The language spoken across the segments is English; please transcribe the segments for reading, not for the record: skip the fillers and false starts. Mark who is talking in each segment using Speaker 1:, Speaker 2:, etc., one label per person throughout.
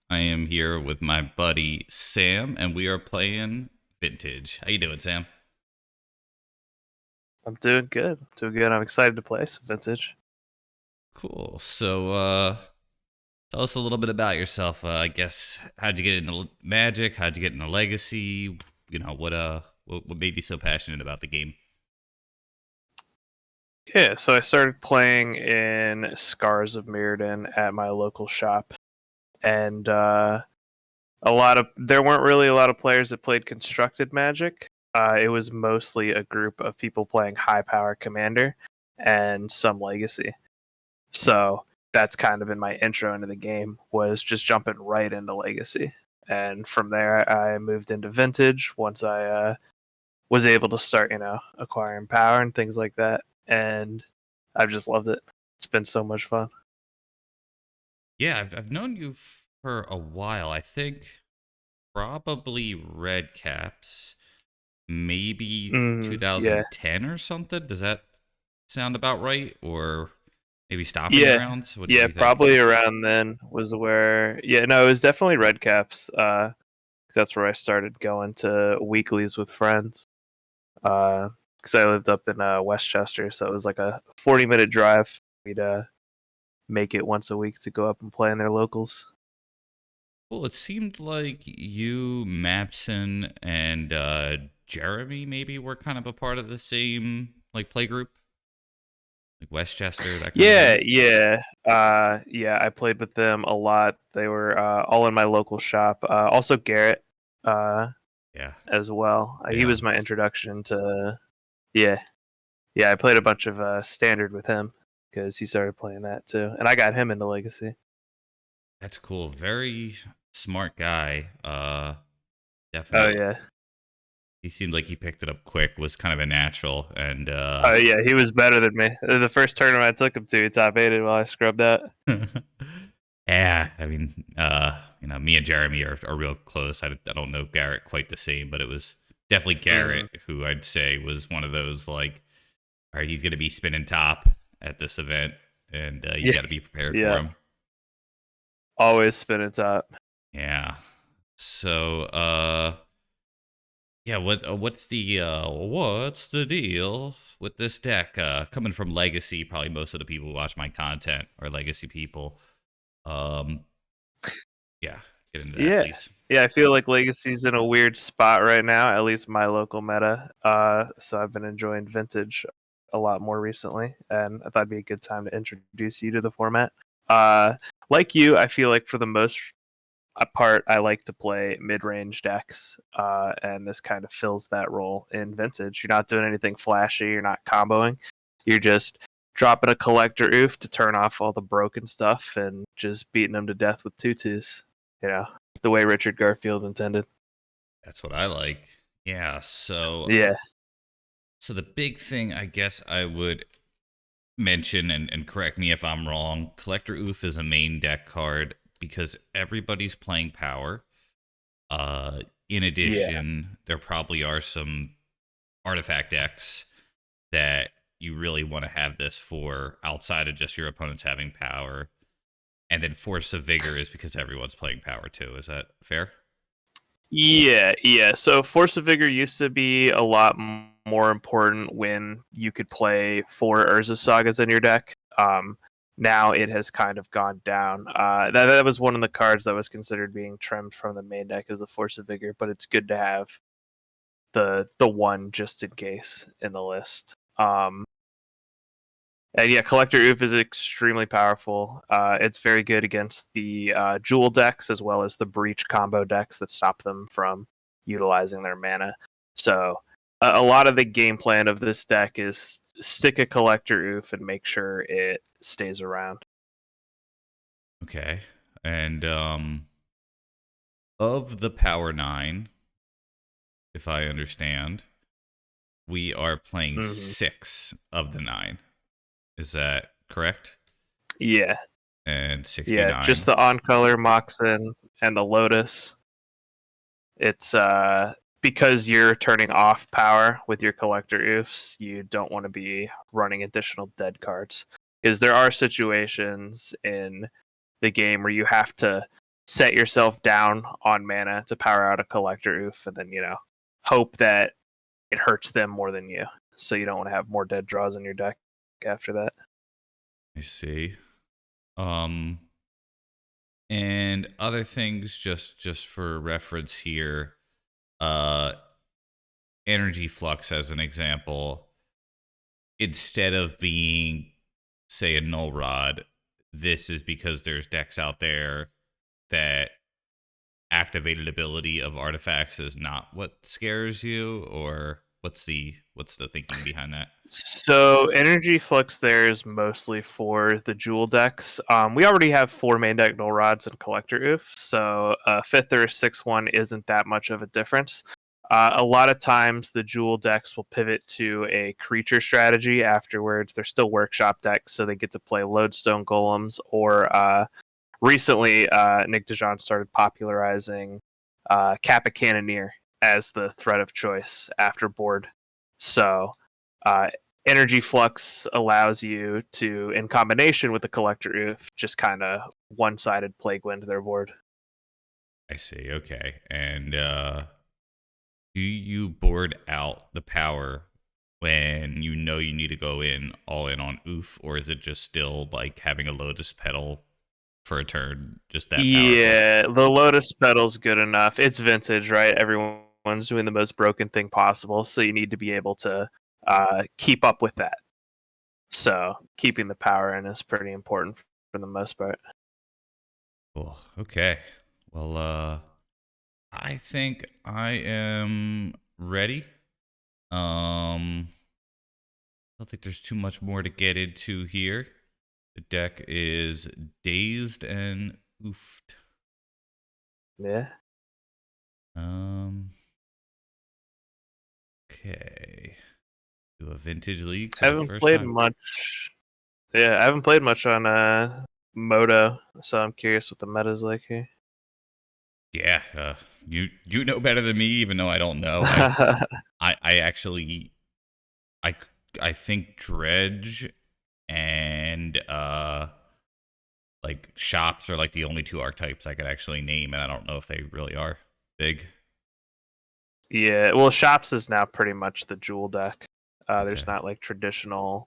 Speaker 1: I am here with my buddy Sam, and we are playing Vintage. How you doing, Sam?
Speaker 2: I'm doing good. Doing good. I'm excited to play some vintage.
Speaker 1: Cool. So, tell us a little bit about yourself. I guess how'd you get into Magic? How'd you get into Legacy? What made you so passionate about the game?
Speaker 2: Yeah, so I started playing in Scars of Mirrodin at my local shop, and there weren't really a lot of players that played constructed Magic. It was mostly a group of people playing high power Commander and some Legacy. So that's kind of been my intro into the game, was just jumping right into Legacy, and from there I moved into Vintage once I was able to start, acquiring power and things like that. And I've just loved it. It's been so much fun.
Speaker 1: Yeah, I've known you for a while. I think probably Red Caps, maybe
Speaker 2: Yeah,
Speaker 1: 2010 or something. Does that sound about right? Or maybe stopping
Speaker 2: yeah,
Speaker 1: around? What do
Speaker 2: yeah.
Speaker 1: you think?
Speaker 2: Probably around then was where. Yeah, no, it was definitely Red Caps. 'Cause that's where I started going to weeklies with friends. Because I lived up in Westchester, so it was like a 40-minute drive. We'd make it once a week to go up and play in their locals.
Speaker 1: Well, it seemed like you, Mapson, and Jeremy maybe were kind of a part of the same like play group, like Westchester, that kind of
Speaker 2: Yeah,
Speaker 1: thing.
Speaker 2: yeah, yeah. I played with them a lot. They were all in my local shop. Also Garrett, uh,
Speaker 1: Yeah,
Speaker 2: as well. He
Speaker 1: yeah,
Speaker 2: was my introduction to. Yeah, yeah. I played a bunch of standard with him because he started playing that too, and I got him into Legacy.
Speaker 1: that's cool. Very smart guy.
Speaker 2: Oh
Speaker 1: Definitely.
Speaker 2: yeah,
Speaker 1: He seemed like he picked it up quick. Was kind of a natural, and
Speaker 2: oh yeah. He was better than me. The first tournament I took him to, he top aided while I scrubbed out.
Speaker 1: yeah. I mean, me and Jeremy are real close. I don't know Garrett quite the same, but it was definitely Garrett
Speaker 2: Mm,
Speaker 1: who I'd say was one of those like, all right, he's going to be spinning top at this event, and you
Speaker 2: yeah,
Speaker 1: got to be prepared for
Speaker 2: yeah.
Speaker 1: him.
Speaker 2: Always spinning top.
Speaker 1: Yeah. So, yeah, what's the deal with this deck? Coming from Legacy, probably most of the people who watch my content are Legacy people. Um, yeah, get into that,
Speaker 2: Yeah.
Speaker 1: please.
Speaker 2: Yeah, I feel like Legacy's in a weird spot right now, at least my local meta. So I've been enjoying Vintage a lot more recently, and I thought it'd be a good time to introduce you to the format. Uh, like you, I feel like for the most part, I like to play mid-range decks, and this kind of fills that role in Vintage. You're not doing anything flashy, you're not comboing, you're just dropping a collector oof to turn off all the broken stuff and just beating them to death with tutus. You know, the way Richard Garfield intended.
Speaker 1: That's what I like. Yeah.
Speaker 2: Yeah.
Speaker 1: So the big thing, I guess, I would mention, and correct me if I'm wrong. Collector Oof is a main deck card because everybody's playing power. Uh, in
Speaker 2: Yeah.
Speaker 1: addition, there probably are some artifact decks that you really want to have this for outside of just your opponents having power. And then Force of Vigor is because everyone's playing power too. Is that fair?
Speaker 2: Yeah, yeah. So Force of Vigor used to be a lot more important when you could play four Urza Sagas in your deck. Now it has kind of gone down. That was one of the cards that was considered being trimmed from the main deck as a Force of Vigor, but it's good to have the one just in case in the list. And yeah, Collector Oof is extremely powerful. It's very good against the Jewel decks as well as the Breach combo decks that stop them from utilizing their mana. So a lot of the game plan of this deck is stick a Collector Oof and make sure it stays around.
Speaker 1: Okay. And of the Power Nine, if I understand, we are playing
Speaker 2: Hmm.
Speaker 1: six of the nine. Is that correct?
Speaker 2: Yeah,
Speaker 1: And
Speaker 2: yeah, just
Speaker 1: 69.
Speaker 2: the on color Moxen and the Lotus. It's because you're turning off power with your collector oofs, you don't want to be running additional dead cards. Because there are situations in the game where you have to set yourself down on mana to power out a collector oof, and then hope that it hurts them more than you. So you don't want to have more dead draws in your deck after that.
Speaker 1: I see. Um, and other things, just for reference here, uh, energy flux as an example. Instead of being, say, a null rod, this is because there's decks out there that activated ability of artifacts is not what scares you, or what's the thinking behind that?
Speaker 2: So energy flux there is mostly for the jewel decks. We already have 4 main deck null rods and collector oof, so fifth or sixth one isn't that much of a difference. A lot of times the jewel decks will pivot to a creature strategy afterwards. They're still workshop decks, so they get to play lodestone golems, or recently Nick DeJohn started popularizing Kappa Cannoneer as the threat of choice after board. So uh, energy flux allows you to, in combination with the collector oof, just kind of one-sided plague wind their board.
Speaker 1: I see. Okay. And do you board out the power when you know you need to go in all in on oof, or is it just still like having a lotus petal for a turn, just that powerful?
Speaker 2: Yeah, the lotus petal's good enough. It's vintage, right? Everyone's doing the most broken thing possible, so you need to be able to keep up with that. So keeping the power in is pretty important for the most part.
Speaker 1: Cool. Okay. Well, I think I am ready. I don't think there's too much more to get into here. The deck is Dazed and Ouphed.
Speaker 2: Yeah.
Speaker 1: Um. Okay. Do a vintage league for
Speaker 2: I
Speaker 1: the
Speaker 2: haven't
Speaker 1: first
Speaker 2: played
Speaker 1: time.
Speaker 2: much. Yeah, I haven't played much on Moto, so I'm curious what the meta's like here.
Speaker 1: Yeah. You know better than me, even though I don't know. I actually I I think Dredge and like shops are like the only two archetypes I could actually name, and I don't know if they really are big.
Speaker 2: Yeah, well, Shops is now pretty much the jewel deck. There's
Speaker 1: Okay.
Speaker 2: not like traditional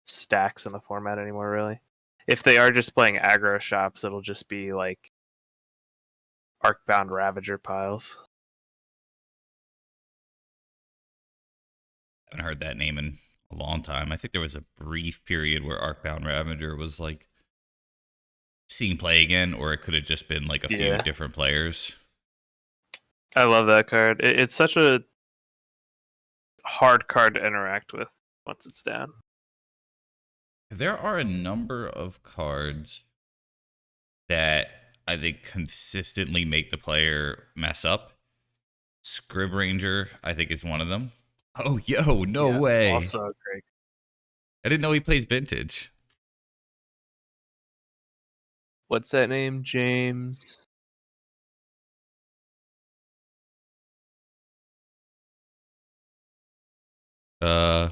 Speaker 2: stacks in the format anymore, really. If they are just playing aggro Shops, it'll just be like Arcbound Ravager piles.
Speaker 1: Haven't heard that name in a long time. I think there was a brief period where Arcbound Ravager was like seen play again, or it could have just been like a few
Speaker 2: Yeah,
Speaker 1: different players.
Speaker 2: I love that card. It's such a hard card to interact with once it's down.
Speaker 1: There are a number of cards that I think consistently make the player mess up. Scrib Ranger, I think, is one of them. Oh, yo, no
Speaker 2: Yeah,
Speaker 1: way.
Speaker 2: also great.
Speaker 1: I didn't know he plays vintage.
Speaker 2: What's that name? James.
Speaker 1: Uh,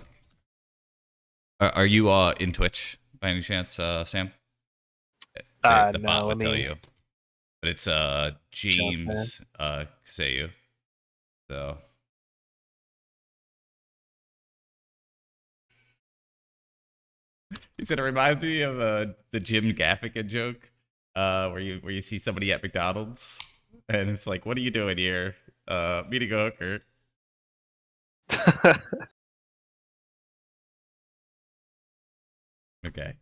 Speaker 1: are you in Twitch by any chance, Sam? The bot
Speaker 2: No, let
Speaker 1: would tell
Speaker 2: me
Speaker 1: you, but it's
Speaker 2: jump in.
Speaker 1: James Kaseyu. So he said it reminds me of the Jim Gaffigan joke, where you see somebody at McDonald's and it's like, "What are you doing here? Meeting a hooker." Okay,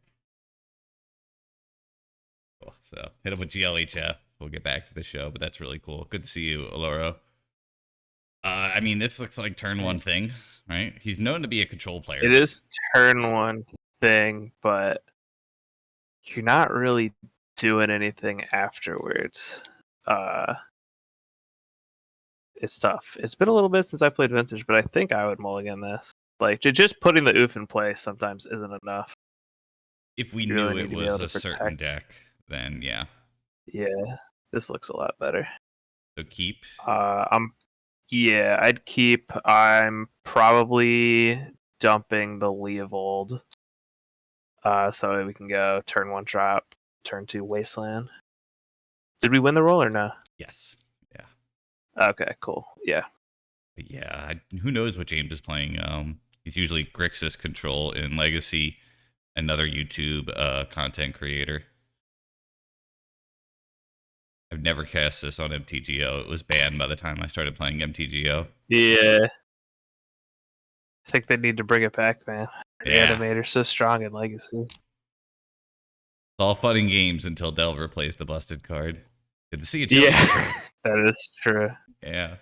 Speaker 1: cool. So hit him with GLHF. We'll get back to the show, but that's really cool. Good to see you, Aloro. I mean, this looks like turn one thing, right? He's known to be a control
Speaker 2: It
Speaker 1: player.
Speaker 2: is turn one thing, but you're not really doing anything afterwards. Uh, it's tough. It's been a little bit since I played Vintage, but I think I would mulligan this. Like, just putting the oof in play sometimes isn't enough.
Speaker 1: If we
Speaker 2: You really
Speaker 1: knew it
Speaker 2: need to be
Speaker 1: was
Speaker 2: able to
Speaker 1: a certain
Speaker 2: protect.
Speaker 1: deck, then yeah.
Speaker 2: Yeah, this looks a lot better.
Speaker 1: So keep.
Speaker 2: I'm Yeah, I'd keep. I'm probably dumping the Leovold. So we can go turn one drop, turn two wasteland. Did we win the roll or no?
Speaker 1: Yes. Yeah.
Speaker 2: Okay, cool. Yeah.
Speaker 1: But yeah. Who knows what James is playing? He's usually Grixis Control in Legacy, another YouTube content creator. I've never cast this on MTGO. It was banned by the time I started playing MTGO.
Speaker 2: Yeah. I think they need to bring it back, man.
Speaker 1: Yeah.
Speaker 2: Reanimator's so strong in Legacy.
Speaker 1: It's all fun and games until Delver plays the busted card. Good to see you, Joe.
Speaker 2: Yeah, that is true.
Speaker 1: Yeah.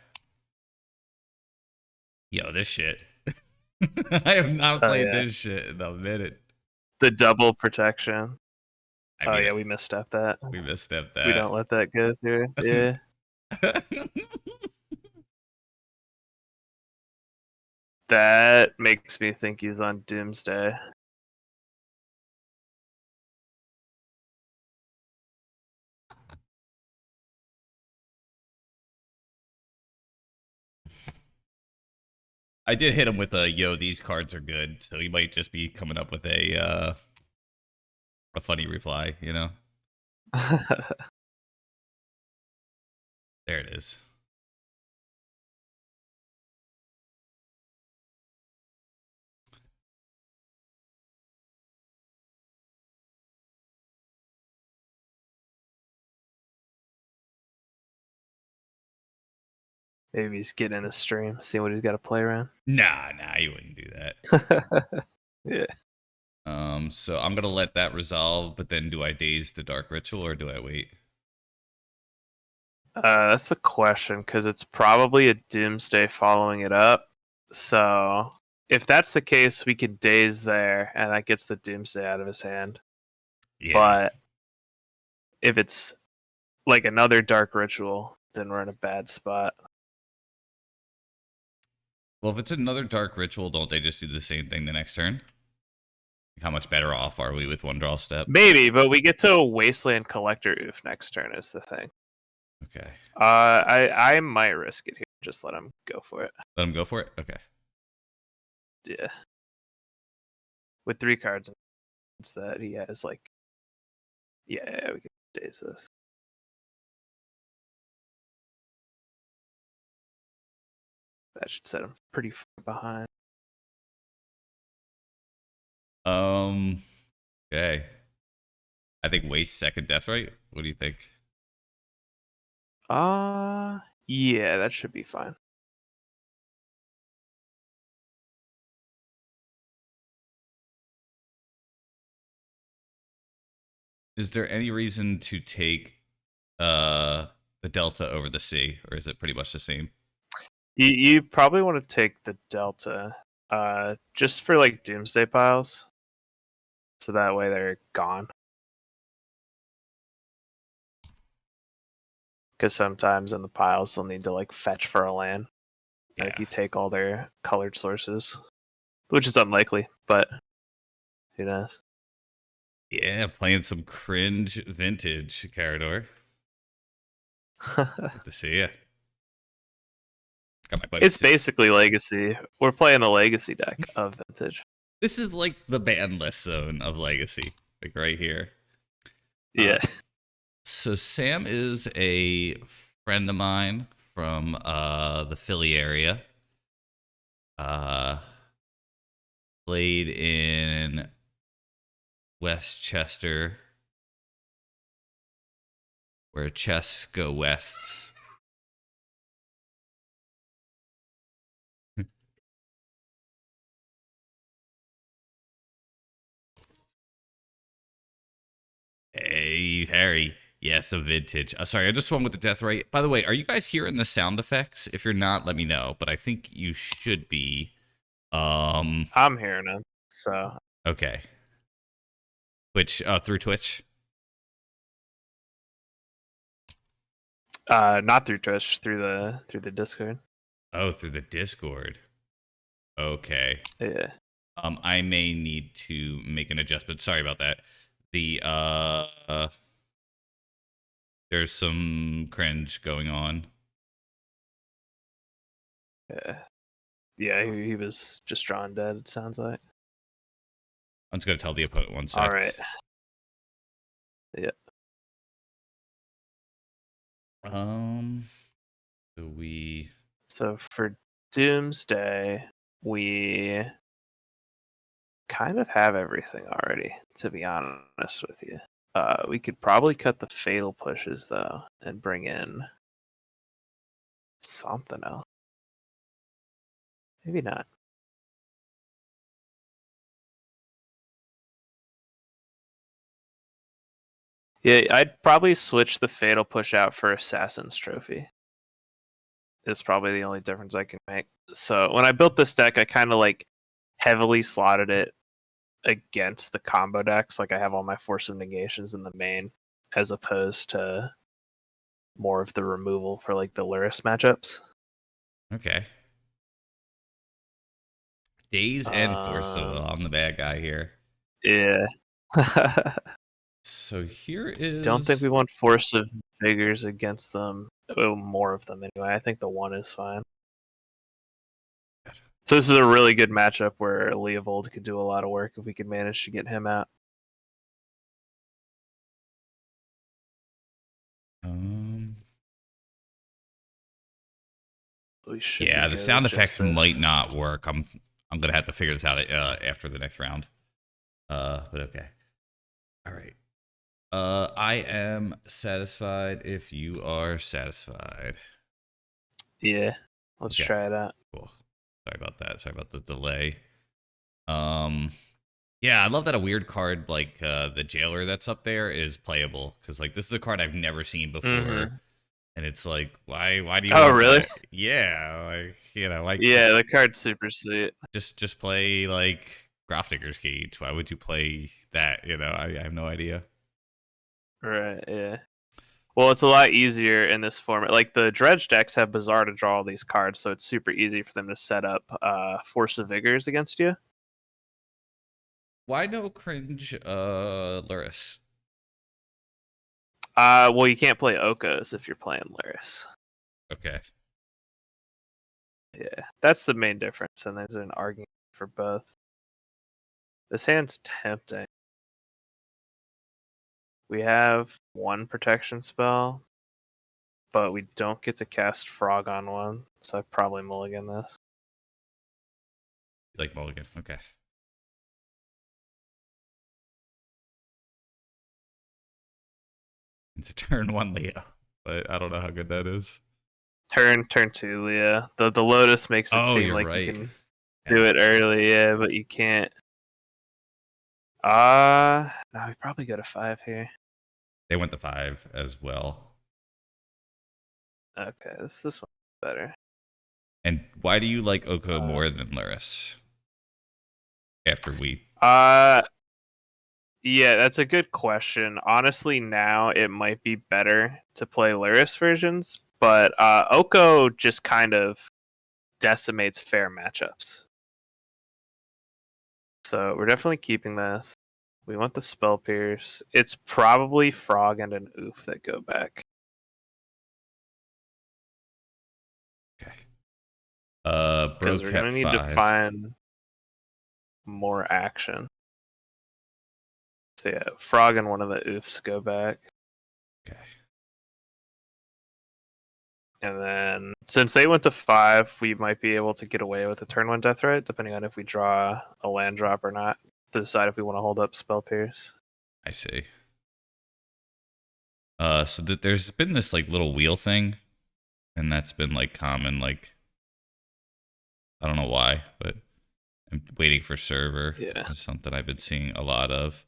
Speaker 1: Yo, this shit. I have not
Speaker 2: Oh,
Speaker 1: played
Speaker 2: yeah.
Speaker 1: this shit in a minute.
Speaker 2: The double protection.
Speaker 1: I mean,
Speaker 2: yeah, we misstepped that.
Speaker 1: we misstepped that.
Speaker 2: We don't let that go through. Yeah. That makes me think he's on Doomsday.
Speaker 1: I did hit him with a yo, these cards are good, so he might just be coming up with a funny reply, you know? There it is.
Speaker 2: Maybe he's getting in a stream, seeing what he's got to play around.
Speaker 1: Nah, you wouldn't do that.
Speaker 2: Yeah.
Speaker 1: So I'm gonna let that resolve, but then do I daze the Dark Ritual or do I wait?
Speaker 2: That's the question, because it's probably a Doomsday following it up. So if that's the case, we could daze there, and that gets the Doomsday out of his hand.
Speaker 1: Yeah.
Speaker 2: But if it's like another Dark Ritual, then we're in a bad spot.
Speaker 1: Well, if it's another Dark Ritual, don't they just do the same thing the next turn? How much better off are we with one draw step?
Speaker 2: Maybe, but we get to a Wasteland Collector Ouphed next turn is the thing.
Speaker 1: Okay.
Speaker 2: I might risk it here. Just let him go for it.
Speaker 1: Let him go for it? Okay.
Speaker 2: Yeah. With 3 cards that he has, like, yeah, we can daze this. That should set him pretty far behind.
Speaker 1: Okay. I think waste second death, right? What do you think?
Speaker 2: Yeah, that should be fine.
Speaker 1: Is there any reason to take the delta over the C, or is it pretty much the same?
Speaker 2: You probably want to take the Delta, just for like Doomsday piles, so that way they're gone. Because sometimes in the piles they'll need to like fetch for a land.
Speaker 1: Yeah.
Speaker 2: And if you take all their colored sources, which is unlikely, but who knows?
Speaker 1: Yeah, playing some cringe vintage, Carador. Good to see ya. Got my buddy.
Speaker 2: It's basically Legacy. We're playing the Legacy deck of vintage.
Speaker 1: This is like the ban list zone of Legacy, like right here.
Speaker 2: Yeah.
Speaker 1: So Sam is a friend of mine from the Philly area. Played in Westchester, where chests go wests. Hey, Harry. Yes, a vintage. Sorry, I just swung with the death right. By the way, are you guys hearing the sound effects? If you're not, let me know. But I think you should be.
Speaker 2: I'm hearing them. So
Speaker 1: Okay. Which through Twitch?
Speaker 2: not through Twitch, through the Discord.
Speaker 1: Oh, through the Discord. Okay.
Speaker 2: Yeah.
Speaker 1: I may need to make an adjustment. Sorry about that. The there's some cringe going on.
Speaker 2: Yeah, he was just drawn dead, it sounds like.
Speaker 1: I'm just gonna tell the opponent 1 sec.
Speaker 2: All right. Yeah.
Speaker 1: Um, so we
Speaker 2: So for Doomsday, we kind of have everything already, to be honest with you. We could probably cut the fatal pushes though and bring in something else. Maybe not. Yeah, I'd probably switch the fatal push out for Assassin's Trophy. Is probably the only difference I can make. So when I built this deck, I kind of like heavily slotted it against the combo decks. Like I have all my Force of Negations in the main, as opposed to more of the removal for like the Luris matchups.
Speaker 1: okay. Days and Force of Will. I'm the bad guy here.
Speaker 2: Yeah.
Speaker 1: So here
Speaker 2: Don't think we
Speaker 1: is
Speaker 2: want Force of Vigors against them. Oh, more of them anyway. I think the one is fine. So this is a really good matchup where Leovold could do a lot of work if we could manage to get him out.
Speaker 1: um
Speaker 2: We should
Speaker 1: yeah,
Speaker 2: be
Speaker 1: the
Speaker 2: good with
Speaker 1: sound
Speaker 2: just
Speaker 1: effects might
Speaker 2: this.
Speaker 1: not work. I'm gonna have to figure this out after the next round. But okay. All right. I am satisfied if you are satisfied.
Speaker 2: Yeah. Let's
Speaker 1: Okay.
Speaker 2: try it out.
Speaker 1: Cool. Sorry about that. Sorry about the delay. Um yeah, I love that a weird card like the Jailer that's up there is playable cuz like this is a card I've never seen before
Speaker 2: Mm-hmm.
Speaker 1: and it's like why do you
Speaker 2: Oh,
Speaker 1: want
Speaker 2: really?
Speaker 1: that? Yeah, like like
Speaker 2: Yeah, the card's super sweet.
Speaker 1: just play like Grafdigger's Cage. Why would you play that? I have no idea.
Speaker 2: Right, yeah. Well, it's a lot easier in this format. Like the Dredge decks have Bazaar to draw all these cards, so it's super easy for them to set up Force of Vigors against you.
Speaker 1: Why no cringe Luris?
Speaker 2: Well, you can't play Okos if you're playing Luris.
Speaker 1: Okay.
Speaker 2: Yeah, that's the main difference, and there's an argument for both. This hand's tempting. We have one protection spell, but we don't get to cast Frog on one, so I probably mulligan this.
Speaker 1: Like Mulligan. Okay. It's a turn one Leo, but I don't know how good that is.
Speaker 2: Turn two, Leah. The Lotus makes it
Speaker 1: Oh,
Speaker 2: seem
Speaker 1: you're
Speaker 2: like you
Speaker 1: right.
Speaker 2: can
Speaker 1: Yeah.
Speaker 2: do it early, yeah, but you can't. No, we probably go to 5 here.
Speaker 1: They went the 5 as well.
Speaker 2: Okay, this one's better.
Speaker 1: And why do you like Oko
Speaker 2: Uh,
Speaker 1: more than Luris? After we.
Speaker 2: uh, yeah, that's a good question. Honestly, now it might be better to play Luris versions, but Oko just kind of decimates fair matchups. So we're definitely keeping this. We want the Spell Pierce. It's probably Frog and an Ouphed that go back.
Speaker 1: Okay.
Speaker 2: Because we're going
Speaker 1: Brocat
Speaker 2: to need to
Speaker 1: 5.
Speaker 2: find more action. So yeah, Frog and one of the Oufs go back.
Speaker 1: Okay.
Speaker 2: And then since they went to 5, we might be able to get away with a turn 1 Death Right, depending on if we draw a land drop or not, to decide if we want to hold up Spell Pierce.
Speaker 1: I see. So there's been this like little wheel thing, and that's been like common. Like I don't know why, but I'm waiting for server.
Speaker 2: Yeah.
Speaker 1: That's something I've been seeing a lot of.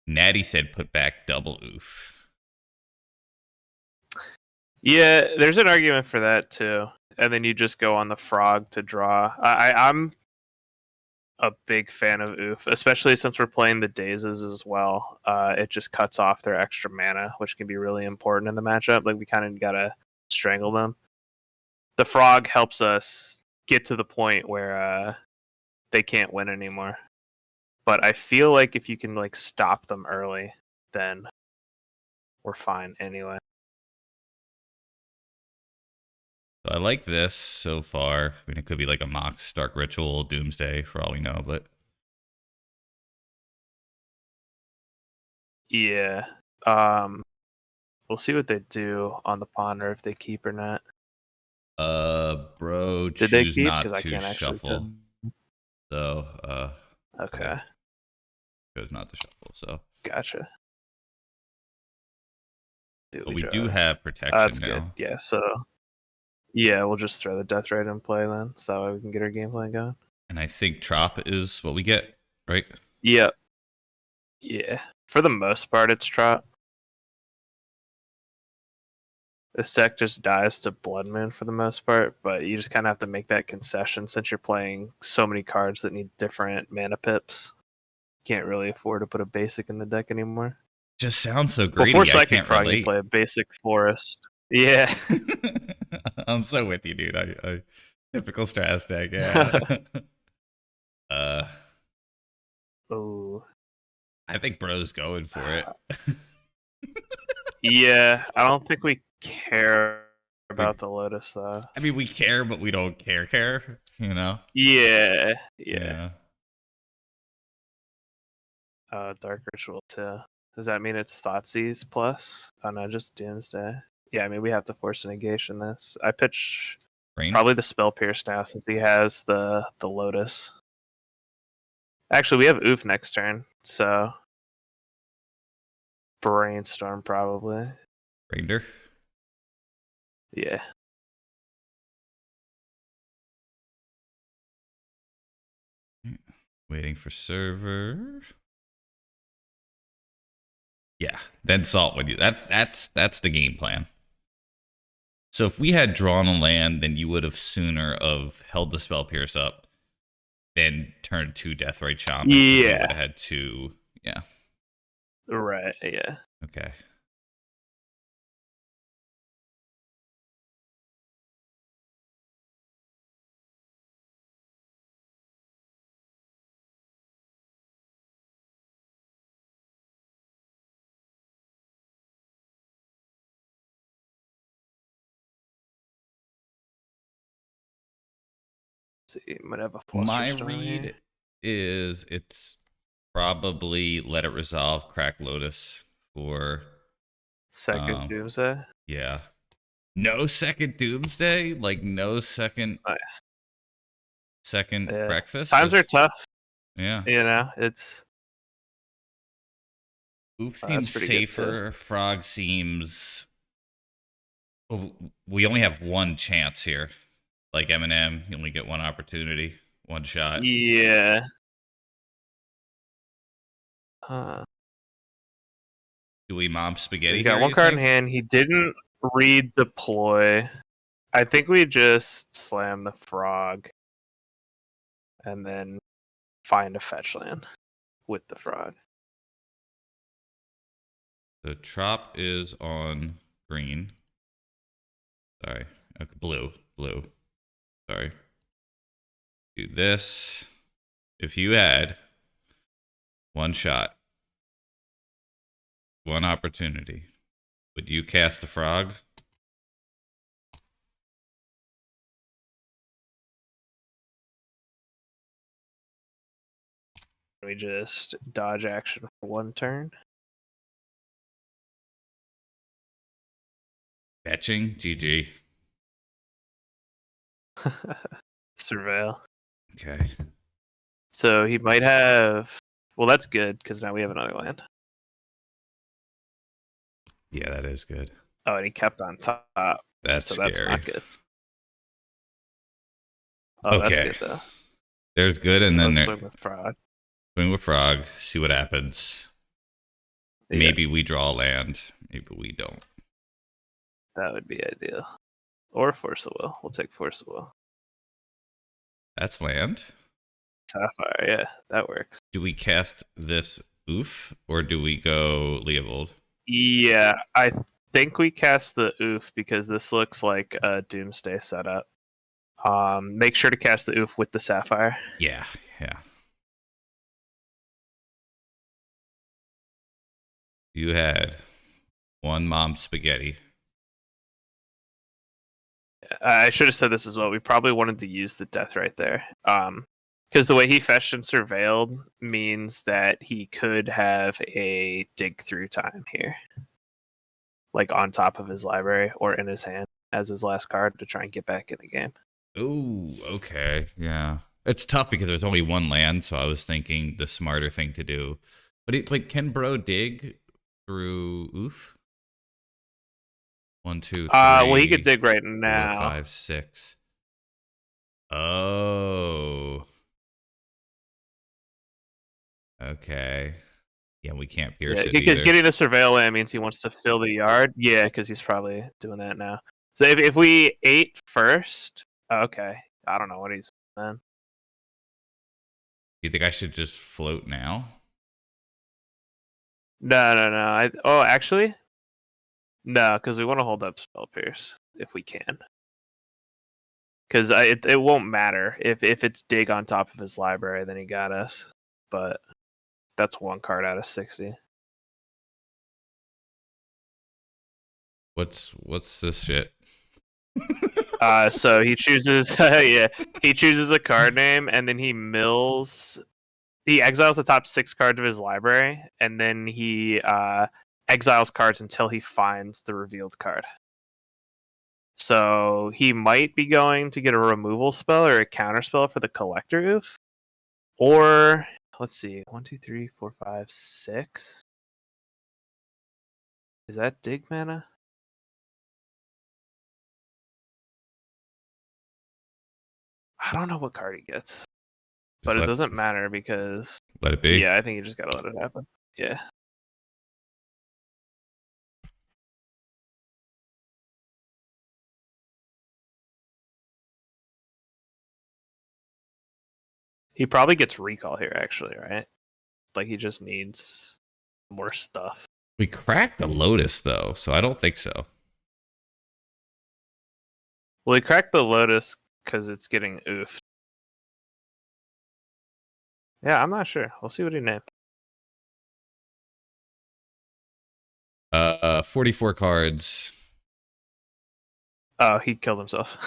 Speaker 1: Natty said put back double oof.
Speaker 2: Yeah, there's an argument for that too. And then you just go on the Frog to draw. I'm a big fan of Oof, especially since we're playing the Dazes as well. It just cuts off their extra mana, which can be really important in the matchup. Like we kind of gotta strangle them. The Frog helps us get to the point where they can't win anymore. But I feel like if you can like stop them early, then we're fine anyway.
Speaker 1: So I like this so far. I mean, it could be like a mock Stark Ritual, Doomsday, for all we know, but
Speaker 2: Yeah. Um We'll see what they do on the ponder if they keep or not.
Speaker 1: Bro,
Speaker 2: Did they
Speaker 1: choose
Speaker 2: keep?
Speaker 1: not
Speaker 2: Because I
Speaker 1: to
Speaker 2: can't actually tell.
Speaker 1: shuffle. So,
Speaker 2: Okay,
Speaker 1: yeah, chose not to shuffle. So,
Speaker 2: gotcha.
Speaker 1: but we do have
Speaker 2: That's
Speaker 1: protection
Speaker 2: good.
Speaker 1: now,
Speaker 2: Yeah, so yeah, we'll just throw the death rate in play then, so that way we can get our game plan going.
Speaker 1: and I think Trop is what we get, right?
Speaker 2: Yep. Yeah. For the most part, it's trot. This deck just dies to Blood Moon for the most part, but you just kind of have to make that concession since you're playing so many cards that need different mana pips. Can't really afford to put a basic in the deck anymore.
Speaker 1: Just sounds so
Speaker 2: Before
Speaker 1: greedy. I
Speaker 2: Psychic
Speaker 1: can't
Speaker 2: Frog, you
Speaker 1: relate.
Speaker 2: play a basic forest. Yeah.
Speaker 1: I'm so with you, dude. I typical Strat deck, yeah. uh,
Speaker 2: Oh.
Speaker 1: I think bro's going for it.
Speaker 2: Yeah, I don't think we care
Speaker 1: we,
Speaker 2: about the Lotus though.
Speaker 1: I mean, we care, but we don't care. You know?
Speaker 2: Yeah, yeah.
Speaker 1: Yeah.
Speaker 2: Dark Ritual too. Does that mean it's Thoughtseize plus? Oh no, just Doomsday. Yeah, I mean we have to force a negation this. I pitch
Speaker 1: Rain.
Speaker 2: probably the Spell Pierce now since he has the Lotus. Actually, we have Ouphed next turn, so Brainstorm probably.
Speaker 1: Rainder.
Speaker 2: Yeah.
Speaker 1: Waiting for server. Yeah, then salt would you. That's the game plan. So if we had drawn a land, then you would have sooner of held the spell pierce up, then turned to Deathrite Shaman. We would
Speaker 2: Yeah.
Speaker 1: have had two. Yeah.
Speaker 2: Right. Yeah.
Speaker 1: Okay.
Speaker 2: Let's see, might have a
Speaker 1: My
Speaker 2: Flusterstorm
Speaker 1: read
Speaker 2: here.
Speaker 1: is it's probably Let It Resolve, Crack Lotus for
Speaker 2: Second Doomsday.
Speaker 1: yeah. No second Doomsday, like no second
Speaker 2: Nice. Yeah.
Speaker 1: breakfast.
Speaker 2: Times are
Speaker 1: Just
Speaker 2: tough.
Speaker 1: yeah.
Speaker 2: You know, it's
Speaker 1: Ouphed
Speaker 2: that's
Speaker 1: seems
Speaker 2: pretty good too.
Speaker 1: safer. Frog seems. Oh, we only have one chance here. Like Eminem, you only get one opportunity, one shot.
Speaker 2: Yeah.
Speaker 1: Do we mom spaghetti
Speaker 2: He's got
Speaker 1: here?
Speaker 2: one
Speaker 1: You
Speaker 2: card in
Speaker 1: think?
Speaker 2: hand. He didn't redeploy. I think we just slam the frog and then find a fetch land with the frog.
Speaker 1: The Trop is on green. Sorry, okay, blue. Sorry. Do this. If you had one shot, one opportunity, would you cast the frog?
Speaker 2: We just dodge action for one turn.
Speaker 1: Fetching? GG.
Speaker 2: Surveil.
Speaker 1: Okay.
Speaker 2: So he might have. Well, that's good because now we have another land.
Speaker 1: Yeah, that is good.
Speaker 2: Oh, and he kept on top.
Speaker 1: That's
Speaker 2: so that's
Speaker 1: scary.
Speaker 2: not good. Oh,
Speaker 1: Okay.
Speaker 2: that's good though.
Speaker 1: There's good, and then
Speaker 2: Let's
Speaker 1: there
Speaker 2: swing with frog.
Speaker 1: swing with frog. See what happens.
Speaker 2: Yeah,
Speaker 1: Maybe we draw land. Maybe we don't.
Speaker 2: that would be ideal. Or Force of Will. We'll take Force of Will.
Speaker 1: That's land.
Speaker 2: Sapphire, yeah, that works.
Speaker 1: Do we cast this Ouphed or do we go Leovold?
Speaker 2: Yeah, I think we cast the Ouphed because this looks like a Doomsday setup. Make sure to cast the Ouphed with the Sapphire.
Speaker 1: Yeah. You had one mom spaghetti.
Speaker 2: I should have said this as well. We probably wanted to use the death right there. Because the way he fetched and surveilled means that he could have a dig through time here. like on top of his library or in his hand as his last card to try and get back in the game.
Speaker 1: Ooh, okay, yeah. It's tough because there's only one land, so I was thinking the smarter thing to do. But can Bro dig through Oof? 1, 2,
Speaker 2: Well, he could
Speaker 1: 3,
Speaker 2: dig right
Speaker 1: 4,
Speaker 2: now.
Speaker 1: 5, 6. Oh, okay. Yeah, we can't
Speaker 2: Yeah,
Speaker 1: pierce it
Speaker 2: because
Speaker 1: either.
Speaker 2: getting the surveil land means he wants to fill the yard. Yeah, because he's probably doing that now. So if we ate first, okay, I don't know what he's then.
Speaker 1: You think I should just float now?
Speaker 2: No. Actually, no, because we want to hold up spell pierce if we can. Because it won't matter if it's dig on top of his library, then he got us. But that's one card out of 60.
Speaker 1: What's this shit?
Speaker 2: So he chooses, yeah, he chooses a card name, and then he mills. He exiles the top 6 cards of his library, and then he exiles cards until he finds the revealed card. So he might be going to get a removal spell or a counter spell for the collector oof. Or let's see, 1, 2, 3, 4, 5, 6. Is that dig mana? I don't know what card he gets, but
Speaker 1: Just
Speaker 2: it doesn't matter because
Speaker 1: let it be.
Speaker 2: yeah, I think you just gotta let it happen. Yeah. He probably gets recall here, actually, right? Like he just needs more stuff.
Speaker 1: We cracked the Lotus though, so I don't think so.
Speaker 2: Well, he cracked the Lotus because it's getting oofed. Yeah, I'm not sure. We'll see what he named.
Speaker 1: 44 cards.
Speaker 2: Oh, he killed himself.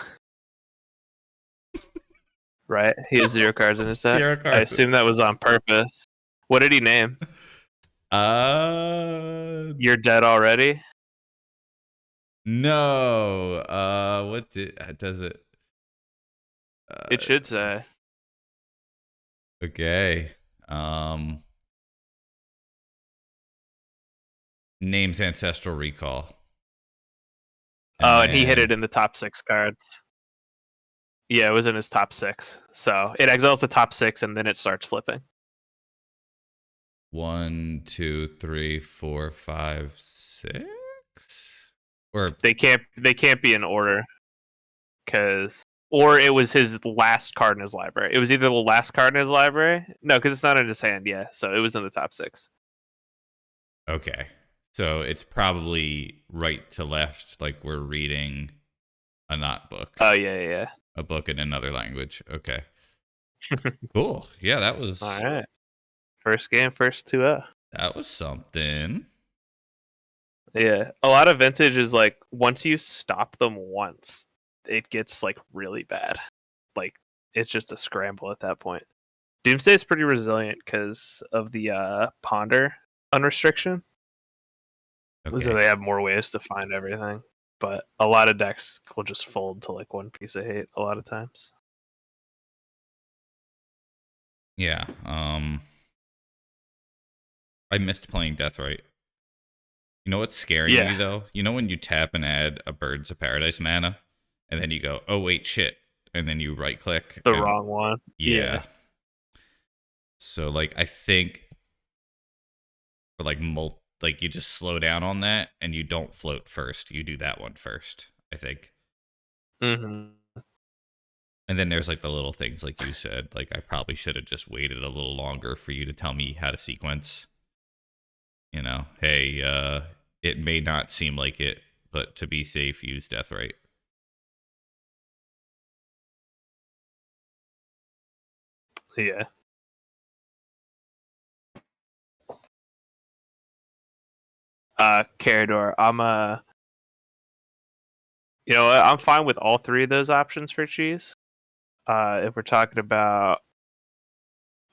Speaker 2: Right? He has 0 cards in his deck.
Speaker 1: 0
Speaker 2: I
Speaker 1: cards.
Speaker 2: assume that was on purpose. What did he name?
Speaker 1: Uh,
Speaker 2: You're dead already?
Speaker 1: no. What does it?
Speaker 2: It should say.
Speaker 1: Okay. Names Ancestral Recall.
Speaker 2: And he hit
Speaker 1: then
Speaker 2: it in the top 6 cards. Yeah, it was in his top 6. So it exiles the top 6 and then it starts flipping.
Speaker 1: 1, 2, 3, 4, 5, 6. Or
Speaker 2: They can't be in order or it was his last card in his library. It was either the last card in his library. No, because it's not in his hand. Yeah, so it was in the top 6.
Speaker 1: okay. So it's probably right to left, like we're reading a not book.
Speaker 2: Oh yeah.
Speaker 1: A book in another language. Okay. Cool. Yeah, that was
Speaker 2: All right. First game, first 2-0.
Speaker 1: that was something.
Speaker 2: Yeah, a lot of vintage is like once you stop them once, it gets like really bad. Like it's just a scramble at that point. Doomsday is pretty resilient because of the ponder unrestriction. So
Speaker 1: Okay.
Speaker 2: they have more ways to find everything. But a lot of decks will just fold to like one piece of hate a lot of times.
Speaker 1: Yeah. I missed playing Deathrite. You know what's scaring me
Speaker 2: Yeah,
Speaker 1: though? You know when you tap and add a Birds of Paradise mana, and then you go, oh wait, shit, and then you right click
Speaker 2: the
Speaker 1: and
Speaker 2: wrong one.
Speaker 1: yeah. So like I think for like you just slow down on that and you don't float first. You do that one first, I think.
Speaker 2: Mm-hmm.
Speaker 1: And then there's like the little things like you said. Like I probably should have just waited a little longer for you to tell me how to sequence. You know, hey, it may not seem like it, but to be safe, use Deathrite.
Speaker 2: Yeah. Carador, I'm fine with all 3 of those options for cheese. If we're talking about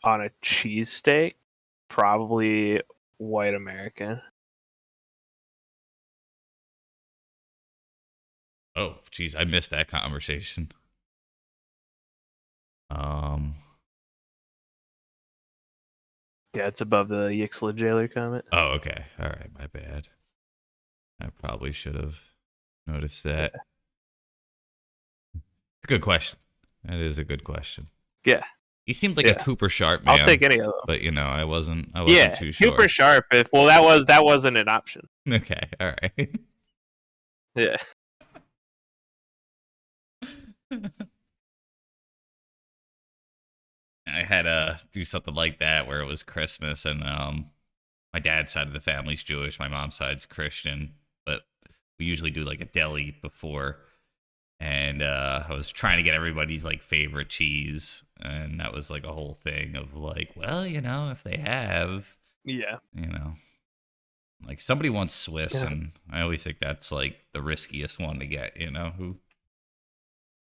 Speaker 2: on a cheesesteak, probably white American.
Speaker 1: Oh, geez, I missed that conversation. Um.
Speaker 2: Yeah, it's above the Yixla Jailer comment.
Speaker 1: Oh, okay. All right, my bad. I probably should have noticed that. It's a good question. That is a good question.
Speaker 2: Yeah,
Speaker 1: He seemed like a
Speaker 2: yeah.
Speaker 1: Cooper Sharp
Speaker 2: I'll
Speaker 1: man,
Speaker 2: take any of them.
Speaker 1: but I wasn't. I wasn't
Speaker 2: Yeah,
Speaker 1: too
Speaker 2: Cooper
Speaker 1: sure.
Speaker 2: Sharp. If that wasn't an option.
Speaker 1: Okay. All right.
Speaker 2: Yeah.
Speaker 1: I had to do something like that where it was Christmas and my dad's side of the family's Jewish, my mom's side's Christian, but we usually do like a deli before. And I was trying to get everybody's like favorite cheese, and that was like a whole thing of like, well, if they have,
Speaker 2: Yeah.
Speaker 1: you know, like somebody wants Swiss,
Speaker 2: Yeah.
Speaker 1: and I always think that's like the riskiest one to get, who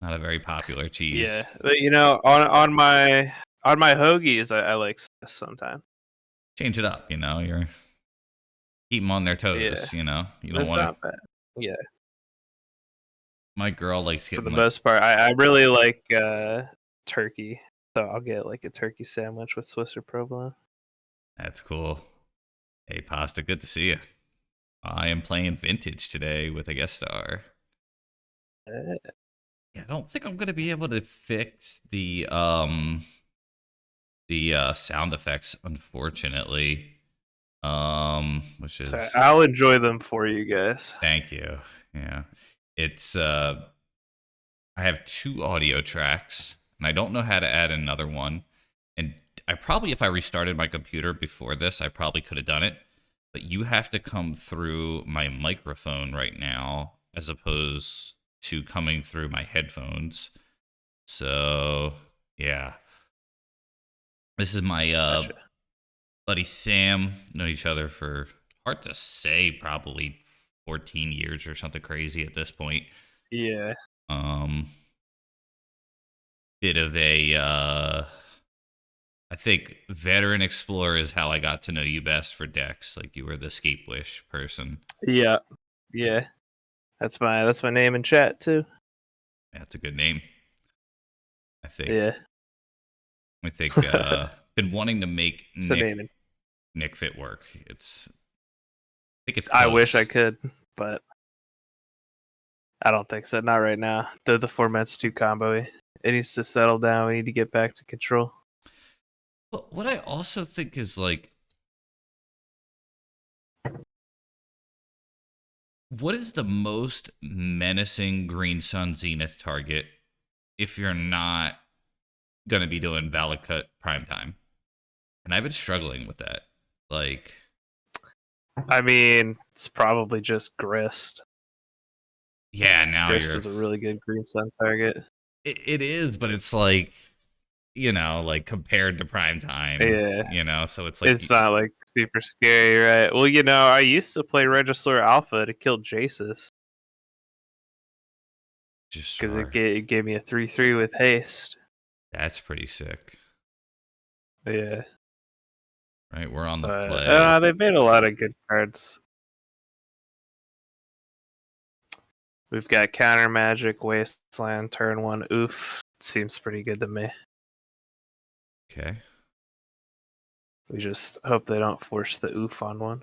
Speaker 1: not a very popular
Speaker 2: Yeah.
Speaker 1: cheese.
Speaker 2: But, on my hoagies, I like Swiss sometimes.
Speaker 1: Change it up, you're keep them on their
Speaker 2: Yeah.
Speaker 1: toes, you don't
Speaker 2: That's
Speaker 1: want to.
Speaker 2: not bad. Yeah.
Speaker 1: My girl likes
Speaker 2: For the
Speaker 1: getting like,
Speaker 2: most part, I really like turkey, so I'll get like a turkey sandwich with Swiss or provolone.
Speaker 1: that's cool. Hey, Pasta, good to see you. I am playing Vintage today with a guest star.
Speaker 2: Uh,
Speaker 1: Yeah, I don't think I'm gonna be able to fix the sound effects, unfortunately. Which
Speaker 2: so
Speaker 1: is
Speaker 2: I'll enjoy them for you guys.
Speaker 1: thank you. Yeah, it's I have two audio tracks, and I don't know how to add another one. And I probably, if I restarted my computer before this, I probably could have done it. But you have to come through my microphone right now, as opposed to coming through my headphones. So yeah, this is my
Speaker 2: Gotcha.
Speaker 1: buddy Sam. Known each other for, hard to say, probably 14 years or something crazy at this point.
Speaker 2: Yeah.
Speaker 1: Um, bit of a I think veteran explorer is how I got to know you best for Dex. Like you were the Escape Wish person.
Speaker 2: Yeah. Yeah. That's my name in chat too.
Speaker 1: That's a good name. I think.
Speaker 2: Yeah.
Speaker 1: I think been wanting to make
Speaker 2: It's the name.
Speaker 1: Nick Fit work. I think it's
Speaker 2: I wish I
Speaker 1: close.
Speaker 2: could, but I don't think so. Not right now. The format's too combo-y. It needs to settle down. We need to get back to control.
Speaker 1: But what I also think is like, what is the most menacing Green Sun Zenith target if you're not gonna be doing Valakut Primetime? And I've been struggling with that. Like,
Speaker 2: I mean, it's probably just Grist.
Speaker 1: yeah, now
Speaker 2: Grist
Speaker 1: you're.
Speaker 2: is a really good green sun target.
Speaker 1: It is, but it's like, like compared to Primetime,
Speaker 2: Yeah.
Speaker 1: so it's like
Speaker 2: It's not like super scary, right? Well, I used to play Regisaur Alpha to kill Jace's
Speaker 1: just
Speaker 2: because
Speaker 1: sure.
Speaker 2: it gave me a 3/3 with haste.
Speaker 1: That's pretty sick.
Speaker 2: Yeah.
Speaker 1: Right, we're on the
Speaker 2: But
Speaker 1: play.
Speaker 2: they made a lot of good cards. We've got Counter Magic, Wasteland, turn 1, Ouphed. Seems pretty good to me.
Speaker 1: Okay.
Speaker 2: We just hope they don't force the Ouphed on one.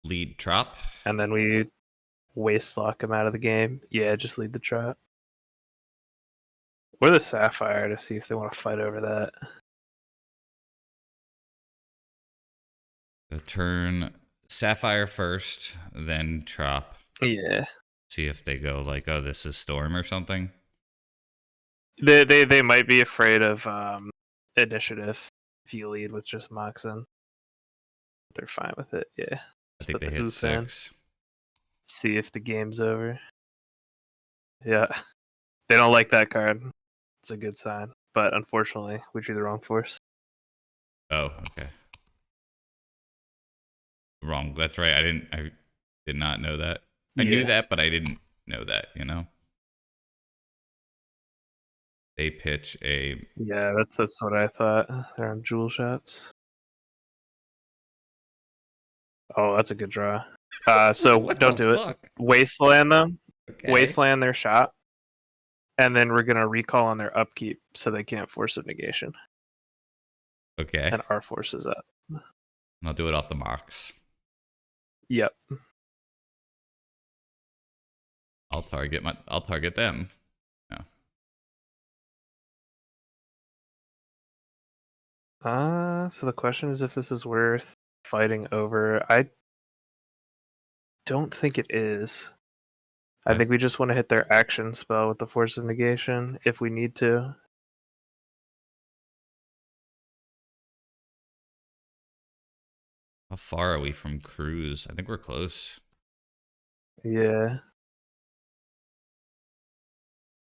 Speaker 1: Lead Trop.
Speaker 2: And then we waste lock him out of the game. Yeah, just lead the trap. Or the Sapphire to see if they want to fight over that.
Speaker 1: The turn Sapphire first, then Trop.
Speaker 2: Yeah.
Speaker 1: See if they go like, oh, this is Storm or something.
Speaker 2: They might be afraid of initiative if you lead with just Moxen. They're fine with it, yeah.
Speaker 1: I
Speaker 2: Let's
Speaker 1: think
Speaker 2: put
Speaker 1: they
Speaker 2: the
Speaker 1: hit
Speaker 2: Ouphed in.
Speaker 1: 6.
Speaker 2: See if the game's over. Yeah. They don't like that card. It's a good sign. But unfortunately, we drew the wrong force.
Speaker 1: Oh, okay. Wrong. That's right. I did not know that. I knew
Speaker 2: Yeah.
Speaker 1: that, but I didn't know that. They pitch a.
Speaker 2: Yeah, that's what I thought. They're on jewel shops. Oh, that's a good draw. So
Speaker 1: What
Speaker 2: don't
Speaker 1: the
Speaker 2: do it.
Speaker 1: fuck?
Speaker 2: Wasteland them.
Speaker 1: Okay.
Speaker 2: wasteland their shot, and then we're gonna recall on their upkeep so they can't force of negation.
Speaker 1: Okay.
Speaker 2: And our force is up.
Speaker 1: I'll do it off the Mox.
Speaker 2: Yep.
Speaker 1: I'll target them. No.
Speaker 2: So the question is if this is worth fighting over. I don't think it is. I
Speaker 1: Okay.
Speaker 2: think we just want to hit their action spell with the force of negation if we need to.
Speaker 1: How far are we from Cruise? I think we're close.
Speaker 2: Yeah.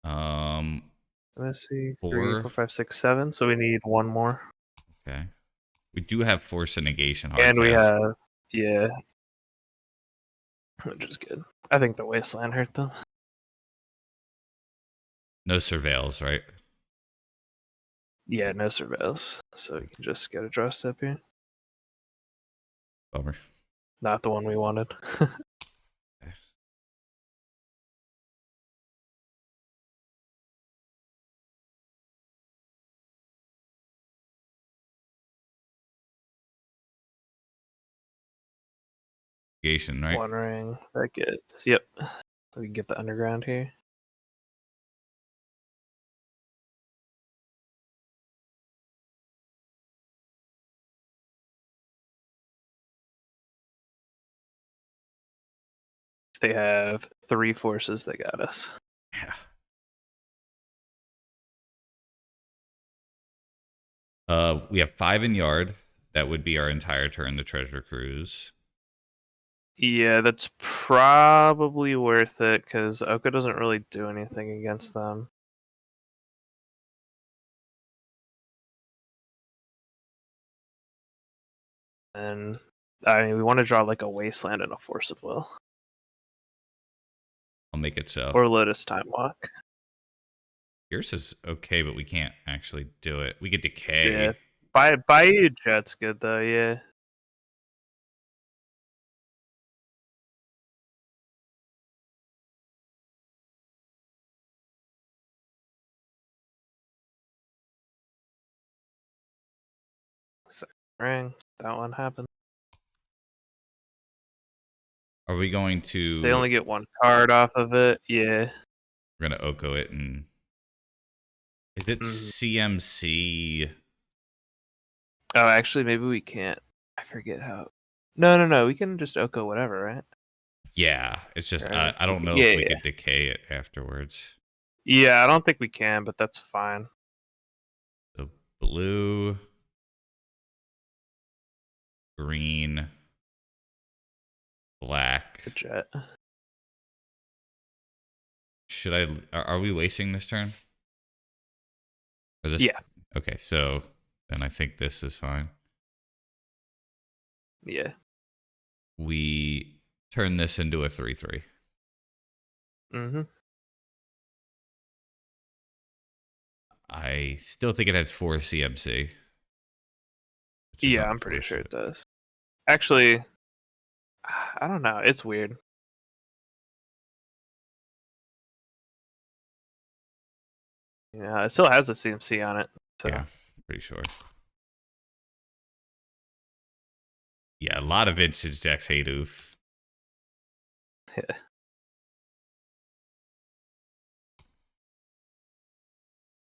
Speaker 1: Um,
Speaker 2: Let's see. 3,
Speaker 1: 4.
Speaker 2: 4, 5, 6, 7. So we need one more.
Speaker 1: Okay. We do have Force and Negation hard
Speaker 2: And we
Speaker 1: cast.
Speaker 2: have, yeah, which is good. I think the wasteland hurt them.
Speaker 1: No Surveils, right?
Speaker 2: Yeah, no surveils. So we can just get a draw step here.
Speaker 1: Bummer.
Speaker 2: Not the one we wanted.
Speaker 1: Okay. Negation, right?
Speaker 2: One ring. That gets, yep. We can get the underground here. If they have 3 forces, they got us.
Speaker 1: Yeah. We have 5 in yard. That would be our entire turn to Treasure Cruise.
Speaker 2: Yeah, that's probably worth it because Oka doesn't really do anything against them. And I mean, we want to draw like a wasteland and a force of will,
Speaker 1: I'll make it so.
Speaker 2: or Lotus Time Walk.
Speaker 1: Yours is okay, but we can't actually do it. We get
Speaker 2: Yeah,
Speaker 1: Decay.
Speaker 2: Bayou Jet's good though. Yeah. Second ring. That one happened.
Speaker 1: Are we going
Speaker 2: They
Speaker 1: to...
Speaker 2: only get one card off of it. Yeah.
Speaker 1: We're going to Oko it and... Is it
Speaker 2: Mhm.
Speaker 1: CMC?
Speaker 2: Oh, actually, maybe we can't. I forget how. No. We can just Oko whatever, right?
Speaker 1: Yeah. It's just,
Speaker 2: Right.
Speaker 1: I don't know
Speaker 2: Yeah,
Speaker 1: if we
Speaker 2: yeah.
Speaker 1: could decay it afterwards.
Speaker 2: Yeah, I don't think we can, but that's fine.
Speaker 1: So blue, green, black.
Speaker 2: The Jet.
Speaker 1: Should I... Are we wasting this turn? Or this?
Speaker 2: Yeah.
Speaker 1: Okay, so then I think this is fine.
Speaker 2: Yeah.
Speaker 1: We turn this into a 3/3.
Speaker 2: Mm-hmm.
Speaker 1: I still think it has 4 CMC. Which is
Speaker 2: Yeah, I'm pretty sure
Speaker 1: unfortunate.
Speaker 2: it does. Actually, I don't know. It's weird. Yeah, it still has a CMC on it. So.
Speaker 1: Yeah, pretty sure. Yeah, a lot of vintage decks hate Ouphed.
Speaker 2: Yeah.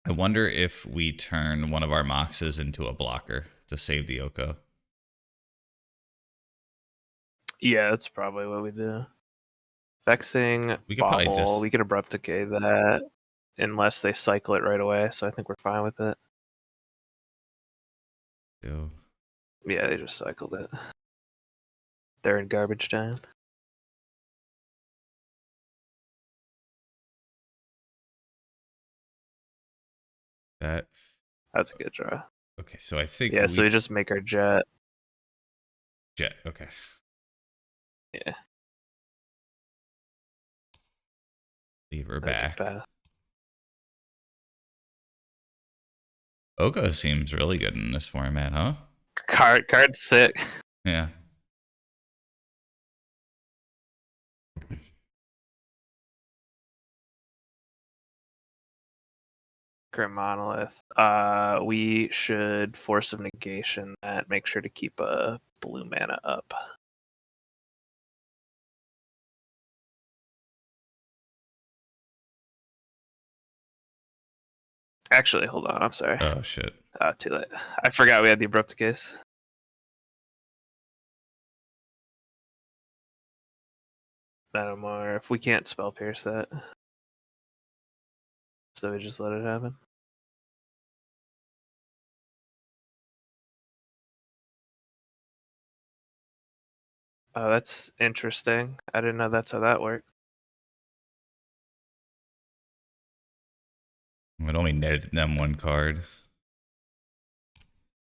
Speaker 1: I wonder if we turn one of our Moxes into a blocker to save the Oko.
Speaker 2: Yeah, that's probably what we do. Vexing,
Speaker 1: We could probably
Speaker 2: Bobble.
Speaker 1: just
Speaker 2: We could Abrupt Decay that unless they cycle it right away. So I think we're fine with it.
Speaker 1: do...
Speaker 2: Yeah, they just cycled it. They're in garbage time.
Speaker 1: that.
Speaker 2: That's a good draw.
Speaker 1: Okay, so I think
Speaker 2: Yeah, so
Speaker 1: we...
Speaker 2: we just make our Jet.
Speaker 1: Jet, okay.
Speaker 2: Yeah,
Speaker 1: Leave her
Speaker 2: that can
Speaker 1: back.
Speaker 2: pass.
Speaker 1: Oko seems really good in this format, huh?
Speaker 2: Card sick.
Speaker 1: Yeah.
Speaker 2: Grim Monolith. We should Force of Negation that. Make sure to keep a blue mana up. Actually, hold on. I'm sorry.
Speaker 1: Oh shit.
Speaker 2: Too late. I forgot we had the Abrupt case. No more. If we can't spell pierce that, so we just let it happen. Oh, that's interesting. I didn't know that's how that worked.
Speaker 1: It only netted them one card.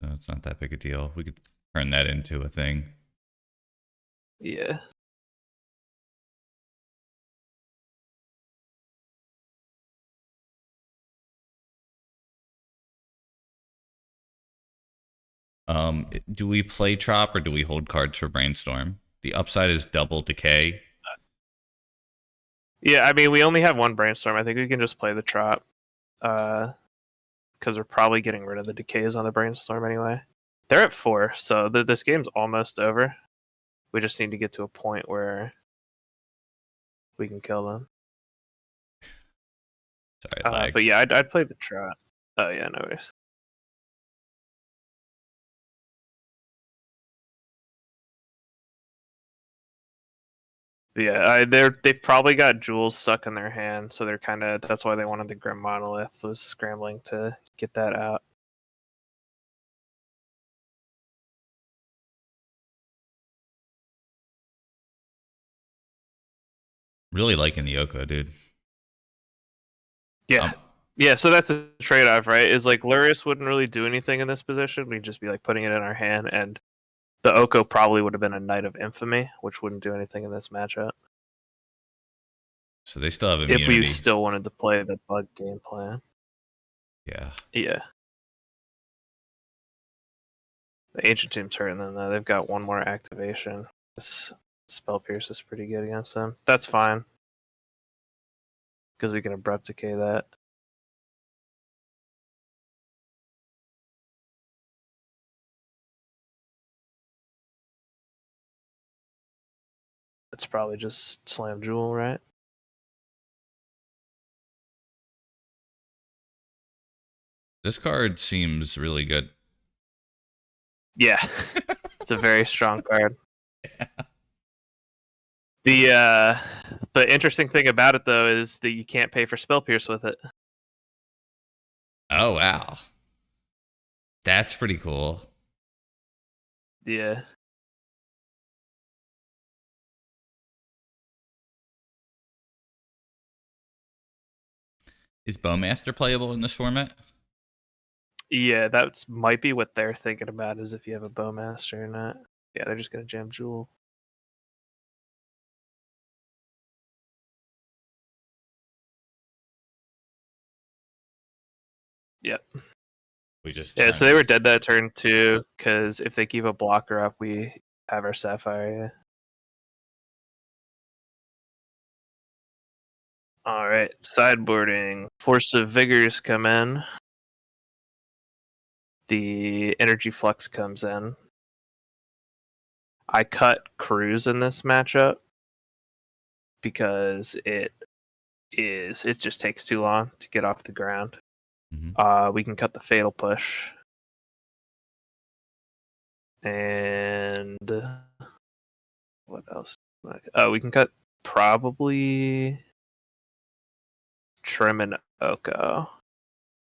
Speaker 1: So it's not that big a deal. We could turn that into a thing.
Speaker 2: Yeah.
Speaker 1: Do we play Trop or do we hold cards for Brainstorm? The upside is double decay.
Speaker 2: Yeah, I mean, we only have one Brainstorm. I think we can just play the Trop. Because we're probably getting rid of the decays on the Brainstorm anyway. They're at 4, so this game's almost over. We just need to get to a point where we can kill them.
Speaker 1: Sorry, lag.
Speaker 2: But yeah, I'd play the Trop. Oh yeah, no worries. Yeah, they've probably got jewels stuck in their hand, so they're that's why they wanted the Grim Monolith, was scrambling to get that out.
Speaker 1: Really liking the Oko, dude.
Speaker 2: Yeah. Yeah, so that's the trade-off, right? Is like Lurius wouldn't really do anything in this position. We'd just be like putting it in our hand, and the Oko probably would have been a Knight of Infamy, which wouldn't do anything in this matchup.
Speaker 1: So they still have
Speaker 2: If we
Speaker 1: immunity.
Speaker 2: still wanted to play the bug game plan.
Speaker 1: Yeah.
Speaker 2: Yeah. The Ancient Tomb's hurting them though. They've got one more activation. This Spell Pierce is pretty good against them. That's fine. Because we can Abrupt Decay that. It's probably just Slam Jewel, right?
Speaker 1: This card seems really good.
Speaker 2: Yeah. It's a very strong card. The interesting thing about it though is that you can't pay for Spell Pierce with it.
Speaker 1: Oh wow. That's pretty cool.
Speaker 2: Yeah.
Speaker 1: Is Bowmaster playable in this format?
Speaker 2: Yeah, that might be what they're thinking about, is if you have a Bowmaster or not. Yeah, they're just gonna jam Jewel. Yep.
Speaker 1: We just
Speaker 2: So they were dead that turn too, because if they keep a blocker up, we have our Sapphire. Yeah. All right, sideboarding. Force of Vigors come in. The Energy Flux comes in. I cut Cruise in this matchup because it just takes too long to get off the ground.
Speaker 1: Mm-hmm.
Speaker 2: We can cut the Fatal Push. And what else? We can cut probably Trim and Oko.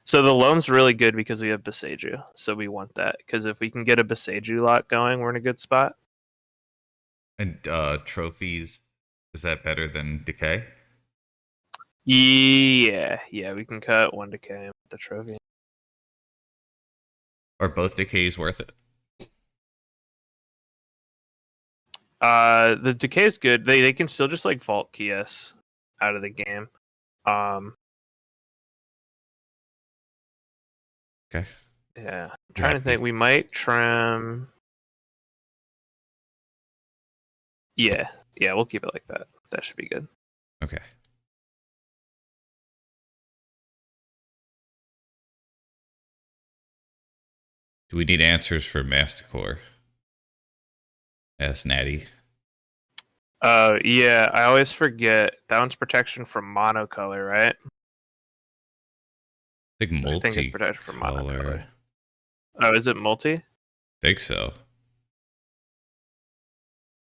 Speaker 2: So the loan's really good because we have Beseju, so we want that. Because if we can get a Beseju lot going, we're in a good spot.
Speaker 1: And trophies, is that better than decay?
Speaker 2: Yeah, we can cut 1 decay with the trophy.
Speaker 1: Are both decays worth it?
Speaker 2: The decay is good. They can still just like vault Kies out of the game.
Speaker 1: Okay.
Speaker 2: Yeah, I'm trying to think. We might trim. Yeah, we'll keep it like that. That should be good.
Speaker 1: Okay. Do we need answers for Masticore? Ask Natty.
Speaker 2: Yeah, I always forget. That one's protection from monocolor, right?
Speaker 1: I think
Speaker 2: I think it's protection from
Speaker 1: multicolor.
Speaker 2: monocolor. Oh, is it multi?
Speaker 1: Think so.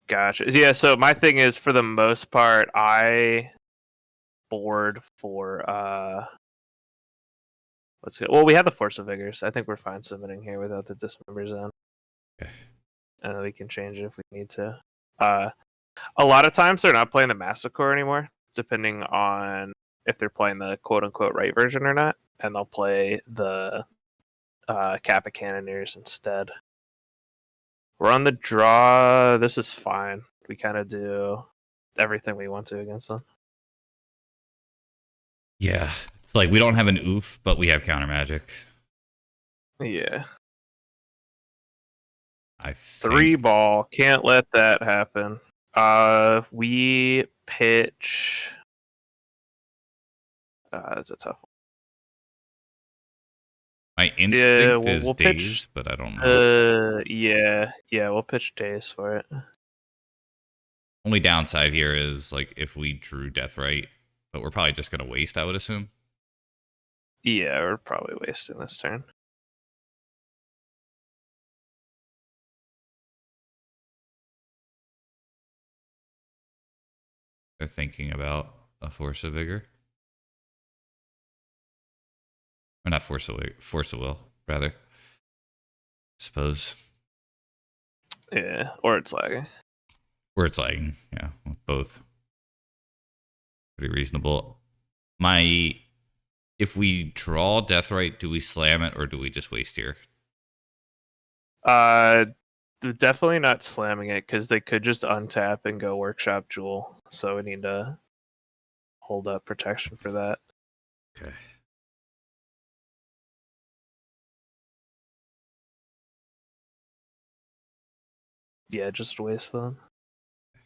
Speaker 2: Gotcha. Yeah, so my thing is, for the most part, I board for let's go. Well, we have the Force of Vigors. I think we're fine submitting here without the Dismember Zone.
Speaker 1: Okay.
Speaker 2: And then we can change it if we need to. A lot of times they're not playing the Massacre anymore, depending on if they're playing the quote unquote right version or not. And they'll play the Kappa Cannoneers instead. We're on the draw. This is fine. We kind of do everything we want to against them.
Speaker 1: Yeah. It's like we don't have an oof, but we have counter magic.
Speaker 2: Yeah.
Speaker 1: I
Speaker 2: Three
Speaker 1: think.
Speaker 2: ball. Can't let that happen. We pitch. That's a tough one.
Speaker 1: My
Speaker 2: Yeah,
Speaker 1: instinct is
Speaker 2: we'll pitch.
Speaker 1: Dazed, but I don't know.
Speaker 2: Yeah, we'll pitch Days for it.
Speaker 1: Only downside here is like if we drew Deathrite, but we're probably just gonna waste, I would assume.
Speaker 2: Yeah, we're probably wasting this turn.
Speaker 1: They're thinking about a Force of Vigor. Or not Force of Will, rather. I suppose.
Speaker 2: Yeah, or it's lagging.
Speaker 1: Or it's lagging, yeah, both. Pretty reasonable. If we draw Deathrite, do we slam it or do we just waste here?
Speaker 2: Definitely not slamming it because they could just untap and go Workshop Jewel. So we need to hold up protection for that.
Speaker 1: Okay.
Speaker 2: Yeah, just waste them.
Speaker 1: A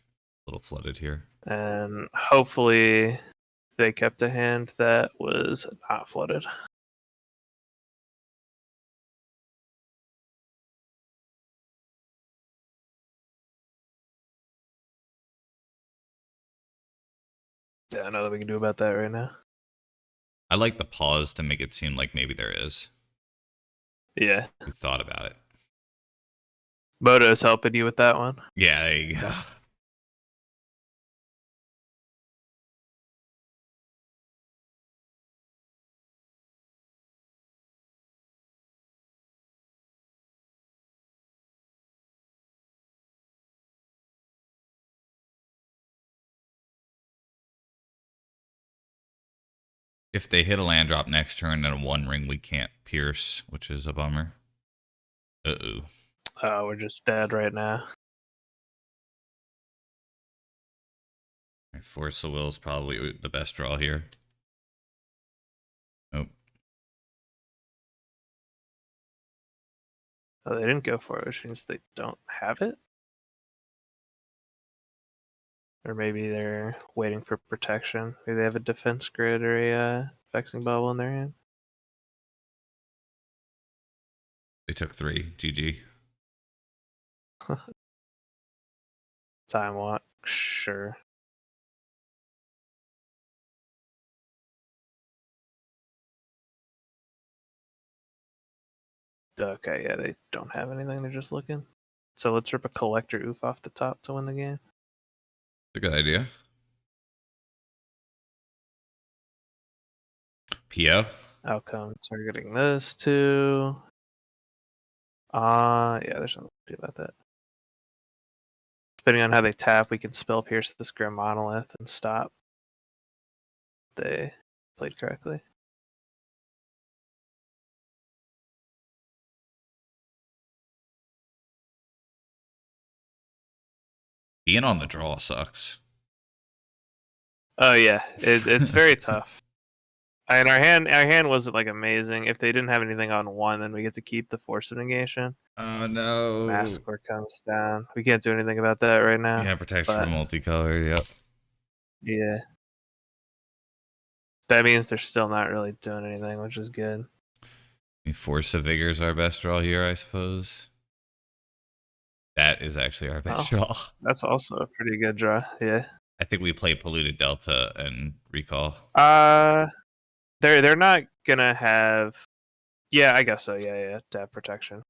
Speaker 1: little flooded here.
Speaker 2: And hopefully they kept a hand that was not flooded. Yeah, nothing we can do about that right now.
Speaker 1: I like the pause to make it seem like maybe there is.
Speaker 2: Yeah.
Speaker 1: We thought about it.
Speaker 2: Moto's helping you with that one.
Speaker 1: Yeah, there you go. If they hit a land drop next turn and a one ring, we can't pierce, which is a bummer. Uh-oh.
Speaker 2: Oh, we're just dead right now.
Speaker 1: Force of Will is probably the best draw here. Nope.
Speaker 2: Oh, they didn't go for it, which means they don't have it. Or maybe they're waiting for protection. Maybe they have a defense grid or a vexing bubble in their hand.
Speaker 1: They took 3. GG.
Speaker 2: Time walk, sure. Okay, yeah, they don't have anything. They're just looking. So let's rip a collector oof off the top to win the game.
Speaker 1: It's a good idea. PO.
Speaker 2: Outcome targeting this too. Yeah, there's nothing to do about that. Depending on how they tap, we can spell pierce this Grim Monolith and stop. They played correctly.
Speaker 1: Being on the draw sucks.
Speaker 2: Oh yeah, it's very tough. And our hand wasn't like amazing. If they didn't have anything on one, then we get to keep the force of negation.
Speaker 1: Oh no.
Speaker 2: Massacre comes down. We can't do anything about that right now.
Speaker 1: Yeah, protection from multicolored, yep.
Speaker 2: Yeah. That means they're still not really doing anything, which is good.
Speaker 1: mean, Force of Vigor is our best draw here, I suppose. That is actually our best
Speaker 2: Oh,
Speaker 1: draw.
Speaker 2: that's also a pretty good draw. Yeah.
Speaker 1: I think we play Polluted Delta and Recall.
Speaker 2: Uh, they're not gonna have. Yeah, I guess so. Yeah, to have protection,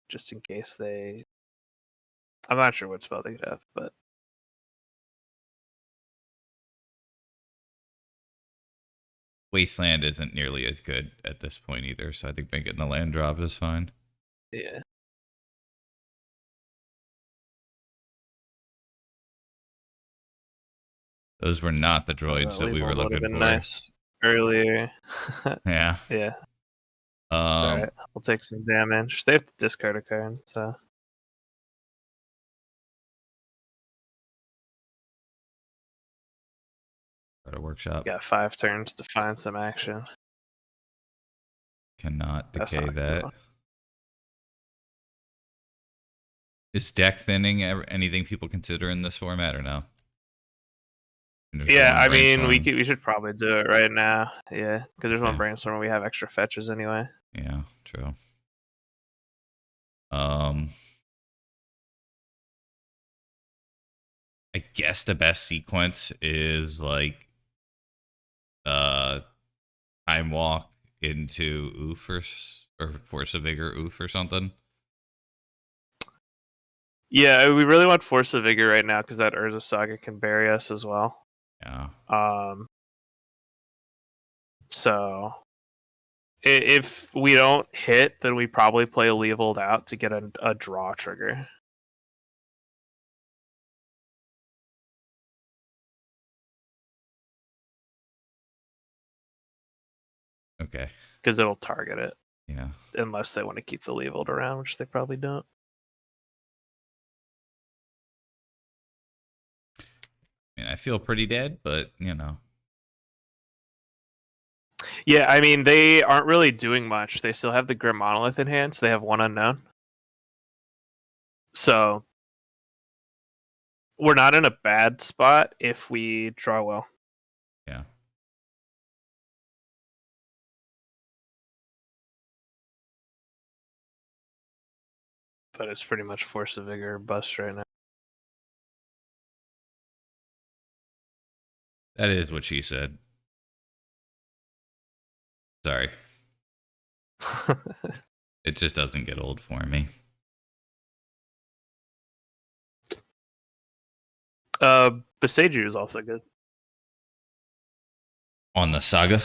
Speaker 2: just in case they. I'm not sure what spell they'd have, but
Speaker 1: Wasteland isn't nearly as good at this point either, so I think making the land drop is fine.
Speaker 2: yeah.
Speaker 1: Those were not the
Speaker 2: Oh,
Speaker 1: droids
Speaker 2: that
Speaker 1: that we were
Speaker 2: Leovold would have
Speaker 1: looking
Speaker 2: been
Speaker 1: for.
Speaker 2: nice earlier.
Speaker 1: Yeah.
Speaker 2: Yeah, it's
Speaker 1: Um,
Speaker 2: alright. We'll take some damage. They have to discard a card, so
Speaker 1: Got a workshop.
Speaker 2: got 5 turns to find some action.
Speaker 1: Cannot
Speaker 2: That's
Speaker 1: decay
Speaker 2: not
Speaker 1: that.
Speaker 2: cool.
Speaker 1: Is deck thinning anything people consider in this format or no? And there's
Speaker 2: Yeah,
Speaker 1: one
Speaker 2: I mean,
Speaker 1: brainstorm.
Speaker 2: we should probably do it right now. Yeah, because there's one
Speaker 1: Okay.
Speaker 2: brainstorm. We have extra fetches anyway.
Speaker 1: Yeah, true. I guess the best sequence is like uh Time Walk into Ouphed or Force of Vigor Ouphed or something.
Speaker 2: Yeah, we really want Force of Vigor right now because that Urza Saga can bury us as well.
Speaker 1: Yeah.
Speaker 2: So if we don't hit, then we probably play a Leovold out to get a draw trigger.
Speaker 1: Okay.
Speaker 2: Because it'll target it.
Speaker 1: Yeah.
Speaker 2: Unless they want to keep the Leovold around, which they probably don't.
Speaker 1: I mean, I feel pretty dead, but you know.
Speaker 2: Yeah, I mean, they aren't really doing much. They still have the Grim Monolith in hand, so they have one unknown. So we're not in a bad spot if we draw well.
Speaker 1: Yeah.
Speaker 2: But it's pretty much Force of Vigor or bust right now.
Speaker 1: That is what she said. Sorry. It just doesn't get old for me.
Speaker 2: Besaju is also good.
Speaker 1: On the saga.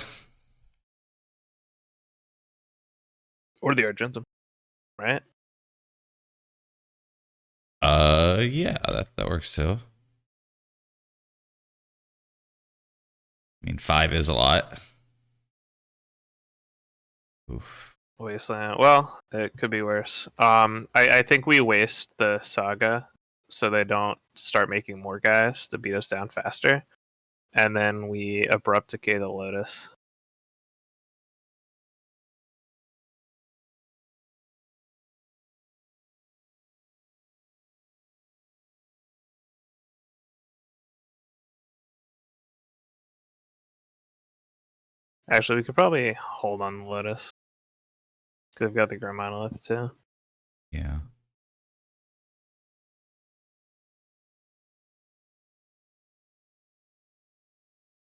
Speaker 2: Or the Argentum, right?
Speaker 1: Yeah, that works too. I mean, 5 is a lot. Oof.
Speaker 2: Wasteland. Well, it could be worse. I think we waste the Saga so they don't start making more guys to beat us down faster. And then we abrupt decay the Lotus. Actually, we could probably hold on the Lotus. Because they've got the Grim Monolith too.
Speaker 1: Yeah.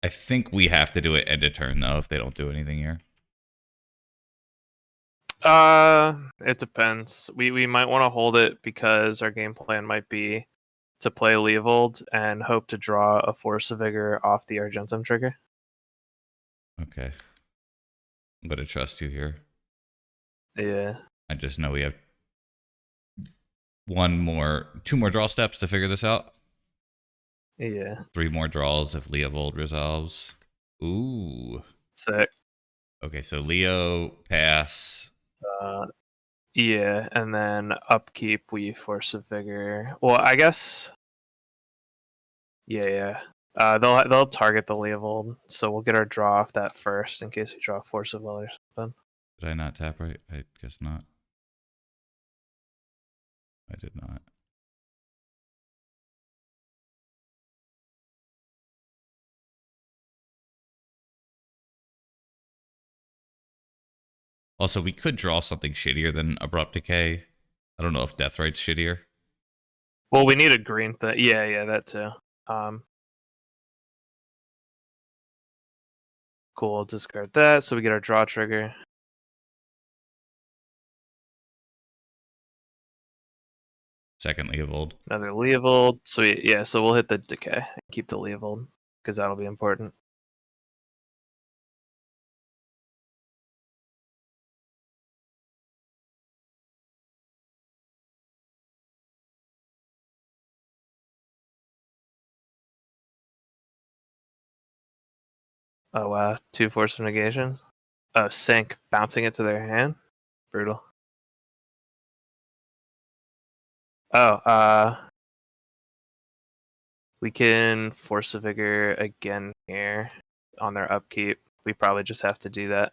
Speaker 1: I think we have to do it end of turn though if they don't do anything here.
Speaker 2: It depends. We might want to hold it because our game plan might be to play Leovold and hope to draw a Force of Vigor off the Argentum trigger.
Speaker 1: Okay. I'm gonna trust you here.
Speaker 2: Yeah.
Speaker 1: I just know we have 2 more draw steps to figure this out.
Speaker 2: Yeah.
Speaker 1: 3 more draws if Leovold resolves. Ooh.
Speaker 2: Sick.
Speaker 1: Okay, so Leo pass.
Speaker 2: Uh, yeah, and then upkeep we Force of Vigor. Well, I guess. Yeah. They'll target the Leovold, so we'll get our draw off that first in case we draw Force of Will or something.
Speaker 1: Did I not tap right? I guess not. I did not. Also, we could draw something shittier than Abrupt Decay. I don't know if Deathright's shittier.
Speaker 2: Well, we need a green thing. Yeah, that too. Cool. Discard that, so we get our draw trigger.
Speaker 1: Second Leovold.
Speaker 2: Another Leovold. Sweet. Yeah, so we'll hit the decay. Keep the Leovold, because that'll be important. Oh wow, 2 force of negation. Oh, sink, bouncing it to their hand. Brutal. Oh, we can force a vigor again here on their upkeep. We probably just have to do that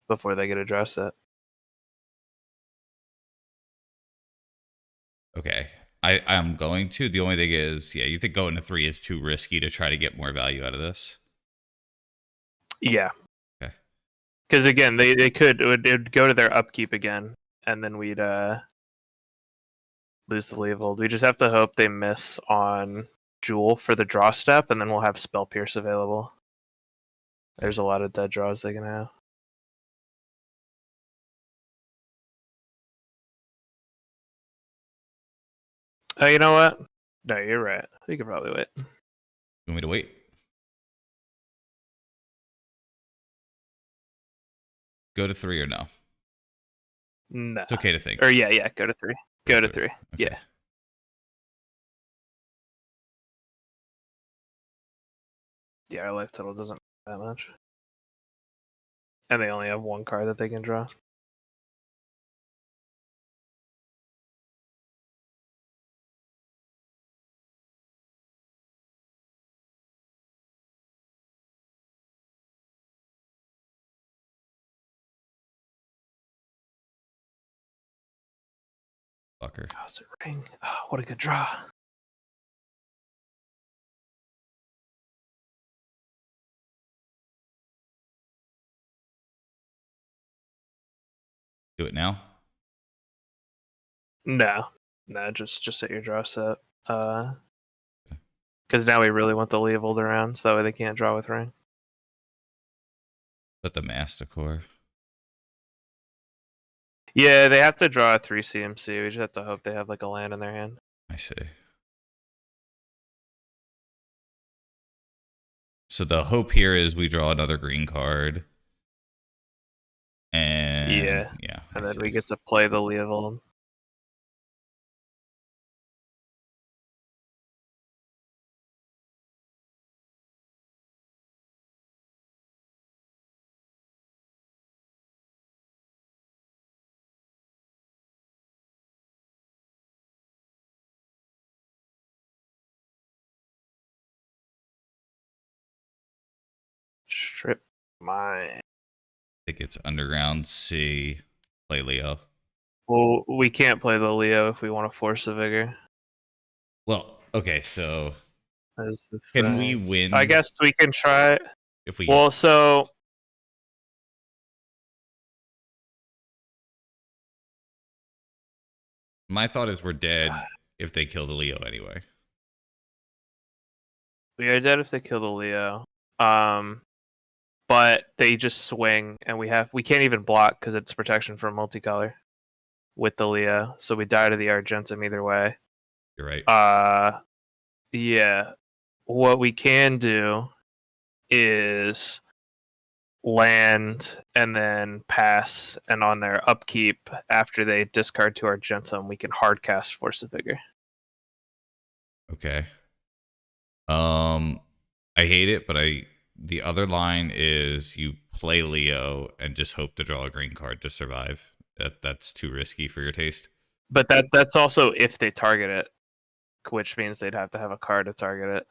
Speaker 2: before they get a draw set.
Speaker 1: Okay. I'm going to. The only thing is, yeah, you think going to 3 is too risky to try to get more value out of this?
Speaker 2: Yeah.
Speaker 1: Okay.
Speaker 2: Because again, they could, it would go to their upkeep again, and then we'd lose the Leovold. We just have to hope they miss on Jewel for the draw step, and then we'll have Spell Pierce available. There's a lot of dead draws they can have. Oh, you know what? No, you're right. We could probably wait.
Speaker 1: You want me to wait? Go to 3 or no?
Speaker 2: No.
Speaker 1: It's okay to think.
Speaker 2: Or yeah, go to 3. Go to 3.
Speaker 1: Okay.
Speaker 2: Yeah. Yeah, our life total doesn't matter that much. And they only have 1 card that they can draw.
Speaker 1: Fucker.
Speaker 2: Oh, it's a ring. Oh, what a good draw.
Speaker 1: Do it now?
Speaker 2: No, just hit your draw set. Because now we really want the Leovold around, so that way they can't draw with ring.
Speaker 1: Put the Masticore.
Speaker 2: Yeah, they have to draw a 3 CMC. We just have to hope they have like a land in their hand.
Speaker 1: I see. So the hope here is we draw another green card. And yeah,
Speaker 2: and then we get to play the Leovold. Strip mine.
Speaker 1: I think it's Underground C. Play Leo.
Speaker 2: Well, we can't play the Leo if we want to force a vigor.
Speaker 1: Well, okay, so
Speaker 2: Can
Speaker 1: we win?
Speaker 2: I guess we can try.
Speaker 1: If we
Speaker 2: Well, so
Speaker 1: my thought is we're dead if they kill the Leo anyway.
Speaker 2: we are dead if they kill the Leo. But they just swing, and we can't even block because it's protection from multicolor with the Leo. So we die to the Argentum either way.
Speaker 1: You're right.
Speaker 2: Yeah. What we can do is land and then pass, and on their upkeep, after they discard to Argentum, we can hardcast Force of Vigor.
Speaker 1: Okay. I hate it, but the other line is you play Leo and just hope to draw a green card to survive. That's too risky for your taste.
Speaker 2: But that's also if they target it, which means they'd have to have a card to target it.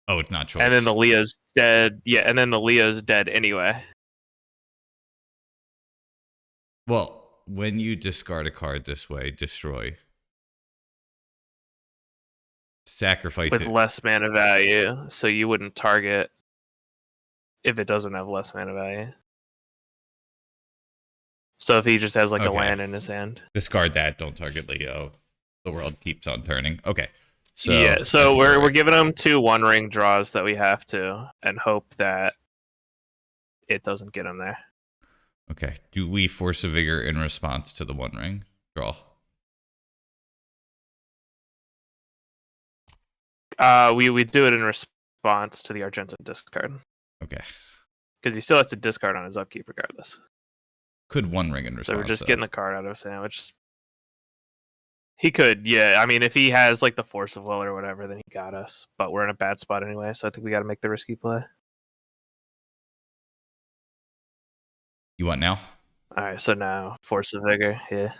Speaker 1: Oh, it's not choice.
Speaker 2: And then the Leo's dead. Yeah, and then the Leo's dead anyway.
Speaker 1: Well, when you discard a card this way, destroy. Sacrifice
Speaker 2: with
Speaker 1: it.
Speaker 2: less mana value, so you wouldn't target if it doesn't have less mana value. So if he just has like a
Speaker 1: Okay.
Speaker 2: land in his hand.
Speaker 1: Discard that. Don't target Leo. The world keeps on turning. Okay. So
Speaker 2: Yeah,
Speaker 1: I
Speaker 2: so
Speaker 1: think
Speaker 2: we're
Speaker 1: right.
Speaker 2: giving him 2 1-ring draws that we have to, and hope that it doesn't get him there.
Speaker 1: Okay. Do we force a vigor in response to the One Ring draw?
Speaker 2: We do it in response to the Argentum discard
Speaker 1: Okay.
Speaker 2: because he still has to discard on his upkeep regardless.
Speaker 1: Could One Ring in response?
Speaker 2: So we're just
Speaker 1: though.
Speaker 2: getting the card out of his hand, which he could, yeah. I mean, if he has like the Force of Will or whatever, then he got us. But we're in a bad spot anyway, so I think we got to make the risky play.
Speaker 1: You want now?
Speaker 2: All right, so now Force of Vigor, yeah.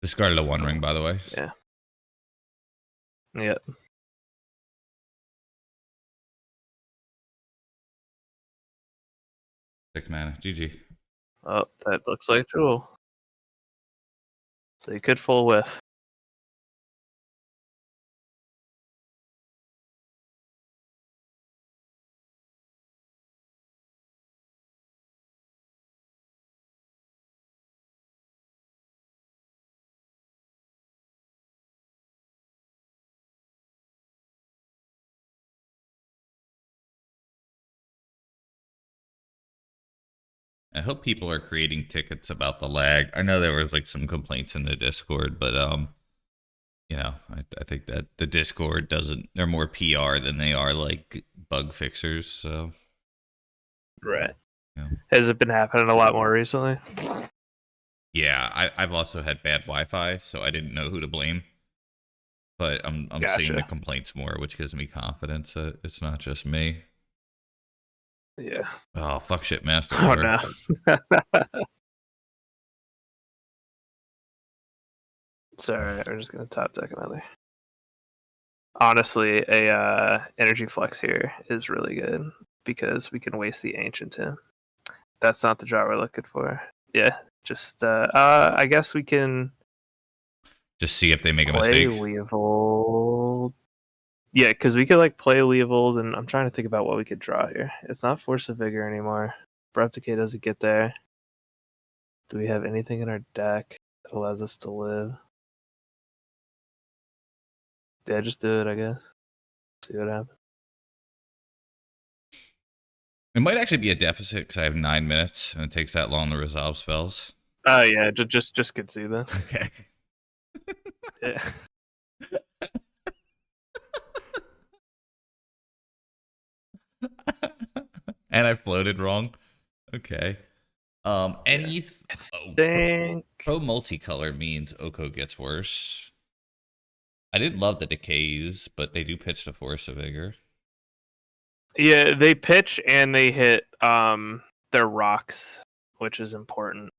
Speaker 1: Discarded a One Ring, by the way.
Speaker 2: Yeah. Yep.
Speaker 1: Six mana. GG.
Speaker 2: Oh, that looks like Jewel. So you could full whiff.
Speaker 1: I hope people are creating tickets about the lag. I know there was like some complaints in the Discord, but you know, I think that the Discord doesn't. They're more PR than they are like bug fixers. So
Speaker 2: Right.
Speaker 1: yeah,
Speaker 2: Has it been happening a lot more recently?
Speaker 1: yeah. I've also had bad Wi-Fi, so I didn't know who to blame. But I'm seeing the
Speaker 2: Gotcha.
Speaker 1: complaints more, which gives me confidence that it's not just me.
Speaker 2: Yeah.
Speaker 1: Oh fuck, shit, Master
Speaker 2: Oh
Speaker 1: Order.
Speaker 2: no. Sorry, we're just gonna top deck another. Honestly, a energy flex here is really good because we can waste the ancient too. That's not the draw we're looking for. Yeah, just I guess we can
Speaker 1: Just see if they make a
Speaker 2: play
Speaker 1: mistake.
Speaker 2: Leovold. Yeah, because we could like play Leovold, and I'm trying to think about what we could draw here. It's not Force of Vigor anymore. Breath Decay doesn't get there. Do we have anything in our deck that allows us to live? Yeah, just do it, I guess. See what happens.
Speaker 1: It might actually be a deficit because I have 9 minutes and it takes that long to resolve spells.
Speaker 2: Oh yeah, just concede then.
Speaker 1: Okay.
Speaker 2: Yeah.
Speaker 1: And I floated wrong. Okay. Any
Speaker 2: Think.
Speaker 1: pro multicolor means Oko gets worse. I didn't love the decays, but they do pitch to Force of Vigor.
Speaker 2: Yeah, they pitch and they hit their rocks, which is important.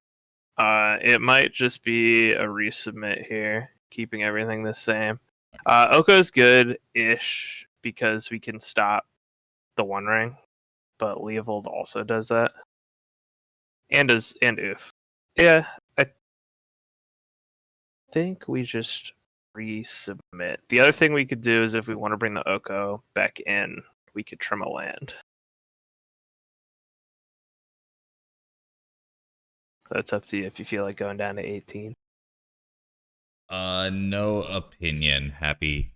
Speaker 2: It might just be a resubmit here, keeping everything the same. Oko's good-ish because we can stop the One Ring, but Leovold also does that, and Ouphed. Yeah, I think we just resubmit. The other thing we could do is if we want to bring the Oko back in, we could trim a land. That's up to you if you feel like going down to 18.
Speaker 1: No opinion. Happy.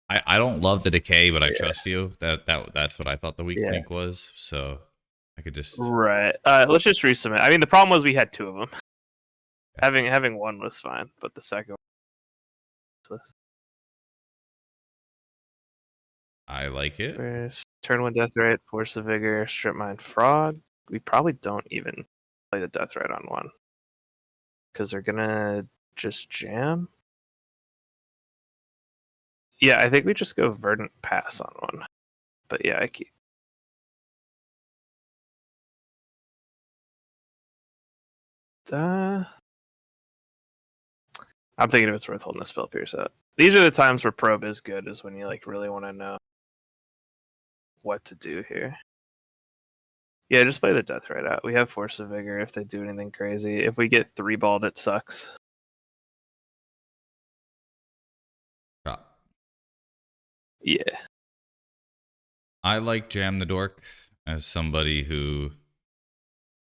Speaker 1: I don't love the decay, but I trust you. That's what I thought the weak
Speaker 2: Yeah.
Speaker 1: link was. So I could just
Speaker 2: Right. Let's just resubmit. I mean, the problem was we had 2 of them. Having one was fine, but the second one was
Speaker 1: I like it.
Speaker 2: first. Turn 1 Death Rate, Force of Vigor, Strip Mine Fraud. We probably don't even play the Death Rate on one because they're gonna just jam. Yeah, I think we just go Verdant Pass on one. But yeah, I keep. I'm thinking if it's worth holding the Spell Pierce out. These are the times where Probe is good, is when you like really want to know what to do here. Yeah, just play the death right out. We have Force of Vigor if they do anything crazy. If we get 3-balled, it sucks.
Speaker 1: Drop.
Speaker 2: Yeah.
Speaker 1: I like Jam the Dork as somebody who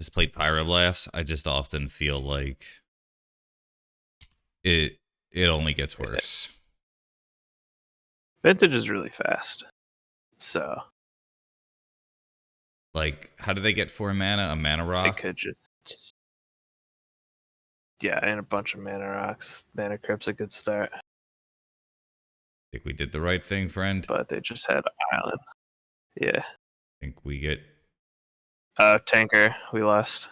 Speaker 1: has played Pyroblast. I just often feel like it only gets worse.
Speaker 2: Vintage is really fast. So
Speaker 1: Like, how do they get 4 mana? A mana
Speaker 2: they
Speaker 1: rock?
Speaker 2: could just and a bunch of mana rocks. Mana crypt's a good start.
Speaker 1: I think we did the right thing, friend.
Speaker 2: But they just had Island. Yeah.
Speaker 1: I think we get
Speaker 2: Tanker, we lost.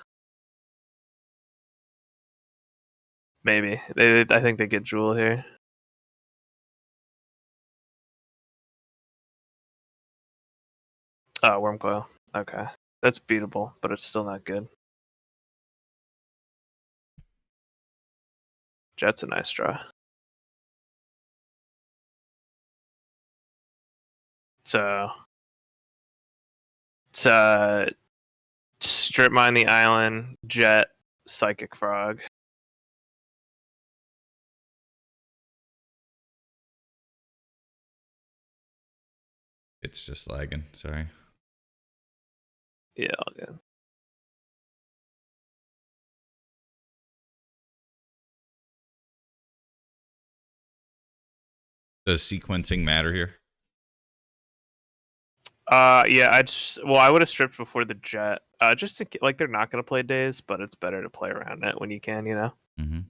Speaker 2: Maybe. I think they get Jewel here. Oh, Wormcoil. Okay. That's beatable, but it's still not good. Jet's a nice draw. So it's Strip Mine the Island, Jet, Psychic Frog.
Speaker 1: it's just lagging. Sorry.
Speaker 2: Yeah, all good.
Speaker 1: Does sequencing matter here?
Speaker 2: Yeah, I would have stripped before the Jet. Just to, like they're not gonna play Days, but it's better to play around it when you can, you know.
Speaker 1: Mm-hmm.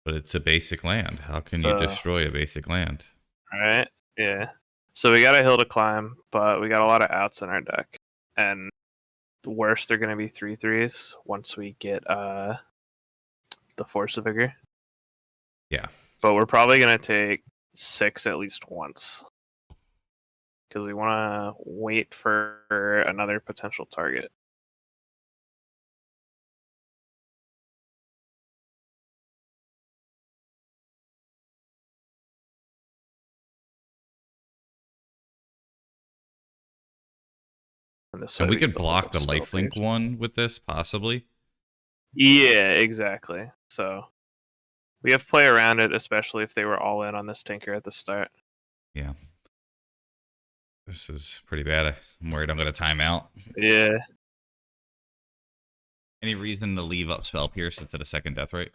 Speaker 1: But it's a basic land. How can you destroy a basic land?
Speaker 2: Right? Yeah. So we got a hill to climb, but we got a lot of outs in our deck, and the worst they're gonna be 3/3s once we get the Force of Vigor.
Speaker 1: Yeah.
Speaker 2: But we're probably gonna take 6 at least once because we want to wait for another potential target.
Speaker 1: And we could block the lifelink one with this, possibly.
Speaker 2: Yeah, exactly. So we have to play around it, especially if they were all in on this Tinker at the start.
Speaker 1: Yeah. This is pretty bad. I'm worried I'm going to time out.
Speaker 2: Yeah.
Speaker 1: Any reason to leave up Spell Pierce instead of second Death Rate?